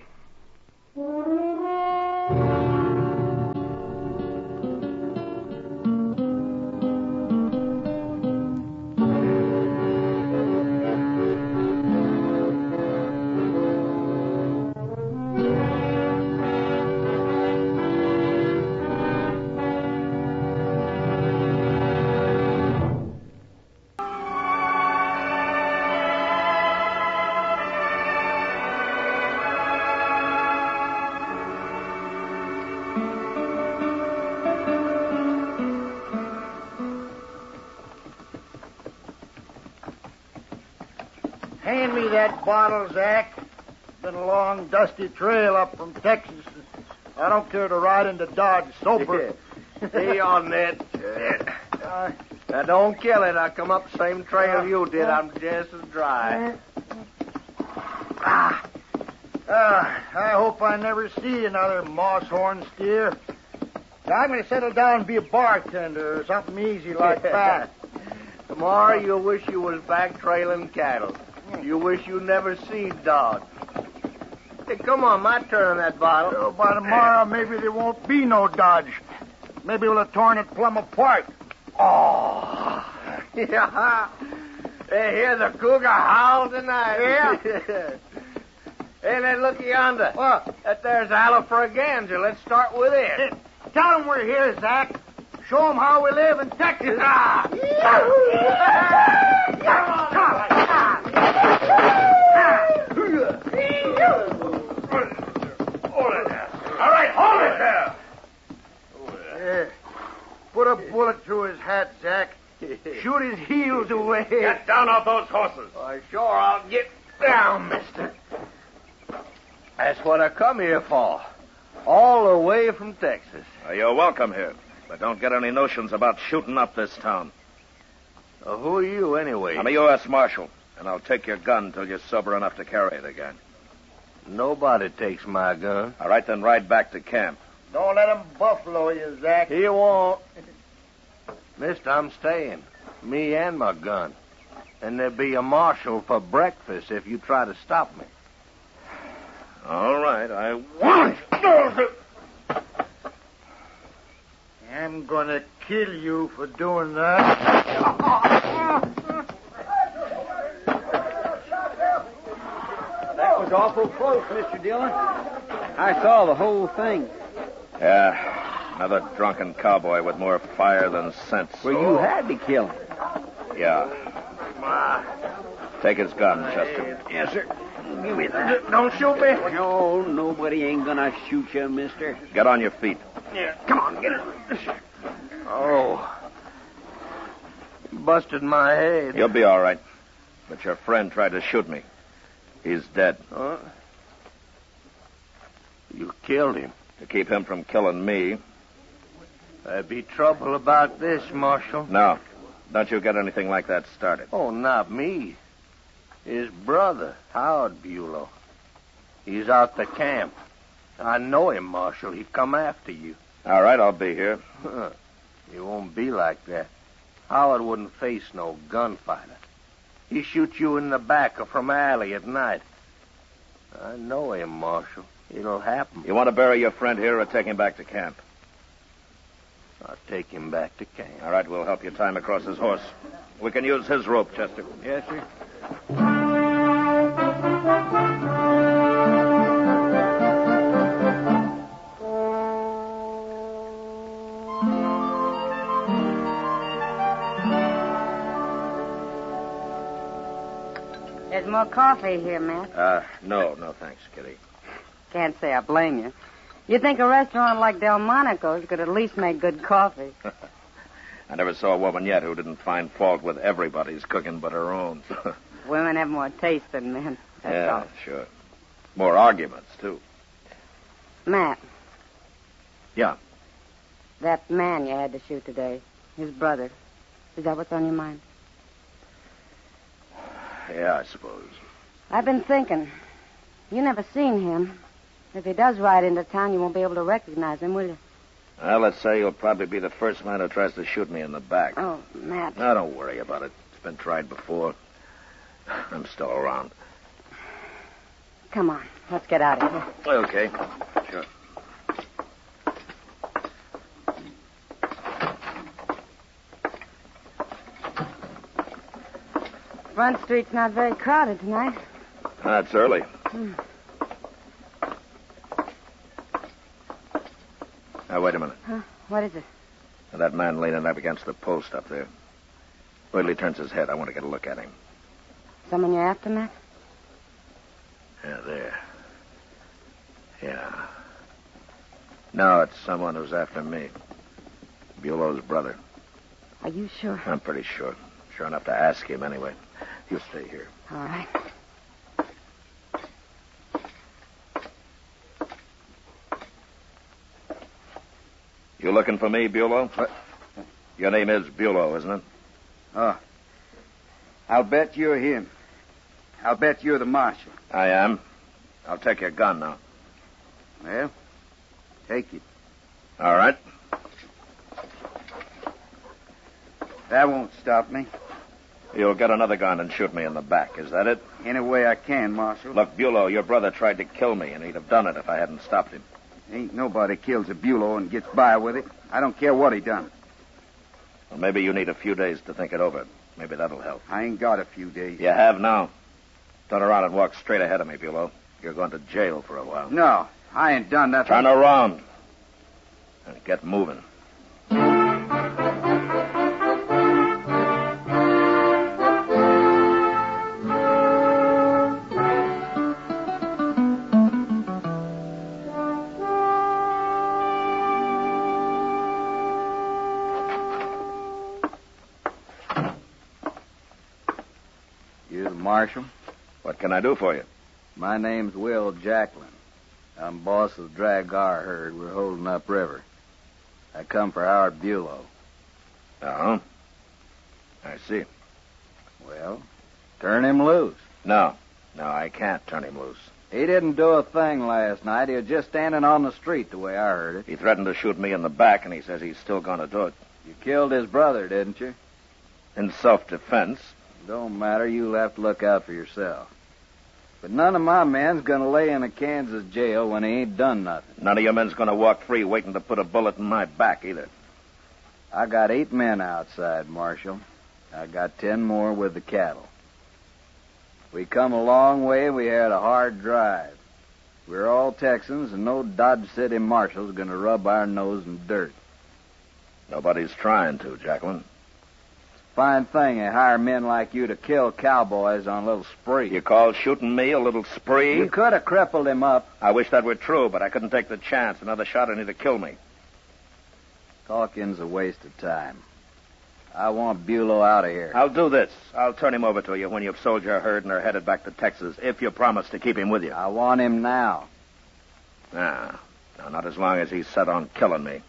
Hand me that bottle, Zach. Been a long, dusty trail up from Texas. I don't care to ride into Dodge sober. Stay on that. Now, don't kill it. I come up the same trail you did. I'm just as dry. I hope I never see another moss-horn steer. I'm going to settle down and be a bartender or something easy like that. Tomorrow you'll wish you was back trailing cattle. You wish you never seen Dodge. Hey, come on, my turn on that bottle. So by tomorrow, maybe there won't be no Dodge. Maybe we'll have torn it plumb apart. Oh, yeah. Hey, hear the cougar howl tonight. Yeah. Hey, then look yonder. What? That there's Alafragansett. Let's start with it. Hey, tell them we're here, Zach. Show them how we live in Texas. Hold it there. All right, hold it there. Yeah. Put a bullet through his hat, Zach. Shoot his heels away. Get down off those horses. Why, sure, I'll get down, mister. That's what I come here for. All the way from Texas. You're welcome here. But don't get any notions about shooting up this town. Who are you, anyway? I'm a U.S. Marshal, and I'll take your gun till you're sober enough to carry it again. Nobody takes my gun. All right, then ride back to camp. Don't let him buffalo you, Zach. He won't. Mister, I'm staying. Me and my gun. And there'll be a marshal for breakfast if you try to stop me. All right, I won't. I'm gonna kill you for doing that. That was awful close, Mr. Dillon. I saw the whole thing. Yeah, another drunken cowboy with more fire than sense. Well, you had to kill him. Yeah. Take his gun, Chester. Yes, sir. Give me that. Don't shoot me. No, nobody ain't gonna shoot you, mister. Get on your feet. Yeah, come on, get it. Oh. Busted my head. You'll be all right. But your friend tried to shoot me. He's dead. Huh? You killed him. To keep him from killing me. There'd be trouble about this, Marshal. No. Don't you get anything like that started. Oh, not me. His brother, Howard Bulow. He's out the camp. I know him, Marshal. He'd come after you. All right, I'll be here. It won't be like that. Howard wouldn't face no gunfighter. He'd shoot you in the back or from alley at night. I know him, Marshal. It'll happen. You want to bury your friend here or take him back to camp? I'll take him back to camp. All right, we'll help you tie him across his horse. We can use his rope, Chester. Yes, sir. There's more coffee here, Matt. No, thanks, Kitty. Can't say I blame you. You'd think a restaurant like Delmonico's could at least make good coffee. I never saw a woman yet who didn't find fault with everybody's cooking but her own. Women have more taste than men. That's all. Sure. More arguments, too. Matt. Yeah. That man you had to shoot today, his brother. Is that what's on your mind? Yeah, I suppose. I've been thinking. You never seen him. If he does ride into town, you won't be able to recognize him, will you? Well, let's say you'll probably be the first man who tries to shoot me in the back. Oh, Matt. Now, don't worry about it. It's been tried before. I'm still around. Come on, let's get out of here. Okay. Sure. Front Street's not very crowded tonight. It's early. Now, wait a minute. Huh? What is it? That man leaning up against the post up there. Wait till he turns his head. I want to get a look at him. Someone you're after, Matt? Yeah, there. Yeah. No, it's someone who's after me. Bulow's brother. Are you sure? I'm pretty sure. Sure enough to ask him anyway. You stay here. All right. You looking for me, Bulow? What? Your name is Bulow, isn't it? Oh. I'll bet you're him. I'll bet you're the marshal. I am. I'll take your gun now. Well, take it. All right. That won't stop me. You'll get another gun and shoot me in the back. Is that it? Any way I can, Marshal. Look, Bulow, your brother tried to kill me, and he'd have done it if I hadn't stopped him. Ain't nobody kills a Bulow and gets by with it. I don't care what he done. Well, maybe you need a few days to think it over. Maybe that'll help. I ain't got a few days. You have now. Turn around and walk straight ahead of me, Bulow. You're going to jail for a while. No, I ain't done nothing. Turn around and get moving. You the marshal? What can I do for you? My name's Will Jacklin. I'm boss of the Dragar herd we're holding upriver. I come for Howard Bulow. Oh? I see. Well, turn him loose. No, I can't turn him loose. He didn't do a thing last night. He was just standing on the street the way I heard it. He threatened to shoot me in the back, and he says he's still going to do it. You killed his brother, didn't you? In self-defense. Don't matter. You'll have to look out for yourself. But none of my men's gonna lay in a Kansas jail when he ain't done nothing. None of your men's gonna walk free waiting to put a bullet in my back, either. I got 8 men outside, Marshal. I got 10 more with the cattle. We come a long way. We had a hard drive. We're all Texans, and no Dodge City marshal's gonna rub our nose in dirt. Nobody's trying to, Jacqueline. Fine thing they hire men like you to kill cowboys on a little spree. You call shooting me a little spree? You could have crippled him up. I wish that were true, but I couldn't take the chance. Another shot and he'd kill me. Talking's a waste of time. I want Bulow out of here. I'll do this. I'll turn him over to you when you've sold your herd and are headed back to Texas, if you promise to keep him with you. I want him now. No, not as long as he's set on killing me.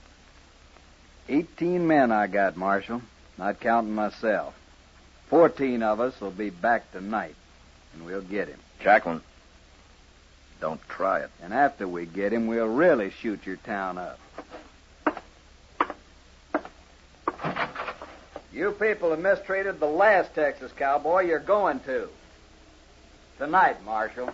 18 men I got, Marshal. Not counting myself. 14 of us will be back tonight, and we'll get him. Jacqueline, don't try it. And after we get him, we'll really shoot your town up. You people have mistreated the last Texas cowboy. You're going to. Tonight, Marshal.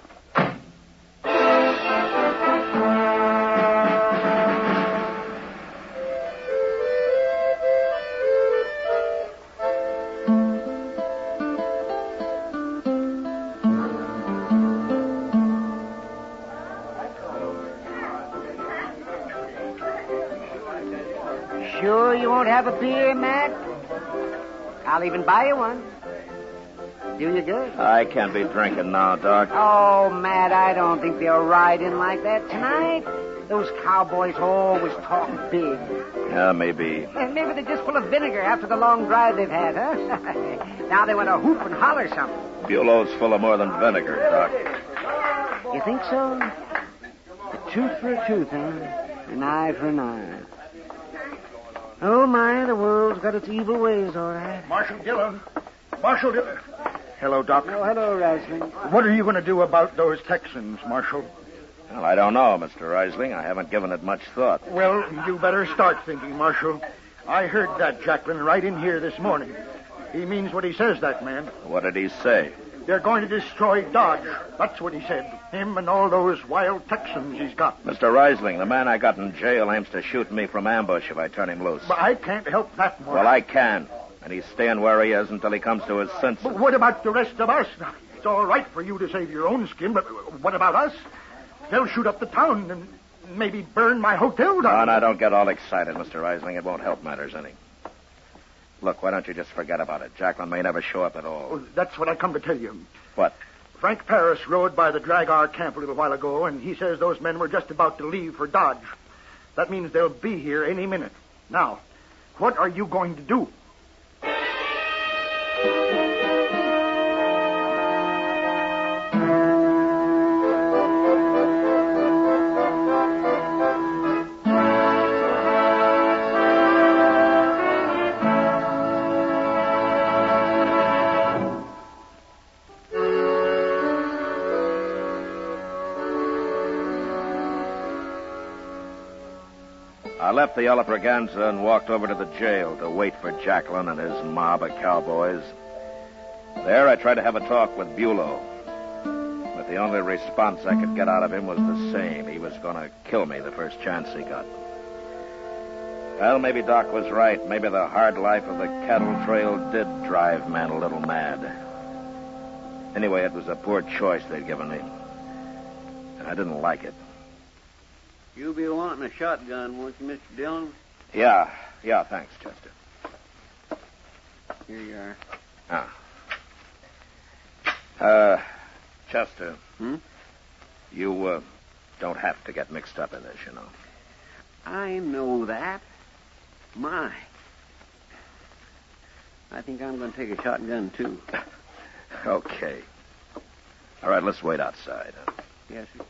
Sure you won't have a beer, Matt? I'll even buy you one. Do you good? I can't be drinking now, Doc. Oh, Matt, I don't think they'll ride in like that tonight. Those cowboys always talk big. Yeah, maybe. And maybe they're just full of vinegar after the long drive they've had, huh? Now they want to hoop and holler something. Bulow's full of more than vinegar, Doc. You think so? A tooth for a tooth, huh? An eye for an eye. Oh, my, the world's got its evil ways, all right. Marshal Dillon. Marshal Dillon. Hello, Doc. Oh, hello, Rising. What are you going to do about those Texans, Marshal? Well, I don't know, Mr. Reisling. I haven't given it much thought. Well, you better start thinking, Marshal. I heard that Jacklin right in here this morning. He means what he says, that man. What did he say? They're going to destroy Dodge. That's what he said. Him and all those wild Texans he's got. Mr. Reisling, the man I got in jail aims to shoot me from ambush if I turn him loose. But I can't help that, Marshal. Well, I can. And he's staying where he is until he comes to his senses. But what about the rest of us? It's all right for you to save your own skin, but what about us? They'll shoot up the town and maybe burn my hotel down. Oh, now, don't get all excited, Mr. Reisling. It won't help matters any. Look, why don't you just forget about it? Jacqueline may never show up at all. Oh, that's what I come to tell you. What? Frank Paris rode by the Drag-R camp a little while ago, and he says those men were just about to leave for Dodge. That means they'll be here any minute. Now, what are you going to do? I left the Yellow Braganza and walked over to the jail to wait for Jacqueline and his mob of cowboys. There, I tried to have a talk with Bulow. But the only response I could get out of him was the same. He was going to kill me the first chance he got. Well, maybe Doc was right. Maybe the hard life of the cattle trail did drive men a little mad. Anyway, it was a poor choice they'd given me. And I didn't like it. You'll be wanting a shotgun, won't you, Mr. Dillon? Yeah, thanks, Chester. Here you are. Chester. You, don't have to get mixed up in this, you know. I know that. My. I think I'm going to take a shotgun, too. Okay. All right, let's wait outside. Yes, sir.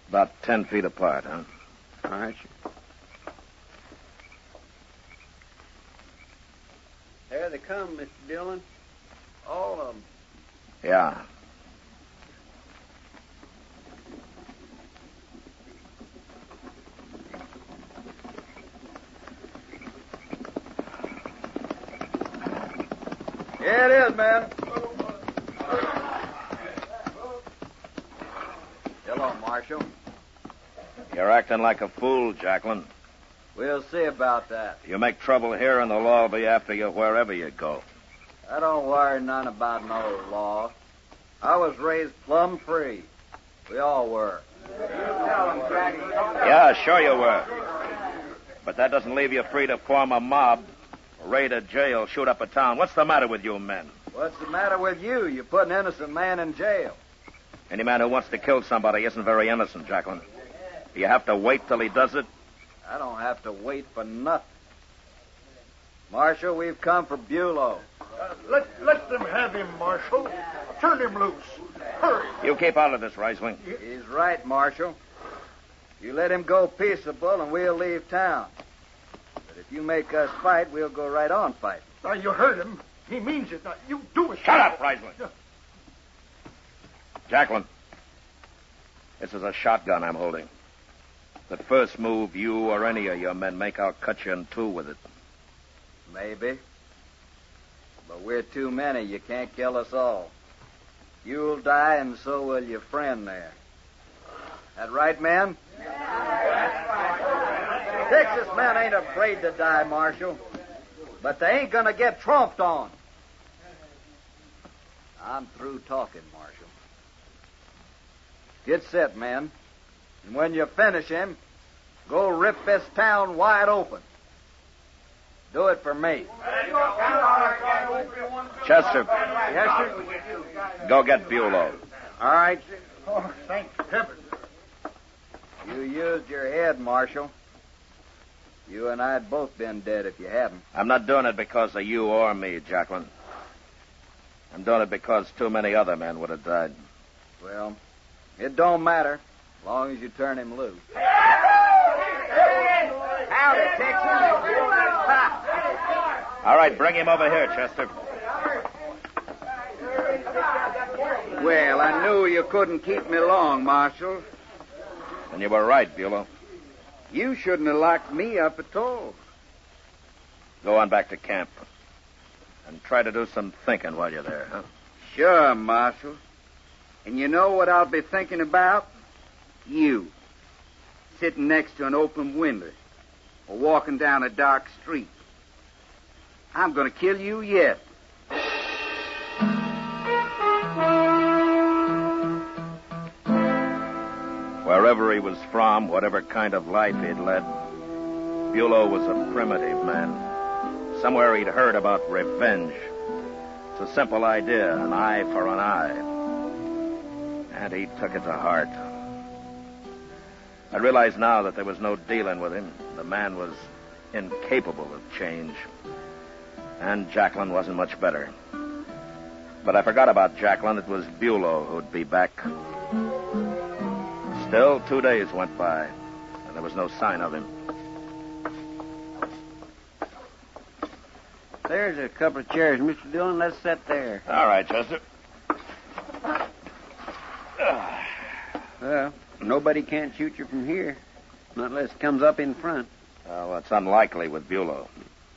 About 10 feet apart, huh? All right, sir. There they come, Mr. Dillon. All of them. Yeah. Here it is, man. Hello, Marshal. You're acting like a fool, Jacqueline. We'll see about that. You make trouble here, and the law will be after you wherever you go. I don't worry none about no law. I was raised plumb free. We all were. Yeah, sure you were. But that doesn't leave you free to form a mob, raid a jail, shoot up a town. What's the matter with you men? What's the matter with you? You put an innocent man in jail. Any man who wants to kill somebody isn't very innocent, Jacqueline. Do you have to wait till he does it? I don't have to wait for nothing. Marshal, we've come for Bulow. Let them have him, Marshal. Turn him loose. Hurry. You keep out of this, Reisling. He's right, Marshal. You let him go peaceable and we'll leave town. But if you make us fight, we'll go right on fighting. Now, you heard him. He means it. Now, you do it. Shut up, Reisling. Jacqueline, this is a shotgun I'm holding. The first move you or any of your men make, I'll cut you in two with it. Maybe. But we're too many. You can't kill us all. You'll die, and so will your friend there. That right, men? Texas men ain't afraid to die, Marshal. But they ain't gonna get trumped on. I'm through talking, Marshal. Get set, men. And when you finish him, go rip this town wide open. Do it for me. Chester. Yes, sir. Go get Bulow. All right. Oh, thank heaven. You used your head, Marshal. You and I'd both been dead if you hadn't. I'm not doing it because of you or me, Jacqueline. I'm doing it because too many other men would have died. Well, it don't matter, as long as you turn him loose. Howdy, Texas. All right, bring him over here, Chester. Well, I knew you couldn't keep me long, Marshal. And you were right, Bulow. You shouldn't have locked me up at all. Go on back to camp. And try to do some thinking while you're there, huh? Sure, Marshal. And you know what I'll be thinking about? You. Sitting next to an open window. Or walking down a dark street. I'm going to kill you yet. Wherever he was from, whatever kind of life he'd led, Bulow was a primitive man. Somewhere he'd heard about revenge. It's a simple idea, an eye for an eye. And he took it to heart. I realize now that there was no dealing with him. The man was incapable of change. And Jacqueline wasn't much better. But I forgot about Jacqueline. It was Bulow who'd be back. Still, 2 days went by, and there was no sign of him. There's a couple of chairs, Mr. Dillon. Let's sit there. All right, Chester. Well, nobody can't shoot you from here, not unless it comes up in front. Well, it's unlikely with Bulow.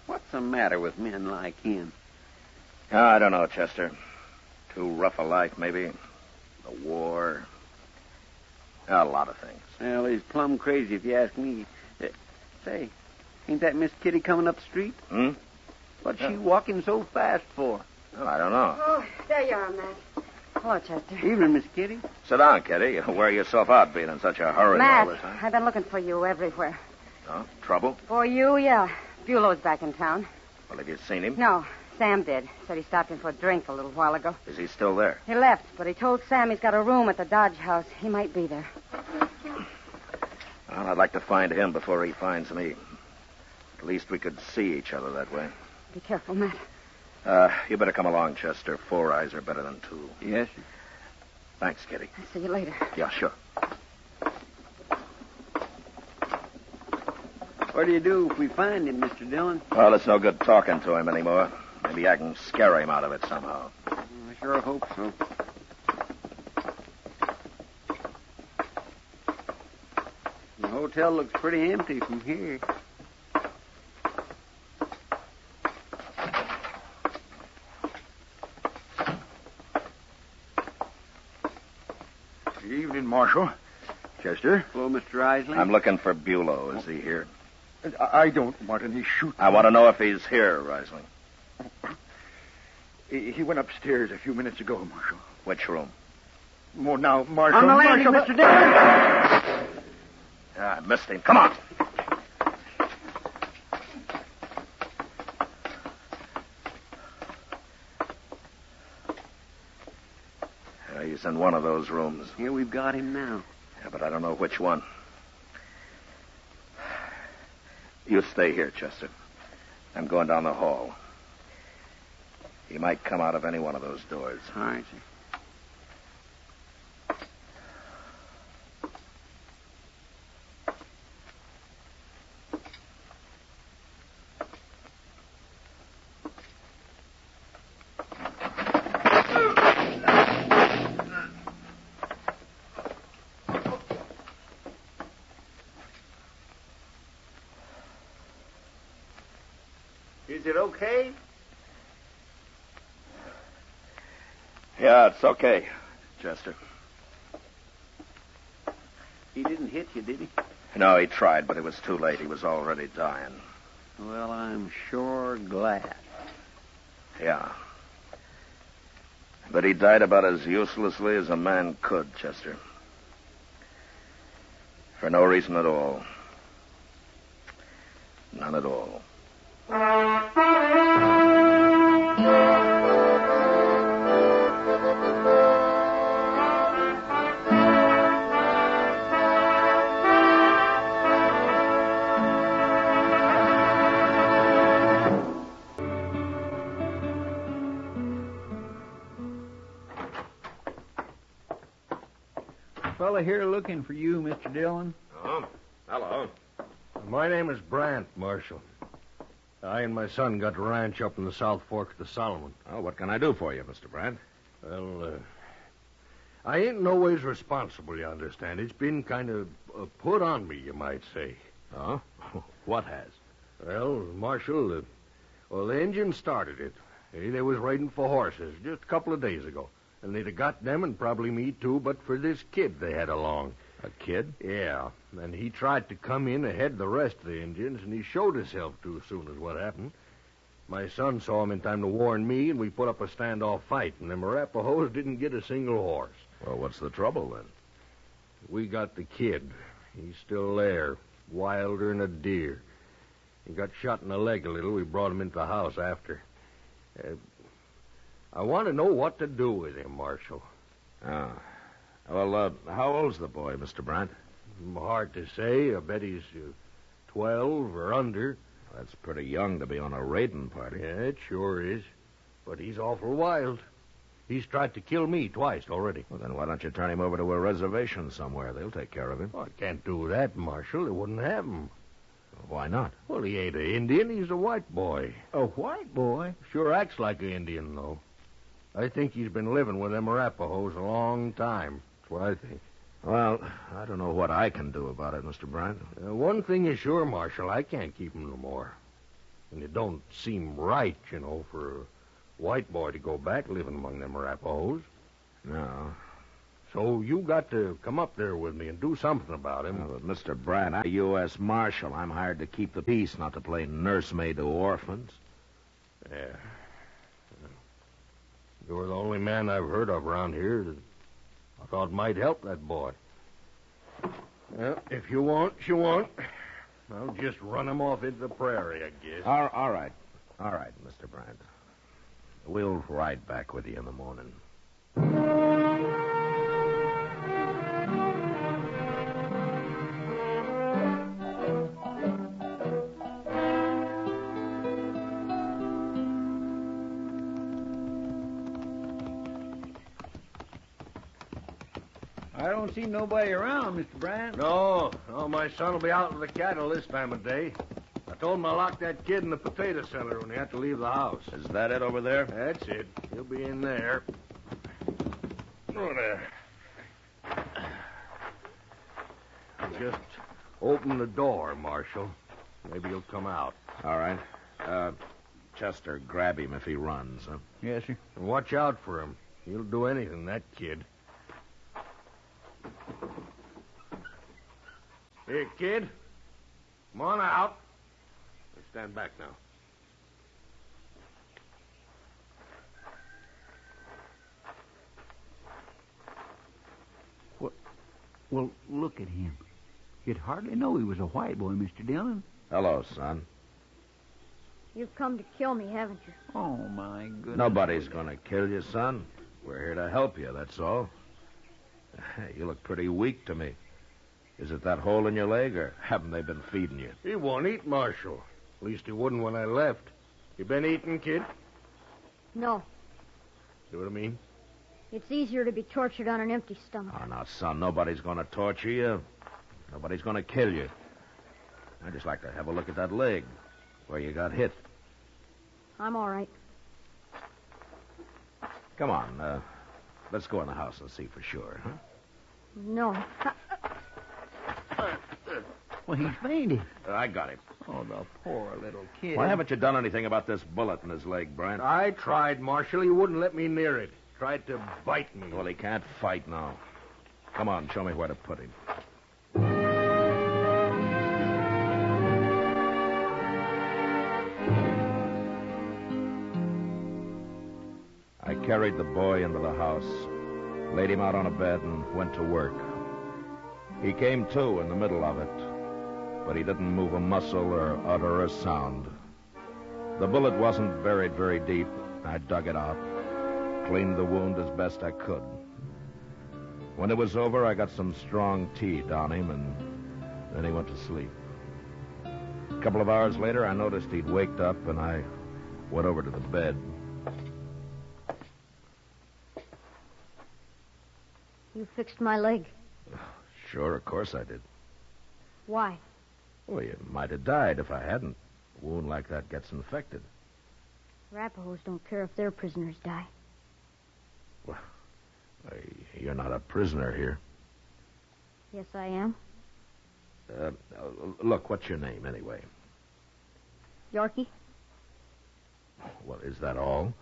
What's the matter with men like him? I don't know, Chester. Too rough a life, maybe. The war. A lot of things. Well, he's plumb crazy if you ask me. Say, ain't that Miss Kitty coming up the street? Hmm? What's she walking so fast for? Oh, I don't know. Oh, there you are, Matt. Hello, Chester. Evening, Miss Kitty. Sit down, Kitty. You wear yourself out being in such a hurry Matt, all the time. I've been looking for you everywhere. Oh, trouble? For you, yeah. Bulow's back in town. Well, have you seen him? No, Sam did. Said he stopped in for a drink a little while ago. Is he still there? He left, but he told Sam he's got a room at the Dodge House. He might be there. Well, I'd like to find him before he finds me. At least we could see each other that way. Be careful, Matt. You better come along, Chester. 4 eyes are better than 2. Yes, sir. Thanks, Kitty. I'll see you later. Yeah, sure. What do you do if we find him, Mr. Dillon? Well, it's no good talking to him anymore. Maybe I can scare him out of it somehow. I sure hope so. The hotel looks pretty empty from here. Good evening, Marshal. Chester? Hello, Mr. Risley. I'm looking for Bulow. Is he here? I don't want any shooting. I want to know if he's here, Risling. He went upstairs a few minutes ago, Marshal. Which room? Well, now, Marshal... On the landing, Marshal, Mr. Dillon! I missed him. Come on. He's in one of those rooms. Here we've got him now. Yeah, but I don't know which one. You stay here, Chester. I'm going down the hall. He might come out of any one of those doors. All right, sir. Is it okay? Yeah, it's okay, Chester. He didn't hit you, did he? No, he tried, but it was too late. He was already dying. Well, I'm sure glad. Yeah. But he died about as uselessly as a man could, Chester. For no reason at all. None at all. Fella here looking for you, Mr. Dillon. Oh, hello. My name is Brandt, Marshal. I and my son got a ranch up in the South Fork of the Solomon. Oh, what can I do for you, Mr. Brandt? Well, I ain't no ways responsible, you understand. It's been kind of put on me, you might say. Oh? What has? Well, Marshal, the Indians started it. They was raiding for horses just a couple of days ago. And they'd have got them and probably me, too, but for this kid they had along. A kid? Yeah. And he tried to come in ahead of the rest of the Indians, and he showed himself too soon as what happened. My son saw him in time to warn me, and we put up a standoff fight, and them Arapahoes didn't get a single horse. Well, what's the trouble, then? We got the kid. He's still there, wilder than a deer. He got shot in the leg a little. We brought him into the house after. I want to know what to do with him, Marshal. Oh. Well, how old's the boy, Mr. Brandt? Hard to say. I bet he's 12 or under. That's pretty young to be on a raiding party. Yeah, it sure is. But he's awful wild. He's tried to kill me twice already. Well, then why don't you turn him over to a reservation somewhere? They'll take care of him. Well, I can't do that, Marshal. They wouldn't have him. Why not? Well, he ain't an Indian. He's a white boy. A white boy? Sure acts like an Indian, though. I think he's been living with them Arapahoes a long time. That's what I think. Well, I don't know what I can do about it, Mr. Brandt. One thing is sure, Marshal, I can't keep him no more. And it don't seem right, for a white boy to go back living among them Arapahoes. No. So you got to come up there with me and do something about him. But Mr. Brandt, I'm a U.S. Marshal. I'm hired to keep the peace, not to play nursemaid to orphans. Yeah. You're the only man I've heard of around here that I thought might help that boy. Well, if you want, you want. I'll just run him off into the prairie, I guess. All right. All right, Mr. Brandt. We'll ride back with you in the morning. I don't see nobody around, Mr. Brandt. No, my son will be out with the cattle this time of day. I told him I locked that kid in the potato cellar when he had to leave the house. Is that it over there? That's it. He'll be in there. Oh, there. Just open the door, Marshal. Maybe he'll come out. All right. Chester, grab him if he runs, huh? Yes, sir. And watch out for him. He'll do anything, that kid. Here, kid. Come on out. Let's stand back now. Well, look at him. You'd hardly know he was a white boy, Mr. Dillon. Hello, son. You've come to kill me, haven't you? Oh, my goodness. Nobody's going to kill you, son. We're here to help you, that's all. You look pretty weak to me. Is it that hole in your leg, or haven't they been feeding you? He won't eat, Marshal. At least he wouldn't when I left. You been eating, kid? No. See what I mean? It's easier to be tortured on an empty stomach. Oh, now, son, nobody's going to torture you. Nobody's going to kill you. I'd just like to have a look at that leg where you got hit. I'm all right. Come on, let's go in the house and see for sure, huh? No. Well, he's fainted. I got him. Oh, the poor little kid. Why haven't you done anything about this bullet in his leg, Brandt? I tried, Marshal. He wouldn't let me near it. Tried to bite me. Well, he can't fight now. Come on, show me where to put him. I carried the boy into the house, laid him out on a bed, and went to work. He came to in the middle of it, but he didn't move a muscle or utter a sound. The bullet wasn't buried very deep. I dug it out, cleaned the wound as best I could. When it was over, I got some strong tea down him, and then he went to sleep. A couple of hours later, I noticed he'd waked up, and I went over to the bed. You fixed my leg. Sure, of course I did. Why? Well, you might have died if I hadn't. A wound like that gets infected. Arapahoes don't care if their prisoners die. Well, you're not a prisoner here. Yes, I am. Look, what's your name, anyway? Yorky? Well, is that all?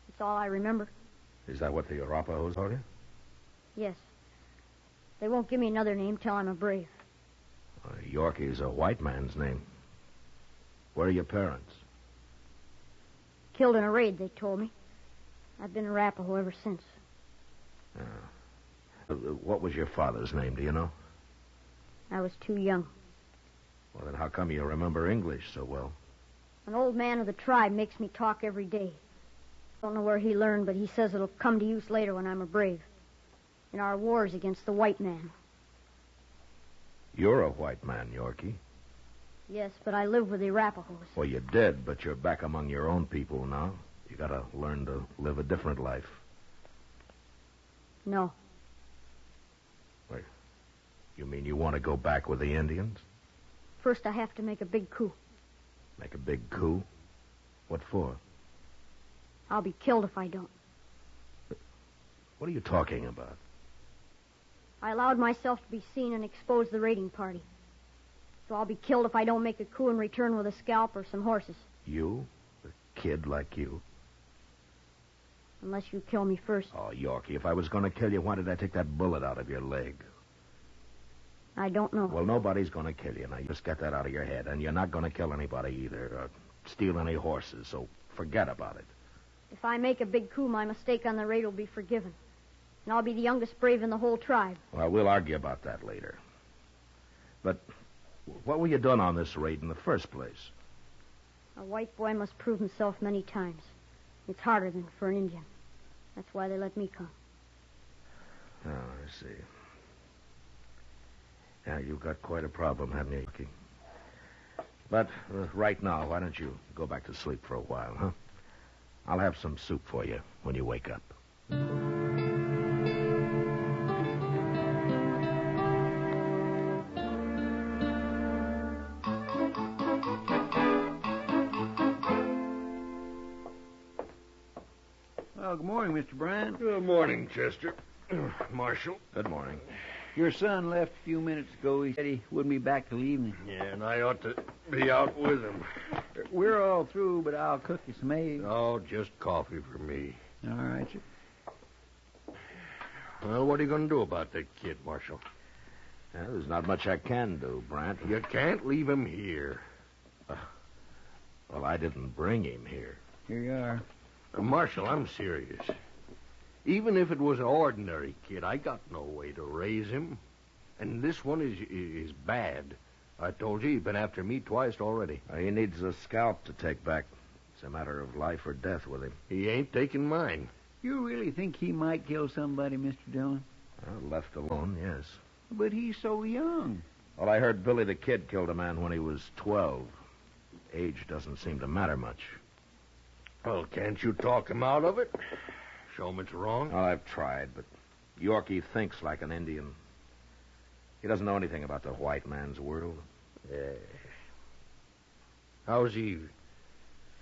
It's all I remember. Is that what the Arapahoes told you? Yes. They won't give me another name till I'm a brave. Yorky's a white man's name. Where are your parents? Killed in a raid, they told me. I've been Arapaho ever since. What was your father's name, do you know? I was too young. Well, then how come you remember English so well? An old man of the tribe makes me talk every day. Don't know where he learned, but he says it'll come to use later when I'm a brave. In our wars against the white man. You're a white man, Yorky. Yes, but I live with the Arapahoes. Well, you did, but you're back among your own people now. You gotta learn to live a different life. No. Wait, you mean you want to go back with the Indians? First, I have to make a big coup. Make a big coup? What for? I'll be killed if I don't. What are you talking about? I allowed myself to be seen and expose the raiding party. So I'll be killed if I don't make a coup and return with a scalp or some horses. You? A kid like you? Unless you kill me first. Oh, Yorky, if I was going to kill you, why did I take that bullet out of your leg? I don't know. Well, nobody's going to kill you. Now, you just get that out of your head. And you're not going to kill anybody either, or steal any horses, so forget about it. If I make a big coup, my mistake on the raid will be forgiven. And I'll be the youngest brave in the whole tribe. Well, we'll argue about that later. But what were you doing on this raid in the first place? A white boy must prove himself many times. It's harder than for an Indian. That's why they let me come. Oh, I see. Yeah, you've got quite a problem, haven't you, Yorky? But right now, why don't you go back to sleep for a while, huh? I'll have some soup for you when you wake up. Well, good morning, Mr. Bryan. Good morning, Chester. Marshal. Good morning. Your son left a few minutes ago. He said he wouldn't be back till evening. Yeah, and I ought to be out with him. We're all through, but I'll cook you some eggs. Oh, just coffee for me. All right, sir. Well, what are you going to do about that kid, Marshal? Well, there's not much I can do, Brant. You can't leave him here. Well, I didn't bring him here. Here you are. Marshal, I'm serious. Even if it was an ordinary kid, I got no way to raise him. And this one is bad. I told you, he's been after me twice already. He needs a scalp to take back. It's a matter of life or death with him. He ain't taking mine. You really think he might kill somebody, Mr. Dillon? Well, left alone, yes. But he's so young. Well, I heard Billy the Kid killed a man when he was 12. Age doesn't seem to matter much. Well, can't you talk him out of it? Show him it's wrong? Well, I've tried, but Yorky thinks like an Indian. He doesn't know anything about the white man's world. Yeah. How's he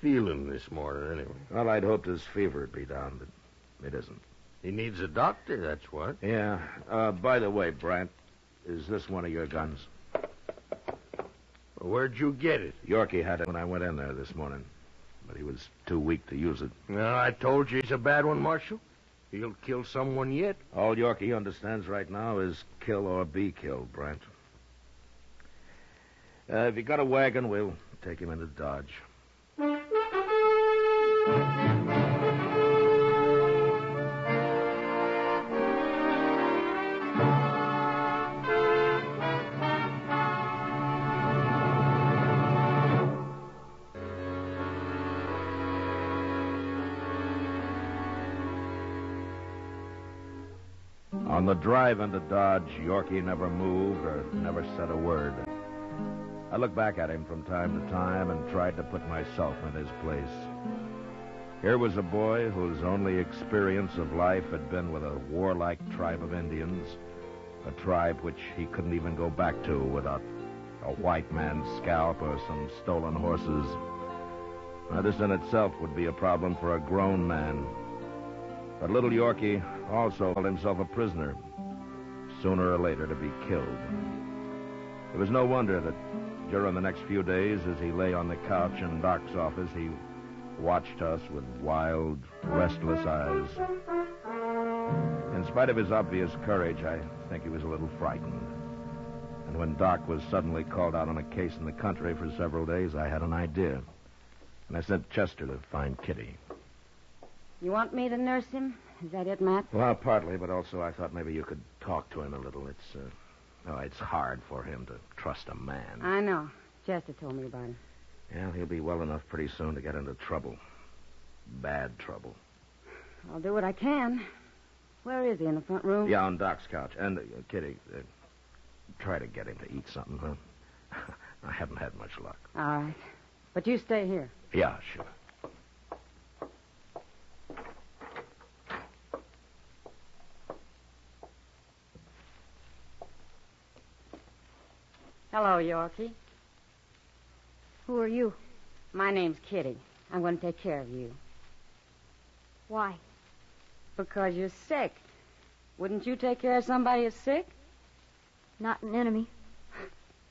feeling this morning, anyway? Well, I'd hoped his fever would be down, but it isn't. He needs a doctor, that's what. Yeah. By the way, Brant, is this one of your guns? Where'd you get it? Yorky had it when I went in there this morning, but he was too weak to use it. No, I told you he's a bad one, Marshal. He'll kill someone yet. All Yorky understands right now is kill or be killed, Brant. If you got a wagon, we'll take him into Dodge. On the drive into Dodge, Yorky never moved or never said a word. I looked back at him from time to time and tried to put myself in his place. Here was a boy whose only experience of life had been with a warlike tribe of Indians, a tribe which he couldn't even go back to without a white man's scalp or some stolen horses. Now, this in itself would be a problem for a grown man. But little Yorky also held himself a prisoner, sooner or later to be killed. It was no wonder that during the next few days, as he lay on the couch in Doc's office, he watched us with wild, restless eyes. In spite of his obvious courage, I think he was a little frightened. And when Doc was suddenly called out on a case in the country for several days, I had an idea. And I sent Chester to find Kitty. You want me to nurse him? Is that it, Matt? Well, partly, but also I thought maybe you could talk to him a little. It's hard for him to trust a man. I know. Chester told me about him. Yeah, he'll be well enough pretty soon to get into trouble. Bad trouble. I'll do what I can. Where is he, in the front room? Yeah, on Doc's couch. And, Kitty, try to get him to eat something, huh? I haven't had much luck. All right. But you stay here. Yeah, sure. Hello, Yorky. Who are you? My name's Kitty. I'm going to take care of you. Why? Because you're sick. Wouldn't you take care of somebody who's sick? Not an enemy.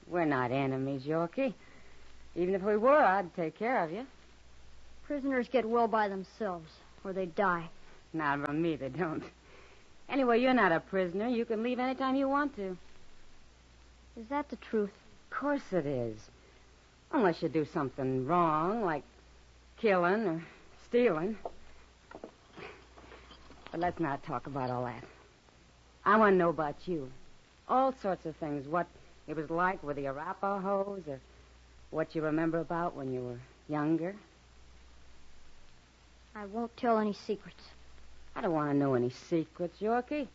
We're not enemies, Yorky. Even if we were, I'd take care of you. Prisoners get well by themselves, or they die. Not from me, they don't. Anyway, you're not a prisoner. You can leave any time you want to. Is that the truth? Of course it is. Unless you do something wrong, like killing or stealing. But let's not talk about all that. I want to know about you. All sorts of things. What it was like with the Arapahoes, or what you remember about when you were younger. I won't tell any secrets. I don't want to know any secrets, Yorky.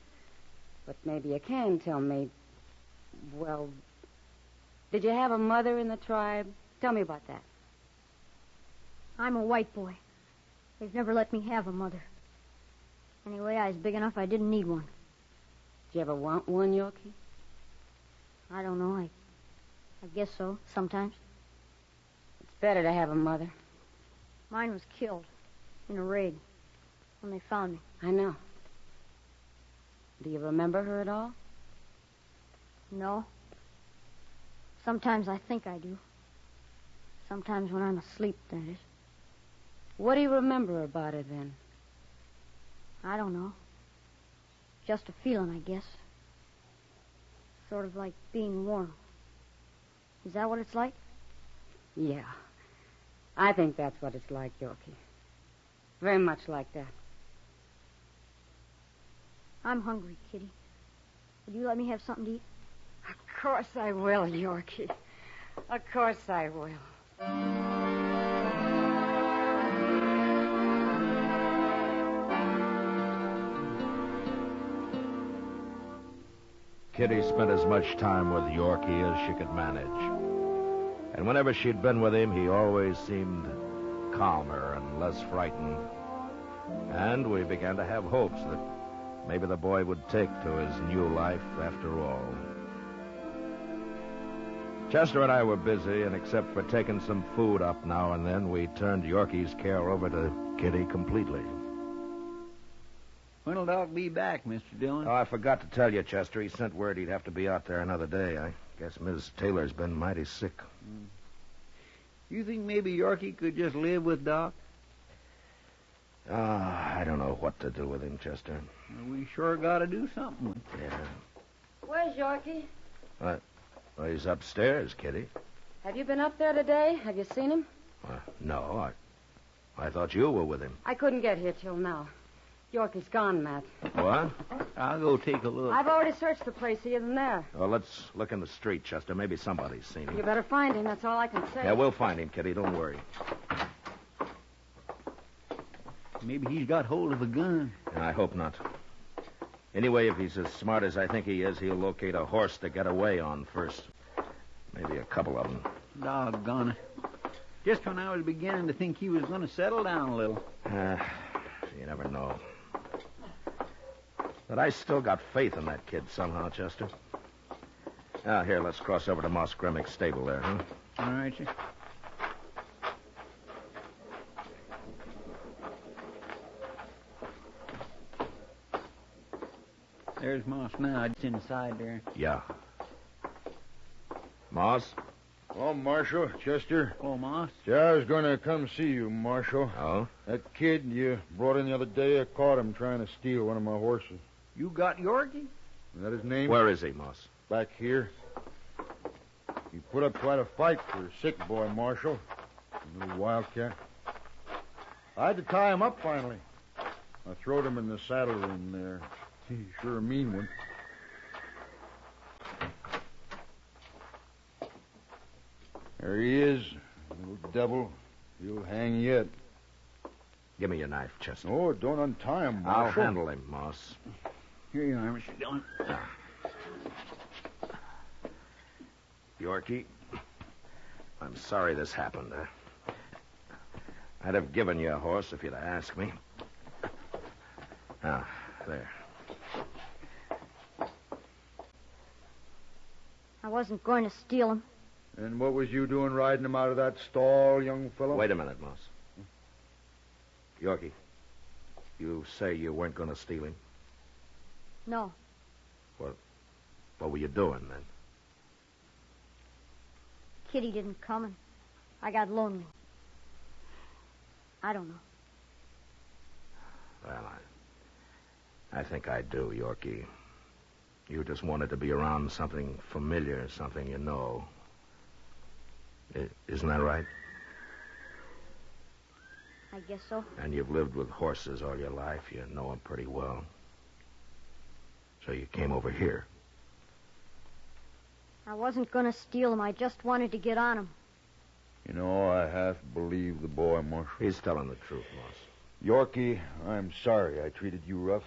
But maybe you can tell me. Well, did you have a mother in the tribe? Tell me about that. I'm a white boy. They've never let me have a mother. Anyway, I was big enough I didn't need one. Did you ever want one, Yorky? I don't know. I guess so, sometimes. It's better to have a mother. Mine was killed in a raid when they found me. I know. Do you remember her at all? No. Sometimes I think I do. Sometimes when I'm asleep, that is. What do you remember about her, then? I don't know. Just a feeling, I guess. Sort of like being warm. Is that what it's like? Yeah. I think that's what it's like, Yorky. Very much like that. I'm hungry, Kitty. Would you let me have something to eat? Of course I will, Yorky. Of course I will. Kitty spent as much time with Yorky as she could manage. And whenever she'd been with him, he always seemed calmer and less frightened. And we began to have hopes that maybe the boy would take to his new life after all. Chester and I were busy, and except for taking some food up now and then, we turned Yorky's care over to Kitty completely. When'll Doc be back, Mr. Dillon? Oh, I forgot to tell you, Chester. He sent word he'd have to be out there another day. I guess Miss Taylor's been mighty sick. You think maybe Yorky could just live with Doc? I don't know what to do with him, Chester. We sure got to do something with him. Yeah. Where's Yorky? Well, he's upstairs, Kitty. Have you been up there today? Have you seen him? No, I thought you were with him. I couldn't get here till now. Yorky's gone, Matt. What? I'll go take a look. I've already searched the place. He isn't there. Well, let's look in the street, Chester. Maybe somebody's seen him. You better find him. That's all I can say. Yeah, we'll find him, Kitty. Don't worry. Maybe he's got hold of a gun. I hope not. Anyway, if he's as smart as I think he is, he'll locate a horse to get away on first. Maybe a couple of them. Doggone it. Just when I was beginning to think he was going to settle down a little. You never know. But I still got faith in that kid somehow, Chester. Here, let's cross over to Moss Grimmick's stable there, huh? All right, sir. There's Moss now. It's inside there. Yeah. Moss? Oh, Marshal, Chester. Oh, Moss. I was going to come see you, Marshal. Oh? That kid you brought in the other day, I caught him trying to steal one of my horses. You got Yorky? Is that his name? Where is he, Moss? Back here. He put up quite a fight for a sick boy, Marshal. A little wildcat. I had to tie him up finally. I throwed him in the saddle room there. He's sure a mean one. There he is, little devil. He'll hang yet. Give me your knife, Chester. Oh, don't untie him, I'll Marshal. handle him, Moss. Here you are, Mr. Dillon. Yorky, I'm sorry this happened. I'd have given you a horse if you'd have asked me. Ah, there. I wasn't going to steal him. And what was you doing riding him out of that stall, young fellow? Wait a minute, Moss. Yorky, you say you weren't going to steal him? No. What were you doing then? Kitty didn't come, and I got lonely. I don't know. Well, I think I do, Yorky. You just wanted to be around something familiar, something you know. Isn't that right? I guess so. And you've lived with horses all your life. You know them pretty well. So you came over here. I wasn't going to steal him. I just wanted to get on him. You know, I half believe the boy, Marshal. He's telling the truth, Moss. Yorky, I'm sorry I treated you rough.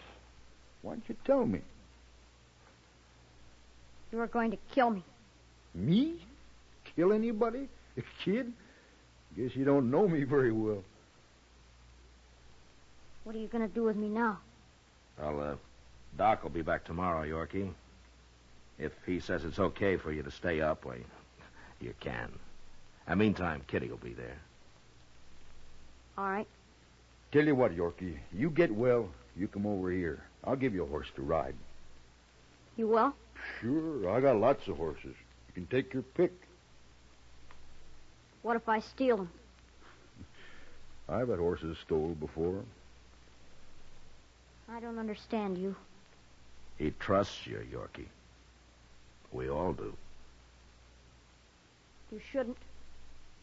Why didn't you tell me? You were going to kill me. Me? Kill anybody? A kid? Guess you don't know me very well. What are you going to do with me now? Well, Doc will be back tomorrow, Yorky. If he says it's okay for you to stay up, well, you can. Meantime, Kitty will be there. All right. Tell you what, Yorky, you get well, you come over here. I'll give you a horse to ride. You will? Sure, I got lots of horses. You can take your pick. What if I steal them? I've had horses stole before. I don't understand you. He trusts you, Yorky. We all do. You shouldn't.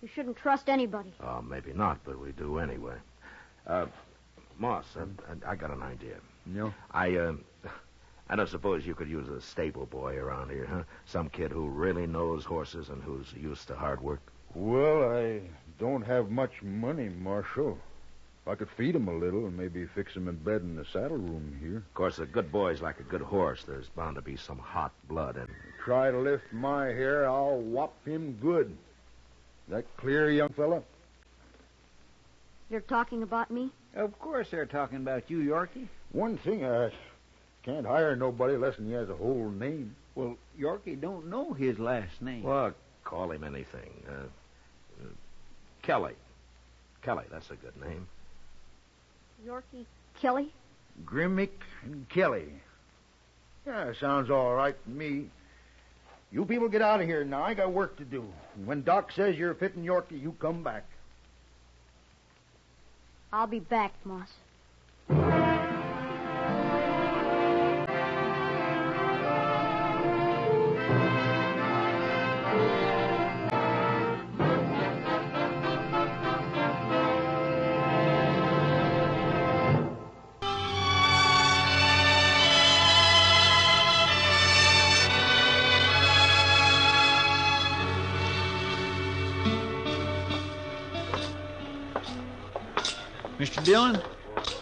You shouldn't trust anybody. Oh, maybe not, but we do anyway. Moss, I got an idea. No? I don't suppose you could use a stable boy around here, huh? Some kid who really knows horses and who's used to hard work. Well, I don't have much money, Marshal. If I could feed him a little and maybe fix him in bed in the saddle room here. Of course, a good boy's like a good horse. There's bound to be some hot blood in him. Try to lift my hair, I'll whop him good. That clear, young fella? You're talking about me? Of course they're talking about you, Yorky. One thing, I can't hire nobody less than he has a whole name. Well, Yorky don't know his last name. Well, call him anything. Kelly. Kelly, that's a good name. Yorky Kelly? Grimmick and Kelly. Yeah, sounds all right to me. You people get out of here now. I got work to do. When Doc says you're fitting Yorky, you come back. I'll be back, Moss. Mr. Dillon,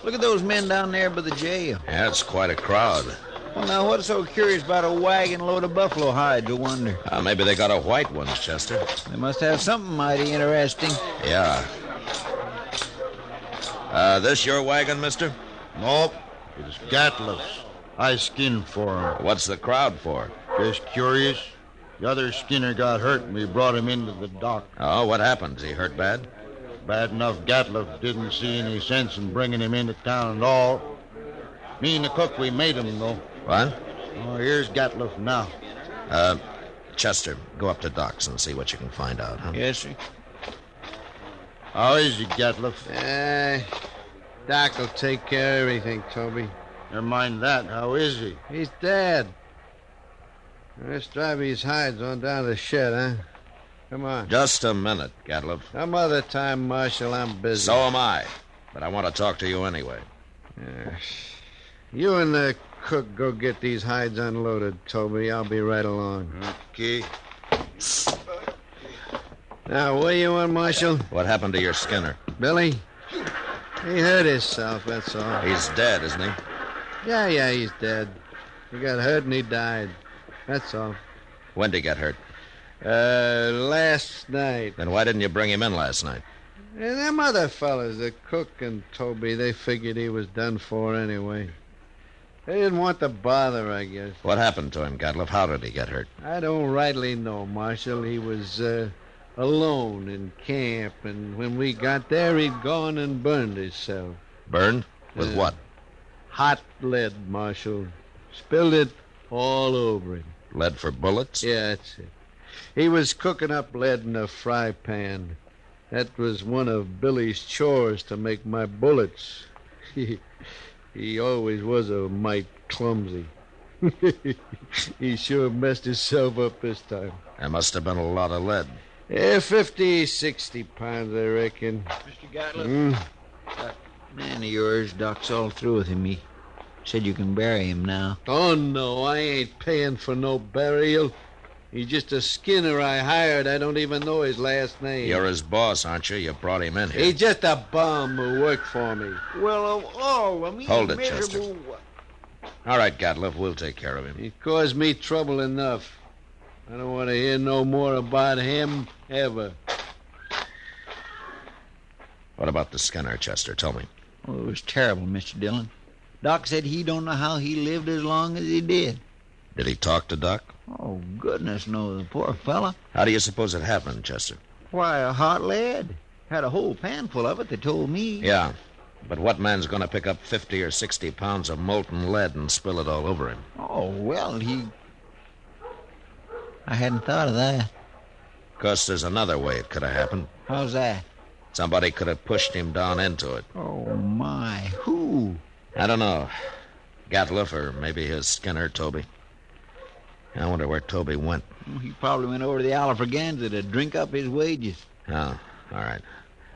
look at those men down there by the jail. Yeah, it's quite a crowd. Well, now, what's so curious about a wagon load of buffalo hides, I wonder? Maybe they got a white one, Chester. They must have something mighty interesting. Yeah. This your wagon, mister? Nope. It's Gatliff's. I skinned for him. What's the crowd for? Just curious. The other skinner got hurt and we brought him into the dock. Oh, what happened? Is he hurt bad? Bad enough Gatliff didn't see any sense in bringing him into town at all. Me and the cook, we made him, though. What? Oh, here's Gatliff now. Chester, go up to Doc's and see what you can find out, huh? Yes, sir. How is he, Gatliff? Doc will take care of everything, Toby. Never mind that. How is he? He's dead. Let's drive these hides on down to the shed, huh? Come on. Just a minute, Gatliff. Some other time, Marshal. I'm busy. So am I. But I want to talk to you anyway. You and the cook go get these hides unloaded, Toby. I'll be right along. Okay. Now, where you on, Marshal? What happened to your Skinner? Billy? He hurt himself, that's all. He's dead, isn't he? Yeah, he's dead. He got hurt and he died. That's all. When did he get hurt? Last night. Then why didn't you bring him in last night? And them other fellas, the cook and Toby, they figured he was done for anyway. They didn't want to bother, I guess. What happened to him, Gatliff? How did he get hurt? I don't rightly know, Marshal. He was alone in camp, and when we got there, he'd gone and burned himself. Burned? With what? Hot lead, Marshal. Spilled it all over him. Lead for bullets? Yeah, that's it. He was cooking up lead in a fry pan. That was one of Billy's chores to make my bullets. He always was a mite clumsy. He sure messed himself up this time. There must have been a lot of lead. 50, 60 pounds, I reckon. Mr. Gatliff, that man of yours, Doc's all through with him. He said you can bury him now. Oh, no, I ain't paying for no burial. He's just a Skinner I hired. I don't even know his last name. You're his boss, aren't you? You brought him in here. He's just a bum who worked for me. Well, of all of me, Hold it, miserable... Chester. All right, Gatliff, we'll take care of him. He caused me trouble enough. I don't want to hear no more about him ever. What about the Skinner, Chester? Tell me. Oh, it was terrible, Mr. Dillon. Doc said he don't know how he lived as long as he did. Did he talk to Doc? Oh, goodness knows, the poor fella. How do you suppose it happened, Chester? Why, a hot lead. Had a whole pan full of it, they told me. Yeah, but what man's going to pick up 50 or 60 pounds of molten lead and spill it all over him? Oh, well, I hadn't thought of that. Of course, there's another way it could have happened. How's that? Somebody could have pushed him down into it. Oh, my. Who? I don't know. Gatliff or maybe his Skinner, Toby. I wonder where Toby went. He probably went over to the Alafraganza to drink up his wages. Oh, all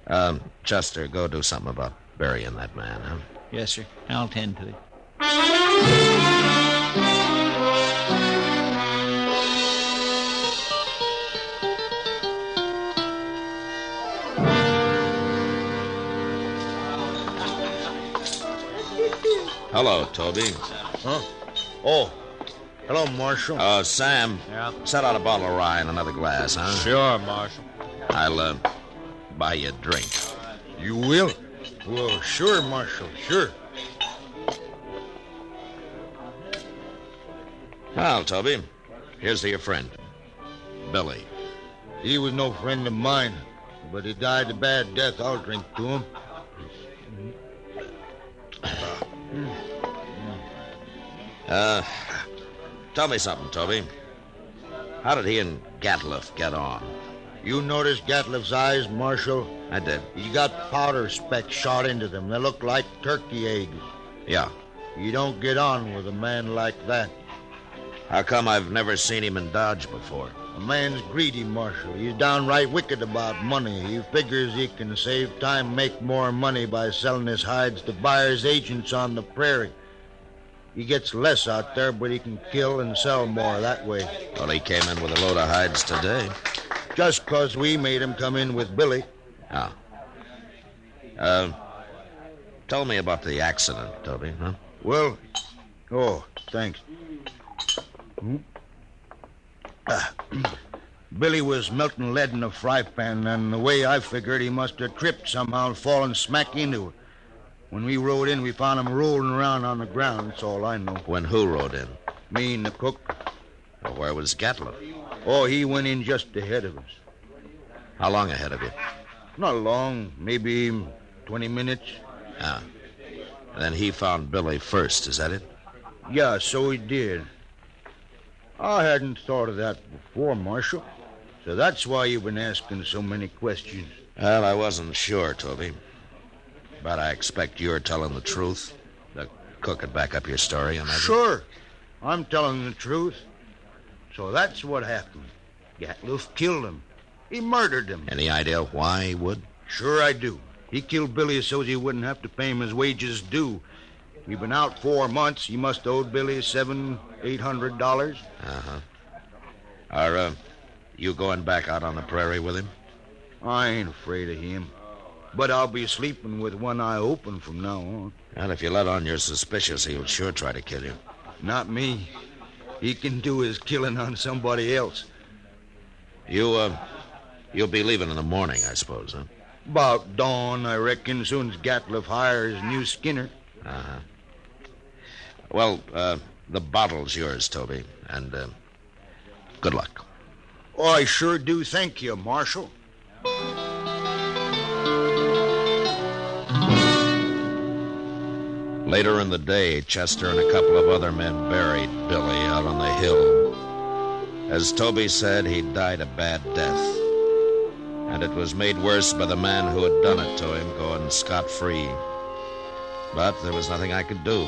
right. Chester, go do something about burying that man, huh? Yes, sir. I'll tend to it. Hello, Toby. Huh? Oh, hello, Marshal. Sam. Yeah? Set out a bottle of rye and another glass, huh? Sure, Marshal. I'll, buy you a drink. You will? Well, sure, Marshal, sure. Well, Toby, here's to your friend, Billy. He was no friend of mine, but he died a bad death. I'll drink to him. Tell me something, Toby. How did he and Gatliff get on? You noticed Gatliff's eyes, Marshal? I did. He got powder specks shot into them. They look like turkey eggs. Yeah. You don't get on with a man like that. How come I've never seen him in Dodge before? A man's greedy, Marshal. He's downright wicked about money. He figures he can save time, make more money by selling his hides to buyers' agents on the prairie. He gets less out there, but he can kill and sell more that way. Well, he came in with a load of hides today. Just 'cause we made him come in with Billy. Oh. Tell me about the accident, Toby, huh? Well, thanks. Billy was melting lead in a fry pan, and the way I figured, he must have tripped somehow and fallen smack into it. When we rode in, we found him rolling around on the ground. That's all I know. When who rode in? Me and the cook. Well, where was Gatliff? Oh, he went in just ahead of us. How long ahead of you? Not long. Maybe 20 minutes. Ah. Then he found Billy first, is that it? Yeah, so he did. I hadn't thought of that before, Marshal. So that's why you've been asking so many questions. Well, I wasn't sure, Toby. But I expect you're telling the truth. The cook could back up your story, I imagine. Sure. I'm telling the truth. So that's what happened. Gatliff killed him. He murdered him. Any idea why he would? Sure I do. He killed Billy so's he wouldn't have to pay him his wages due. We've been out 4 months. He must have owed Billy $700-800. Uh-huh. Are you going back out on the prairie with him? I ain't afraid of him. But I'll be sleeping with one eye open from now on. And if you let on you're suspicious, he'll sure try to kill you. Not me. He can do his killing on somebody else. You'll be leaving in the morning, I suppose, huh? About dawn, I reckon, soon as Gatliff hires new Skinner. Uh-huh. Well, the bottle's yours, Toby, and good luck. Oh, I sure do thank you, Marshal. Later in the day, Chester and a couple of other men buried Billy out on the hill. As Toby said, he died a bad death. And it was made worse by the man who had done it to him going scot-free. But there was nothing I could do,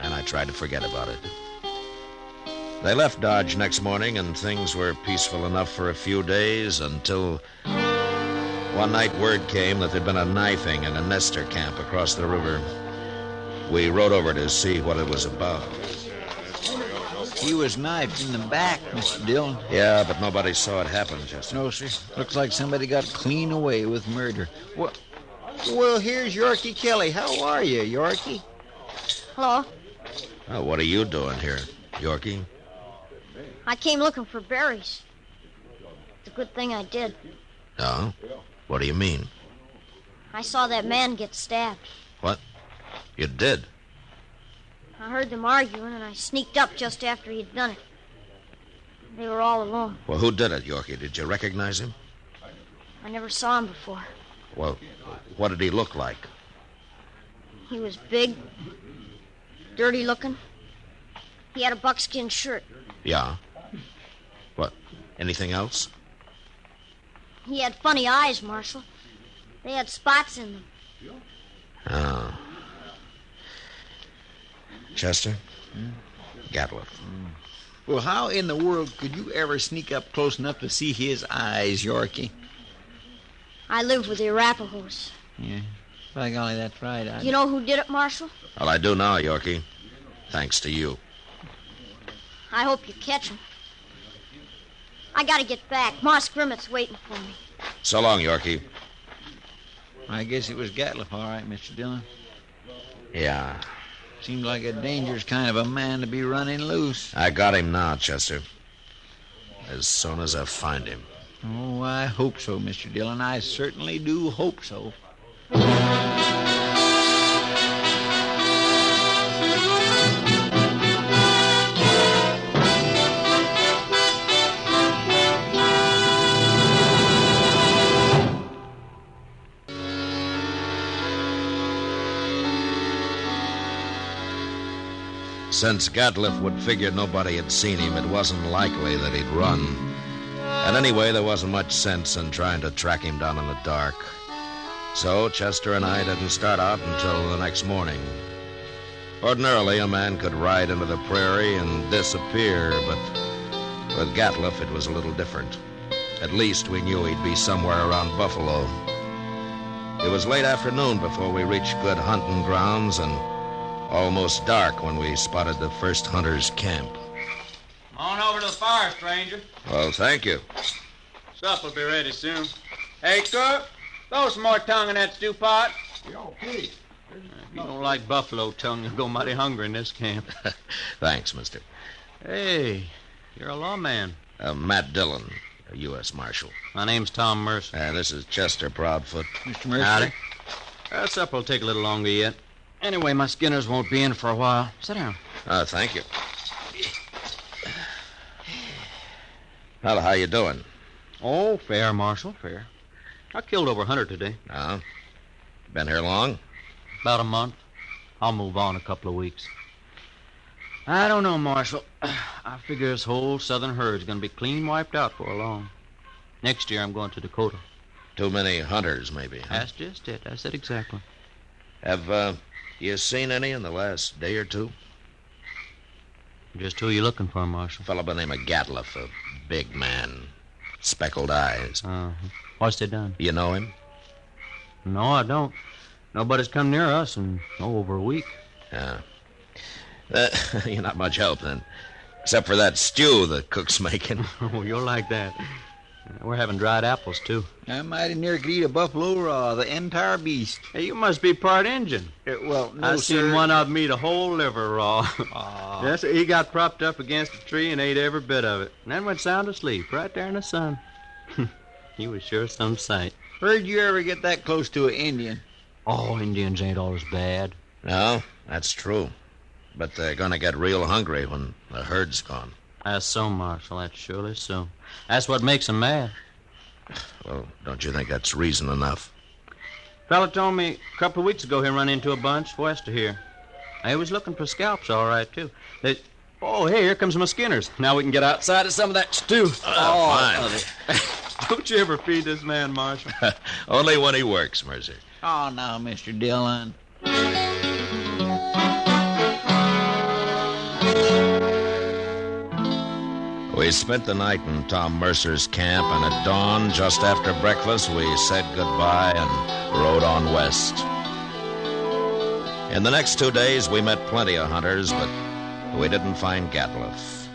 and I tried to forget about it. They left Dodge next morning, and things were peaceful enough for a few days until one night word came that there'd been a knifing in a Nestor camp across the river. We rode over to see what it was about. He was knifed in the back, Mr. Dillon. Yeah, but nobody saw it happen, Chester. No, sir. Looks like somebody got clean away with murder. Well, here's Yorky Kelly. How are you, Yorky? Hello. Oh, what are you doing here, Yorky? I came looking for berries. It's a good thing I did. Oh? What do you mean? I saw that man get stabbed. What? You did? I heard them arguing, and I sneaked up just after he'd done it. They were all alone. Well, who did it, Yorky? Did you recognize him? I never saw him before. Well, what did he look like? He was big, dirty looking. He had a buckskin shirt. Yeah. What? Anything else? He had funny eyes, Marshal. They had spots in them. Oh. Chester? Gatliff. Well, how in the world could you ever sneak up close enough to see his eyes, Yorky? I lived with the Arapahoes. Yeah. By golly, that's right. Do you know who did it, Marshal? Well, I do now, Yorky. Thanks to you. I hope you catch him. I gotta get back. Moss Grimmett's waiting for me. So long, Yorky. I guess it was Gatliff, all right, Mr. Dillon. Yeah. Seemed like a dangerous kind of a man to be running loose. I got him now, Chester. As soon as I find him. Oh, I hope so, Mr. Dillon. I certainly do hope so. Since Gatliff would figure nobody had seen him, it wasn't likely that he'd run. And anyway, there wasn't much sense in trying to track him down in the dark. So Chester and I didn't start out until the next morning. Ordinarily, a man could ride into the prairie and disappear, but with Gatliff, it was a little different. At least we knew he'd be somewhere around Buffalo. It was late afternoon before we reached good hunting grounds and almost dark when we spotted the first hunter's camp. Come on over to the fire, stranger. Well, thank you. Supper'll be ready soon. Hey, cook, throw some more tongue in that stew pot. Yorky. If you don't like buffalo tongue, you'll go mighty hungry in this camp. Thanks, mister. Hey, you're a lawman. Matt Dillon, a U.S. Marshal. My name's Tom Mercer. This is Chester Proudfoot. Mr. Mercer. Howdy. Supper'll take a little longer yet. Anyway, my Skinners won't be in for a while. Sit down. Thank you. Well, how you doing? Oh, fair, Marshal, fair. I killed over 100 today. Oh? Been here long? About a month. I'll move on a couple of weeks. I don't know, Marshal. I figure this whole southern herd's going to be clean wiped out for long. Next year I'm going to Dakota. Too many hunters, maybe. Huh? That's just it. That's it exactly. Have you seen any in the last day or two? Just who you looking for, Marshal? A fellow by the name of Gatliff, a big man, speckled eyes. What's they done? You know him? No, I don't. Nobody's come near us in over a week. Yeah. You're not much help, then. Except for that stew the cook's making. Oh, you're like that. We're having dried apples, too. I'm mighty near could eat a buffalo raw, the entire beast. Hey, you must be part Injun. No, I seen one of them eat a whole liver raw. Yes, he got propped up against a tree and ate every bit of it. And then went sound asleep right there in the sun. He was sure some sight. Where'd you ever get that close to an Indian? Oh, Indians ain't always bad. No, that's true. But they're going to get real hungry when the herd's gone. That's so, Marshal. That's surely so. That's what makes them mad. Well, don't you think that's reason enough? Fella told me a couple of weeks ago he run into a bunch west of here. They was looking for scalps, all right, too. Oh, hey, here comes my skinners. Now we can get outside of some of that stew. Fine. Don't you ever feed this man, Marshal? Only when he works, Mercer. Oh, now, Mr. Dillon. We spent the night in Tom Mercer's camp, and at dawn, just after breakfast, we said goodbye and rode on west. In the next 2 days, we met plenty of hunters, but we didn't find Gatliff.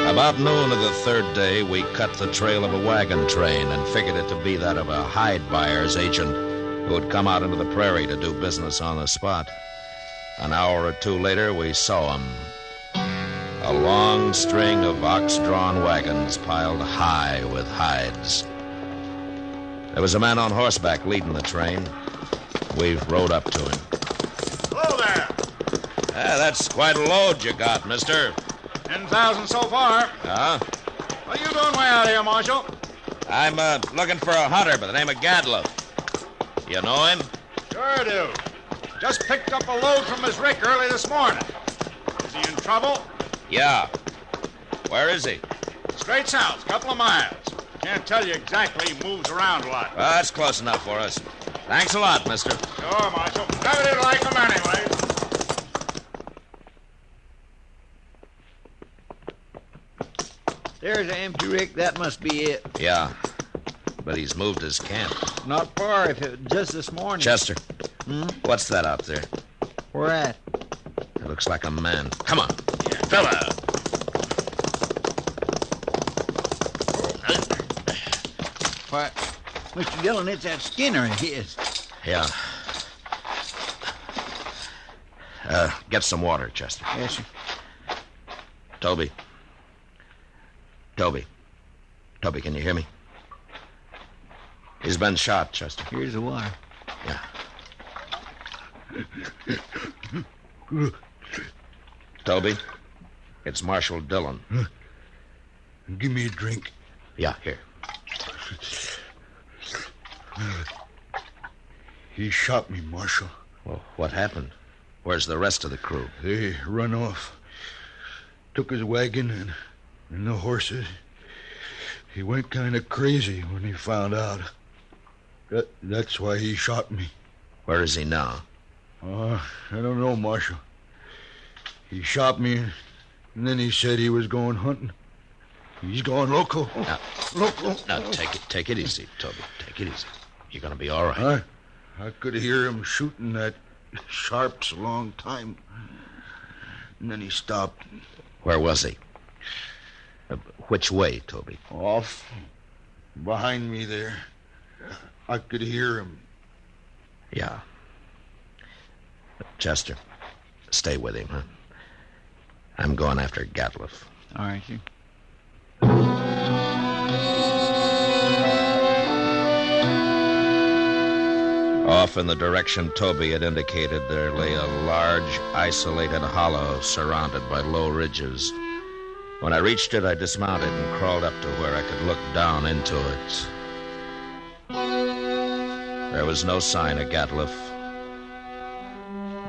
About noon of the third day, we cut the trail of a wagon train and figured it to be that of a hide buyer's agent who had come out into the prairie to do business on the spot. An hour or two later, we saw him. A long string of ox-drawn wagons piled high with hides. There was a man on horseback leading the train. We rode up to him. Hello there. That's quite a load you got, mister. 10,000 so far. Huh? What are you doing way out here, Marshal? I'm looking for a hunter by the name of Gatliff. You know him? Sure I do. Just picked up a load from his rick early this morning. Is he in trouble? Yeah. Where is he? Straight south, couple of miles. Can't tell you exactly. He moves around a lot. Well, that's close enough for us. Thanks a lot, mister. Sure, Marshal. Never did like him anyway. There's an empty rick. That must be it. Yeah. But he's moved his camp. Not far, if it just this morning. Chester. What's that out there? Where at? It looks like a man. Come on. Fella. Why, Mr. Dillon, it's that Skinner of his. Yeah. Get some water, Chester. Yes, sir. Toby, can you hear me? He's been shot, Chester. Here's the water. Yeah. Toby, it's Marshal Dillon. Give me a drink. Yeah, here. He shot me, Marshal. Well, what happened? Where's the rest of the crew? They run off. Took his wagon and the horses. He went kind of crazy when he found out. That's why he shot me. Where is he now? I don't know, Marshal. He shot me, and then he said he was going hunting. He's going loco. Now, take it easy, Toby. Take it easy. You're going to be all right. I could hear him shooting that sharps a long time. And then he stopped. Where was he? Which way, Toby? Off. Behind me there. I could hear him. Yeah. Chester, stay with him, huh? I'm going after Gatliff. All right, sir. Off in the direction Toby had indicated, there lay a large, isolated hollow surrounded by low ridges. When I reached it, I dismounted and crawled up to where I could look down into it. There was no sign of Gatliff.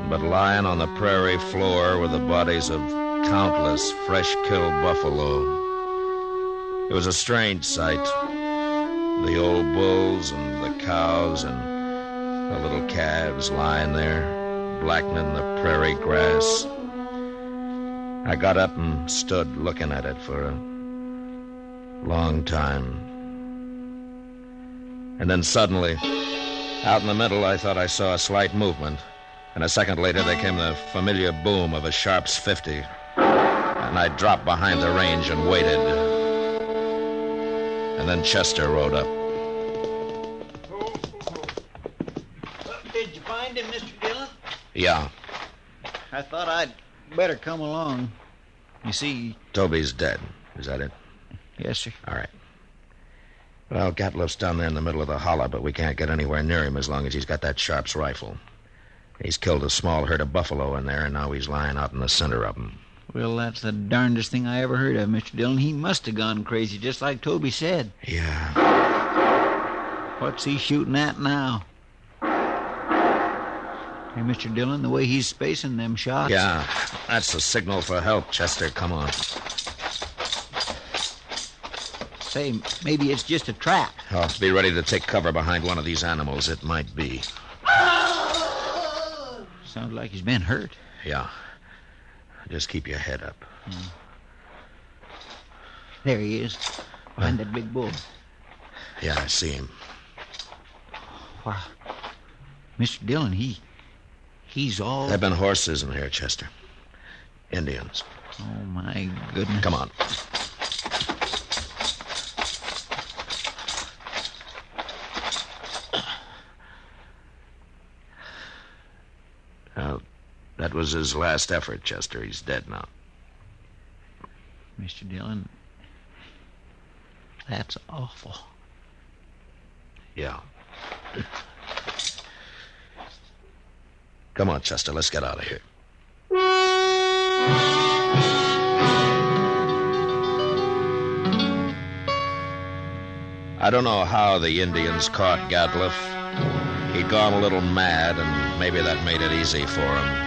but lying on the prairie floor were the bodies of countless fresh-killed buffalo. It was a strange sight. The old bulls and the cows and the little calves lying there, blackening the prairie grass. I got up and stood looking at it for a long time. And then suddenly, out in the middle, I thought I saw a slight movement. And a second later, there came the familiar boom of a Sharp's 50. And I dropped behind the range and waited. And then Chester rode up. Did you find him, Mr. Dillon? Yeah. I thought I'd better come along. You see... Toby's dead. Is that it? Yes, sir. All right. Well, Gatliff's down there in the middle of the holler, but we can't get anywhere near him as long as he's got that Sharp's rifle. He's killed a small herd of buffalo in there, and now he's lying out in the center of them. Well, that's the darndest thing I ever heard of, Mr. Dillon. He must have gone crazy, just like Toby said. Yeah. What's he shooting at now? Hey, Mr. Dillon, the way he's spacing them shots... Yeah, that's the signal for help, Chester. Come on. Say, maybe it's just a trap. Oh, be ready to take cover behind one of these animals. It might be. Sounds like he's been hurt. Yeah. Just keep your head up. There he is, behind that big bull. Yeah, I see him. Wow. Mr. Dillon, he's all... There have been horses in here, Chester. Indians. Oh, my goodness. Come on. Well, that was his last effort, Chester. He's dead now. Mr. Dillon, that's awful. Yeah. Come on, Chester, let's get out of here. I don't know how the Indians caught Gatliff. He'd gone a little mad, and maybe that made it easy for him.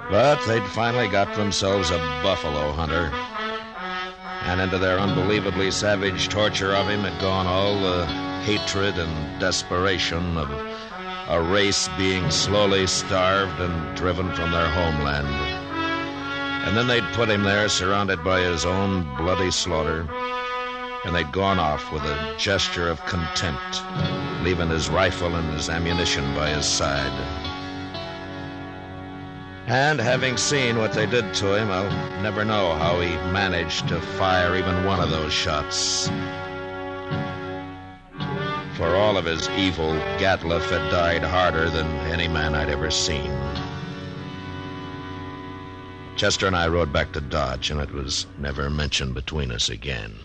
But they'd finally got themselves a buffalo hunter. And into their unbelievably savage torture of him had gone all the hatred and desperation of a race being slowly starved and driven from their homeland. And then they'd put him there, surrounded by his own bloody slaughter, and they'd gone off with a gesture of contempt, leaving his rifle and his ammunition by his side. And having seen what they did to him, I'll never know how he managed to fire even one of those shots. For all of his evil, Gatliff had died harder than any man I'd ever seen. Chester and I rode back to Dodge, and it was never mentioned between us again.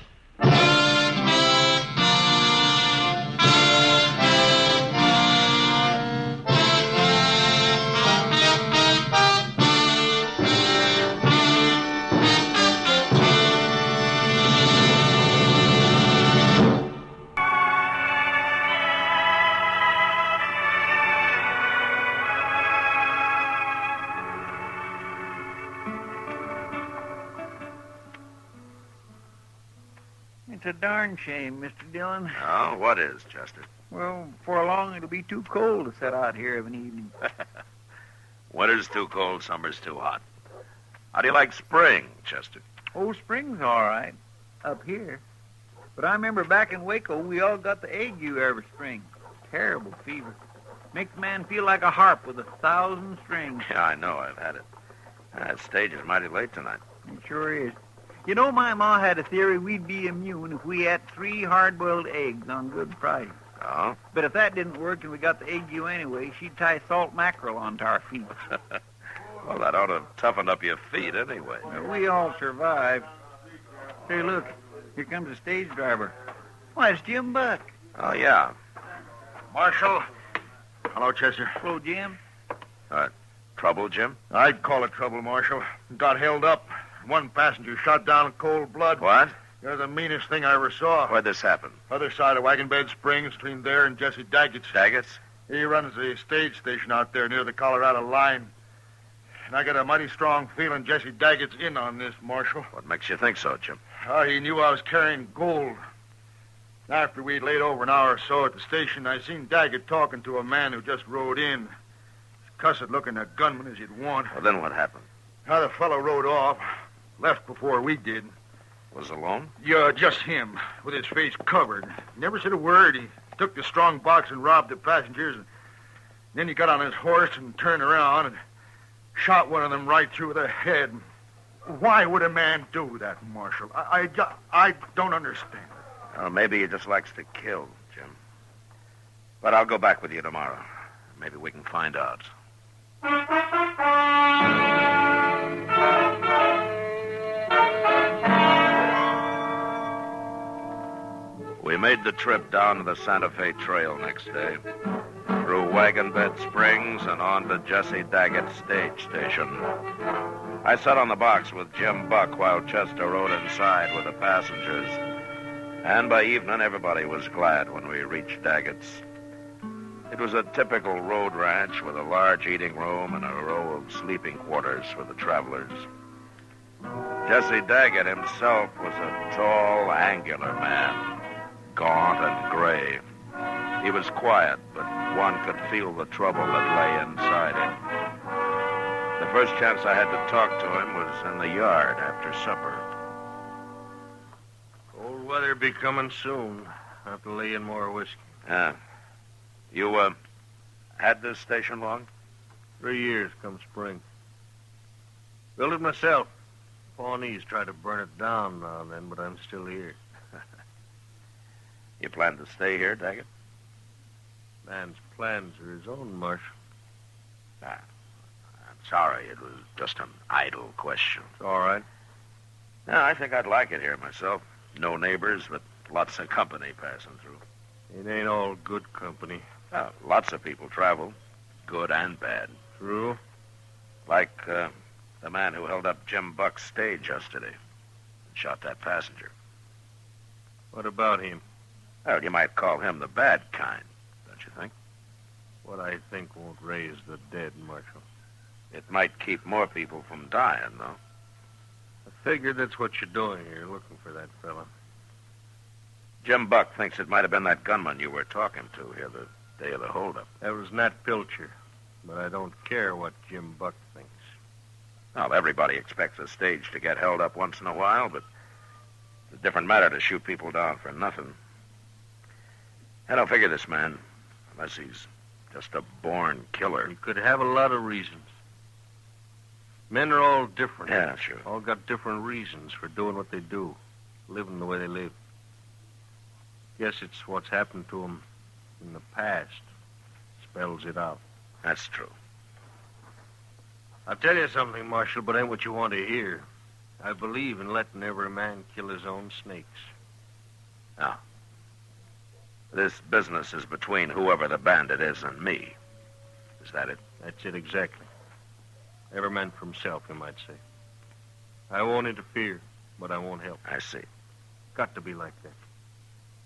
It's a darn shame, Mr. Dillon. Oh, what is, Chester? Well, before long it'll be too cold to set out here of an evening. Winter's too cold, summer's too hot. How do you like spring, Chester? Oh, spring's all right, up here. But I remember back in Waco, we all got the ague every spring. Terrible fever. Makes a man feel like a harp with 1,000 strings. Yeah, I know. I've had it. That stage is mighty late tonight. It sure is. You know, my ma had a theory we'd be immune if we ate 3 hard-boiled eggs on Good Friday. Oh? But if that didn't work and we got the ague anyway, she'd tie salt mackerel onto our feet. Well, that ought to toughen up your feet anyway. Well, we all survived. Say, look, here comes the stage driver. Why, it's Jim Buck. Oh, yeah. Marshal. Hello, Chester. Hello, Jim. Trouble, Jim? I'd call it trouble, Marshal. Got held up. One passenger shot down in cold blood. What? You're the meanest thing I ever saw. Where'd this happen? Other side of Wagon Bed Springs, between there and Jesse Daggett's. Daggett's? He runs the stage station out there near the Colorado line. And I got a mighty strong feeling Jesse Daggett's in on this, Marshal. What makes you think so, Jim? He knew I was carrying gold. After we'd laid over an hour or so at the station, I seen Daggett talking to a man who just rode in. Cussed-looking a gunman as you'd want. Well, then what happened? The fellow rode off. Left before we did. Was alone? Yeah, just him, with his face covered. Never said a word. He took the strong box and robbed the passengers. And then he got on his horse and turned around and shot one of them right through the head. Why would a man do that, Marshal? I don't understand. Well, maybe he just likes to kill, Jim. But I'll go back with you tomorrow. Maybe we can find out. We made the trip down to the Santa Fe Trail next day, through Wagon Bed Springs and on to Jesse Daggett's stage station. I sat on the box with Jim Buck while Chester rode inside with the passengers. And by evening, everybody was glad when we reached Daggett's. It was a typical road ranch with a large eating room and a row of sleeping quarters for the travelers. Jesse Daggett himself was a tall, angular man, gaunt and gray. He was quiet, but one could feel the trouble that lay inside him. The first chance I had to talk to him was in the yard after supper. Cold weather be coming soon. Have to lay in more whiskey. Yeah. You, had this station long? 3 years come spring. Built it myself. Pawnees tried to burn it down now and then, but I'm still here. You plan to stay here, Daggett? Man's plans are his own, Marshal. I'm sorry. It was just an idle question. It's all right. No, I think I'd like it here myself. No neighbors, but lots of company passing through. It ain't all good company. Lots of people travel, good and bad. True. Like the man who held up Jim Buck's stage yesterday and shot that passenger. What about him? Well, you might call him the bad kind, don't you think? What I think won't raise the dead, Marshal. It might keep more people from dying, though. I figured that's what you're doing here, looking for that fella. Jim Buck thinks it might have been that gunman you were talking to here the day of the holdup. That was Nat Pilcher, but I don't care what Jim Buck thinks. Well, everybody expects a stage to get held up once in a while, but it's a different matter to shoot people down for nothing. I don't figure this man, unless he's just a born killer. He could have a lot of reasons. Men are all different. Yeah, sure. All got different reasons for doing what they do, living the way they live. Guess it's what's happened to them in the past spells it out. That's true. I'll tell you something, Marshal, but ain't what you want to hear. I believe in letting every man kill his own snakes. Now, this business is between whoever the bandit is and me. Is that it? That's it exactly. Every man for himself, you might say. I won't interfere, but I won't help. I see. Got to be like that.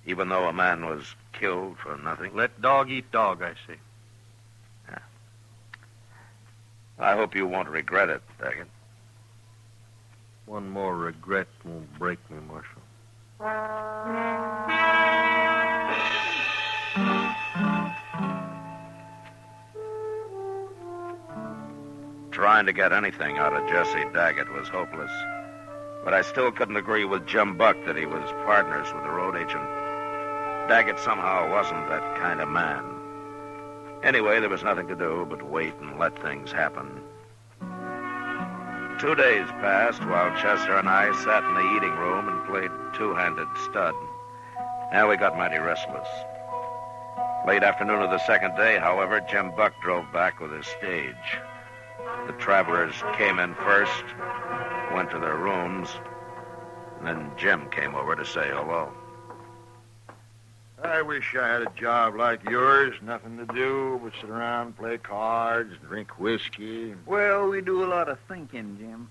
Even though a man was killed for nothing? Let dog eat dog, I say. Yeah. I hope you won't regret it, Daggett. One more regret won't break me, Marshal. Trying to get anything out of Jesse Daggett was hopeless. But I still couldn't agree with Jim Buck that he was partners with the road agent. Daggett somehow wasn't that kind of man. Anyway, there was nothing to do but wait and let things happen. 2 days passed while Chester and I sat in the eating room and played two-handed stud. Now we got mighty restless. Late afternoon of the second day, however, Jim Buck drove back with his stage. The travelers came in first, went to their rooms, and then Jim came over to say hello. I wish I had a job like yours. Nothing to do but sit around, play cards, drink whiskey. Well, we do a lot of thinking, Jim.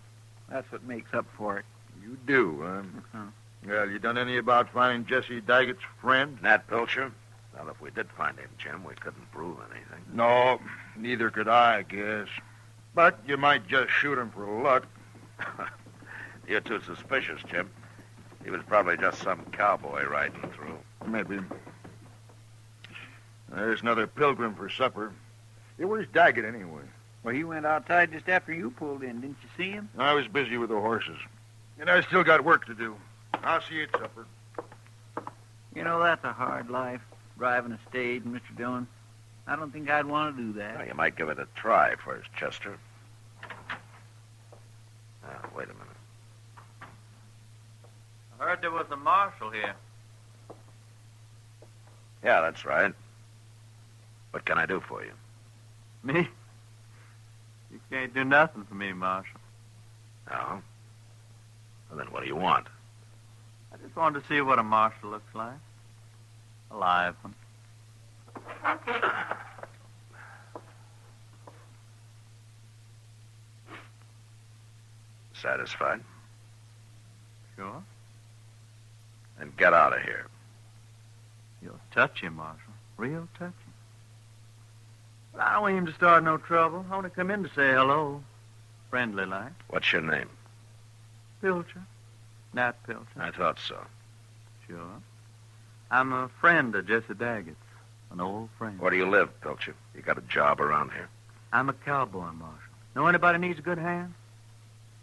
That's what makes up for it. You do, huh? Well, you done any about finding Jesse Daggett's friend? Nat Pilcher? Well, if we did find him, Jim, we couldn't prove anything. No, neither could I guess. But you might just shoot him for luck. You're too suspicious, Jim. He was probably just some cowboy riding through. Maybe. There's another pilgrim for supper. Hey, where's Daggett, anyway? Well, he went outside just after you pulled in. Didn't you see him? I was busy with the horses. And I still got work to do. I'll see you at supper. You know, that's a hard life, driving a stage, Mr. Dillon. I don't think I'd want to do that. Well, you might give it a try first, Chester. Wait a minute. I heard there was a marshal here. Yeah, that's right. What can I do for you? Me? You can't do nothing for me, Marshal. No? Well, then what do you want? I just wanted to see what a marshal looks like. A live one. Satisfied? Sure. Then get out of here. You're touchy, Marshal. Real touchy. But I don't aim to start no trouble. I want to come in to say hello. Friendly like. What's your name? Pilcher. Nat Pilcher. I thought so. Sure. I'm a friend of Jesse Daggett's. An old friend. Where do you live, Pilcher? You got a job around here? I'm a cowboy, Marshal. Know anybody needs a good hand?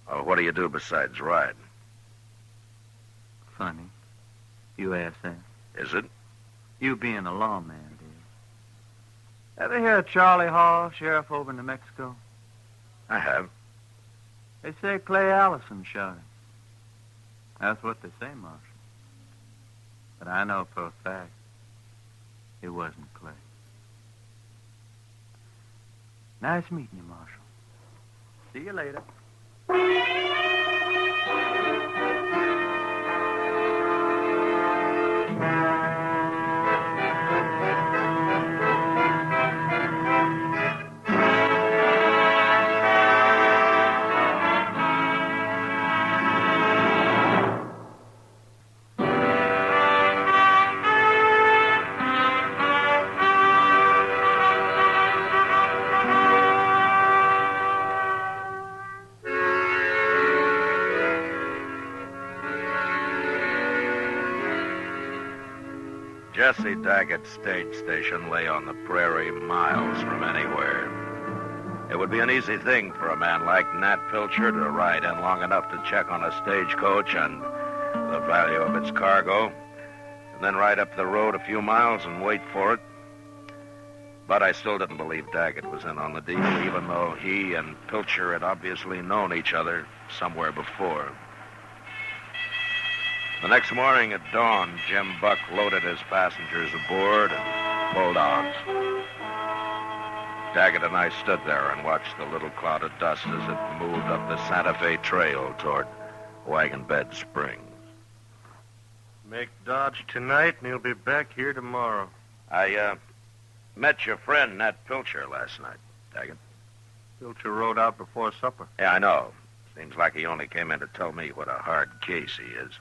Oh, what do you do besides ride? Funny. You ask that. Is it? You being a lawman, dear. Ever hear of Charlie Hall, sheriff over in New Mexico? I have. They say Clay Allison shot him. That's what they say, Marshal. But I know for a fact it wasn't Clay. Nice meeting you, Marshal. See you later. Jesse Daggett's stage station lay on the prairie miles from anywhere. It would be an easy thing for a man like Nat Pilcher to ride in long enough to check on a stagecoach and the value of its cargo, and then ride up the road a few miles and wait for it. But I still didn't believe Daggett was in on the deal, even though he and Pilcher had obviously known each other somewhere before. The next morning at dawn, Jim Buck loaded his passengers aboard and pulled out. Daggett and I stood there and watched the little cloud of dust as it moved up the Santa Fe Trail toward Wagon Bed Springs. Make Dodge tonight, and he'll be back here tomorrow. I met your friend, Nat Pilcher, last night, Daggett. Pilcher rode out before supper. Yeah, I know. Seems like he only came in to tell me what a hard case he is.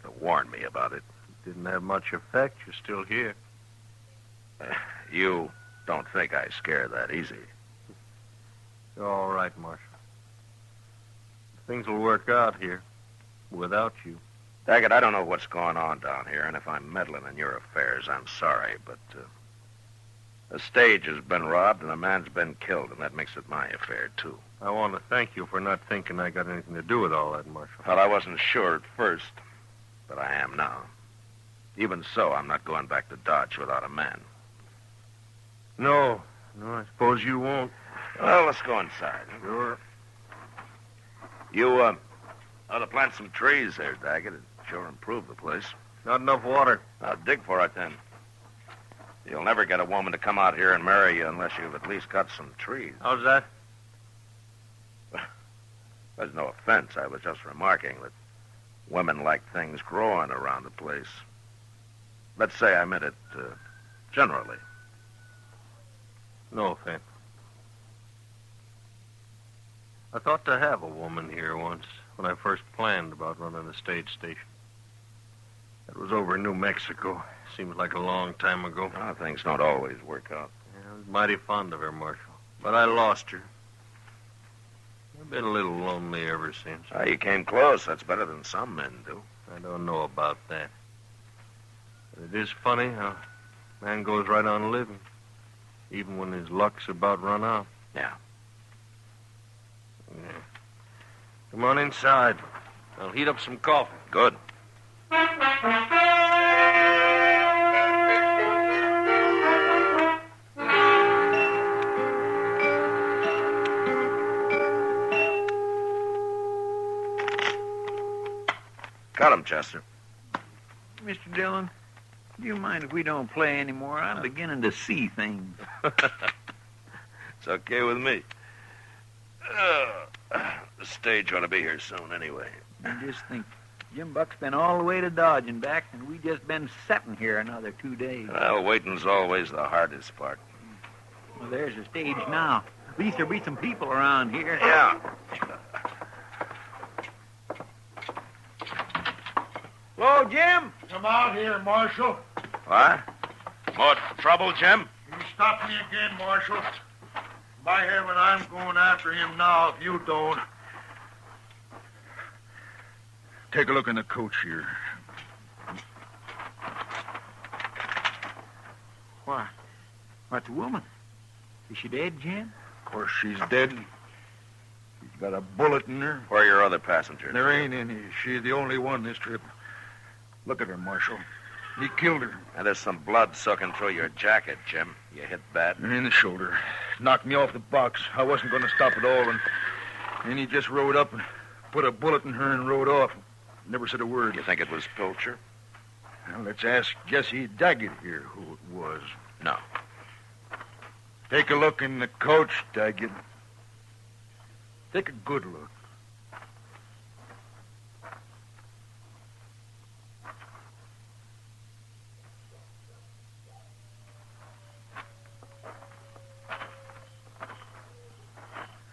To warn me about it. Didn't have much effect. You're still here. You don't think I scare that easy. You're all right, Marshal. Things will work out here without you. Daggett, I don't know what's going on down here, and if I'm meddling in your affairs, I'm sorry, but a stage has been robbed and a man's been killed, and that makes it my affair, too. I want to thank you for not thinking I got anything to do with all that, Marshal. Well, I wasn't sure at first, but I am now. Even so, I'm not going back to Dodge without a man. No, I suppose you won't. Well, let's go inside. Sure. You, ought to plant some trees there, Daggett. It'd sure improve the place. Not enough water. I'll dig for it, then. You'll never get a woman to come out here and marry you unless you've at least got some trees. How's that? There's no offense. I was just remarking that women like things growing around the place. Let's say I meant it generally. No offense. I thought to have a woman here once when I first planned about running a stage station. It was over in New Mexico, seems like a long time ago. Oh, things don't always work out. I was mighty fond of her, Marshal. But I lost her. I've been a little lonely ever since. Oh, you came close. That's better than some men do. I don't know about that. But it is funny how a man goes right on living, even when his luck's about run out. Yeah. Come on inside. I'll heat up some coffee. Good. Cut him, Chester. Mr. Dillon, do you mind if we don't play anymore? I'm beginning to see things. It's okay with me. The stage ought to be here soon anyway. I just think Jim Buck's been all the way to Dodge and back, and we just been sitting here another 2 days. Well, waiting's always the hardest part. Well, there's the stage now. At least there'll be some people around here. Yeah. Hello, Jim. Come out here, Marshal. What? More trouble, Jim? You stop me again, Marshal. By heaven, I'm going after him now if you don't. Take a look in the coach here. Why? What's the woman? Is she dead, Jim? Of course, she's dead. She's got a bullet in her. Where are your other passengers? There ain't any. She's the only one this trip. Look at her, Marshal. He killed her. And there's some blood soaking through your jacket, Jim. You hit bad. In the shoulder. Knocked me off the box. I wasn't going to stop at all, and he just rode up and put a bullet in her and rode off. Never said a word. You think it was Pilcher? Well, let's ask Jesse Daggett here who it was. No. Take a look in the coach, Daggett. Take a good look.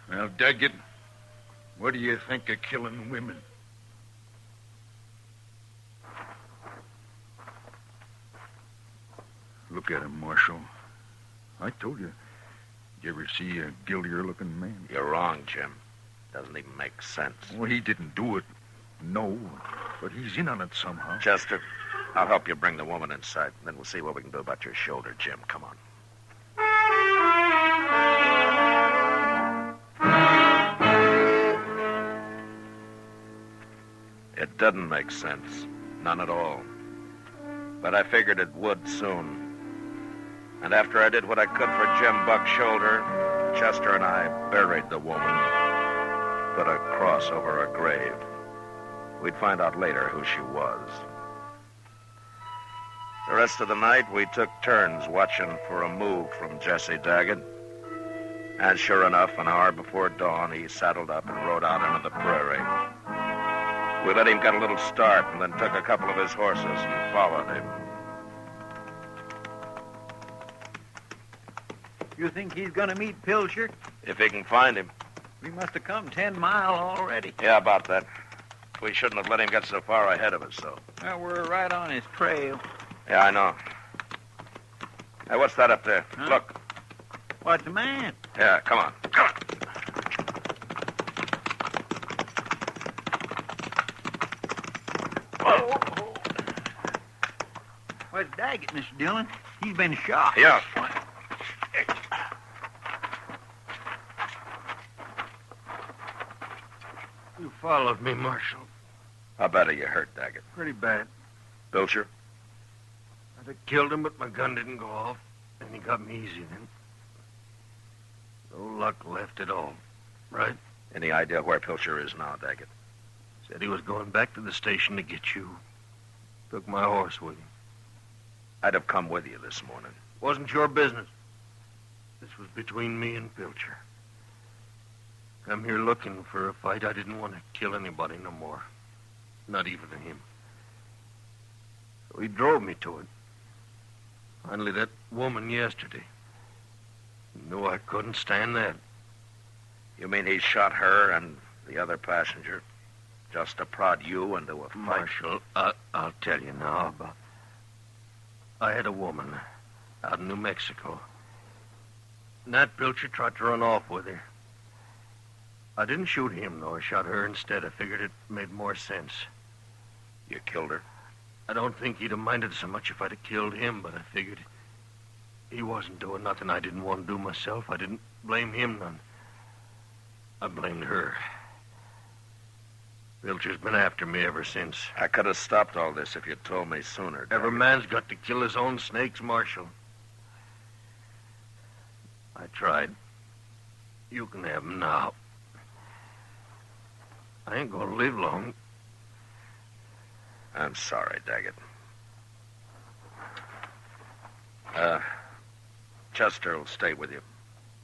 Well, Daggett, what do you think of killing women? Look at him, Marshal. I told you. Did you ever see a guiltier-looking man? You're wrong, Jim. Doesn't even make sense. Well, he didn't do it. No. But he's in on it somehow. Chester, I'll help you bring the woman inside. Then we'll see what we can do about your shoulder, Jim. Come on. It doesn't make sense. None at all. But I figured it would soon. And after I did what I could for Jim Buck's shoulder, Chester and I buried the woman. Put a cross over her grave. We'd find out later who she was. The rest of the night, we took turns watching for a move from Jesse Daggett. And sure enough, an hour before dawn, he saddled up and rode out into the prairie. We let him get a little start and then took a couple of his horses and followed him. You think he's going to meet Pilcher? If he can find him. We must have come 10 miles already. Yeah, about that. We shouldn't have let him get so far ahead of us, so. Well, we're right on his trail. Yeah, I know. Hey, what's that up there? Huh? Look. What's the man? Yeah, come on. Come on. Where's Daggett, Mr. Dillon? He's been shot. Yeah. You followed me, Marshal. How bad are you hurt, Daggett? Pretty bad. Pilcher? I'd have killed him, but my gun didn't go off. And he got me easy then. No luck left at all. Right? Any idea where Pilcher is now, Daggett? Said he was going back to the station to get you. Took my horse with him. I'd have come with you this morning. Wasn't your business. This was between me and Pilcher. Come here looking for a fight. I didn't want to kill anybody no more. Not even him. So he drove me to it. Finally, that woman yesterday. Knew I couldn't stand that. You mean he shot her and the other passenger just to prod you into a fight? Marshal, I'll tell you now about... I had a woman out in New Mexico. Nat Pilcher tried to run off with her. I didn't shoot him, though. I shot her instead. I figured it made more sense. You killed her? I don't think he'd have minded so much if I'd have killed him, but I figured he wasn't doing nothing I didn't want to do myself. I didn't blame him none. I blamed her. Pilcher's been after me ever since. I could have stopped all this if you'd told me sooner. Every man's got to kill his own snakes, Marshal. I tried. You can have them now. I ain't gonna live long. I'm sorry, Daggett. Chester will stay with you.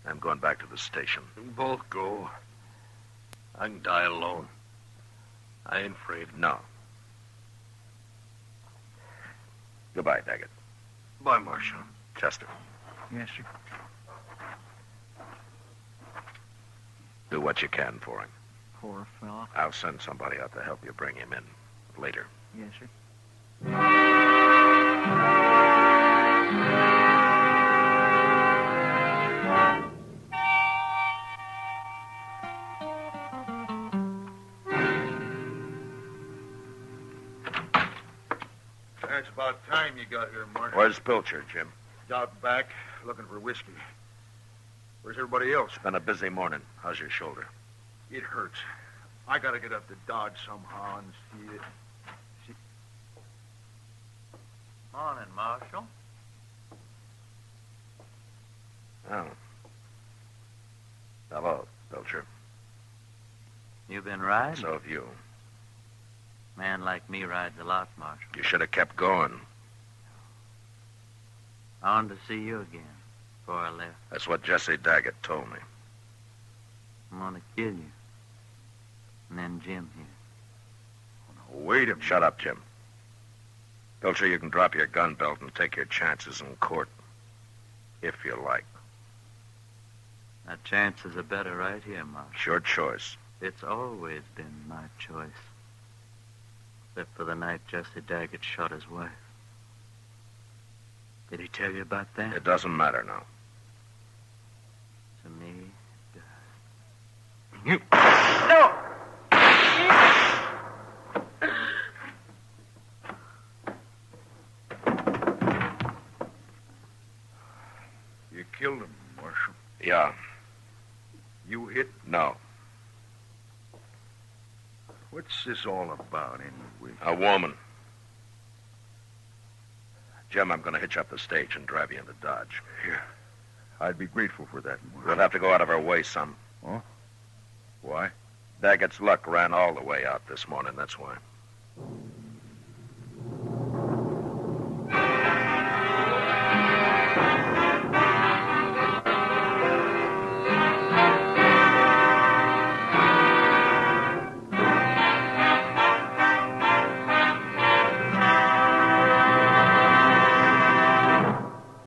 I'm going back to the station. Both go. I can die alone. I ain't afraid. No. Goodbye, Daggett. Bye, Marshal. Chester, Yes, sir. do what you can for him. Poor fella. I'll send somebody out to help you bring him in later. Yes, sir. That's about time you got here, Marshal. Where's Pilcher, Jim? Out back, looking for whiskey. Where's everybody else? It's been a busy morning. How's your shoulder? It hurts. I gotta get up to Dodge somehow and see it. Morning, Marshal. Oh. Hello, Pilcher. You been riding? So have you. Man like me rides a lot, Marshal. You should have kept going. I wanted to see you again before I left. That's what Jesse Daggett told me. I'm gonna kill you. And then Jim here. Wait a minute. Shut up, Jim. Pilcher, you can drop your gun belt and take your chances in court. If you like. My chances are better right here, Marshal. It's your choice. It's always been my choice. Except for the night Jesse Daggett shot his wife. Did he tell you about that? It doesn't matter now. To me, it does. You... No! You killed him, Marshal. Yeah. You hit? No. What's this all about, anyway? A woman. Jim, I'm going to hitch up the stage and drive you into Dodge. Yeah. I'd be grateful for that, Marshal. We'll have to go out of our way some. Huh? Why? Daggett's luck ran all the way out this morning, that's why.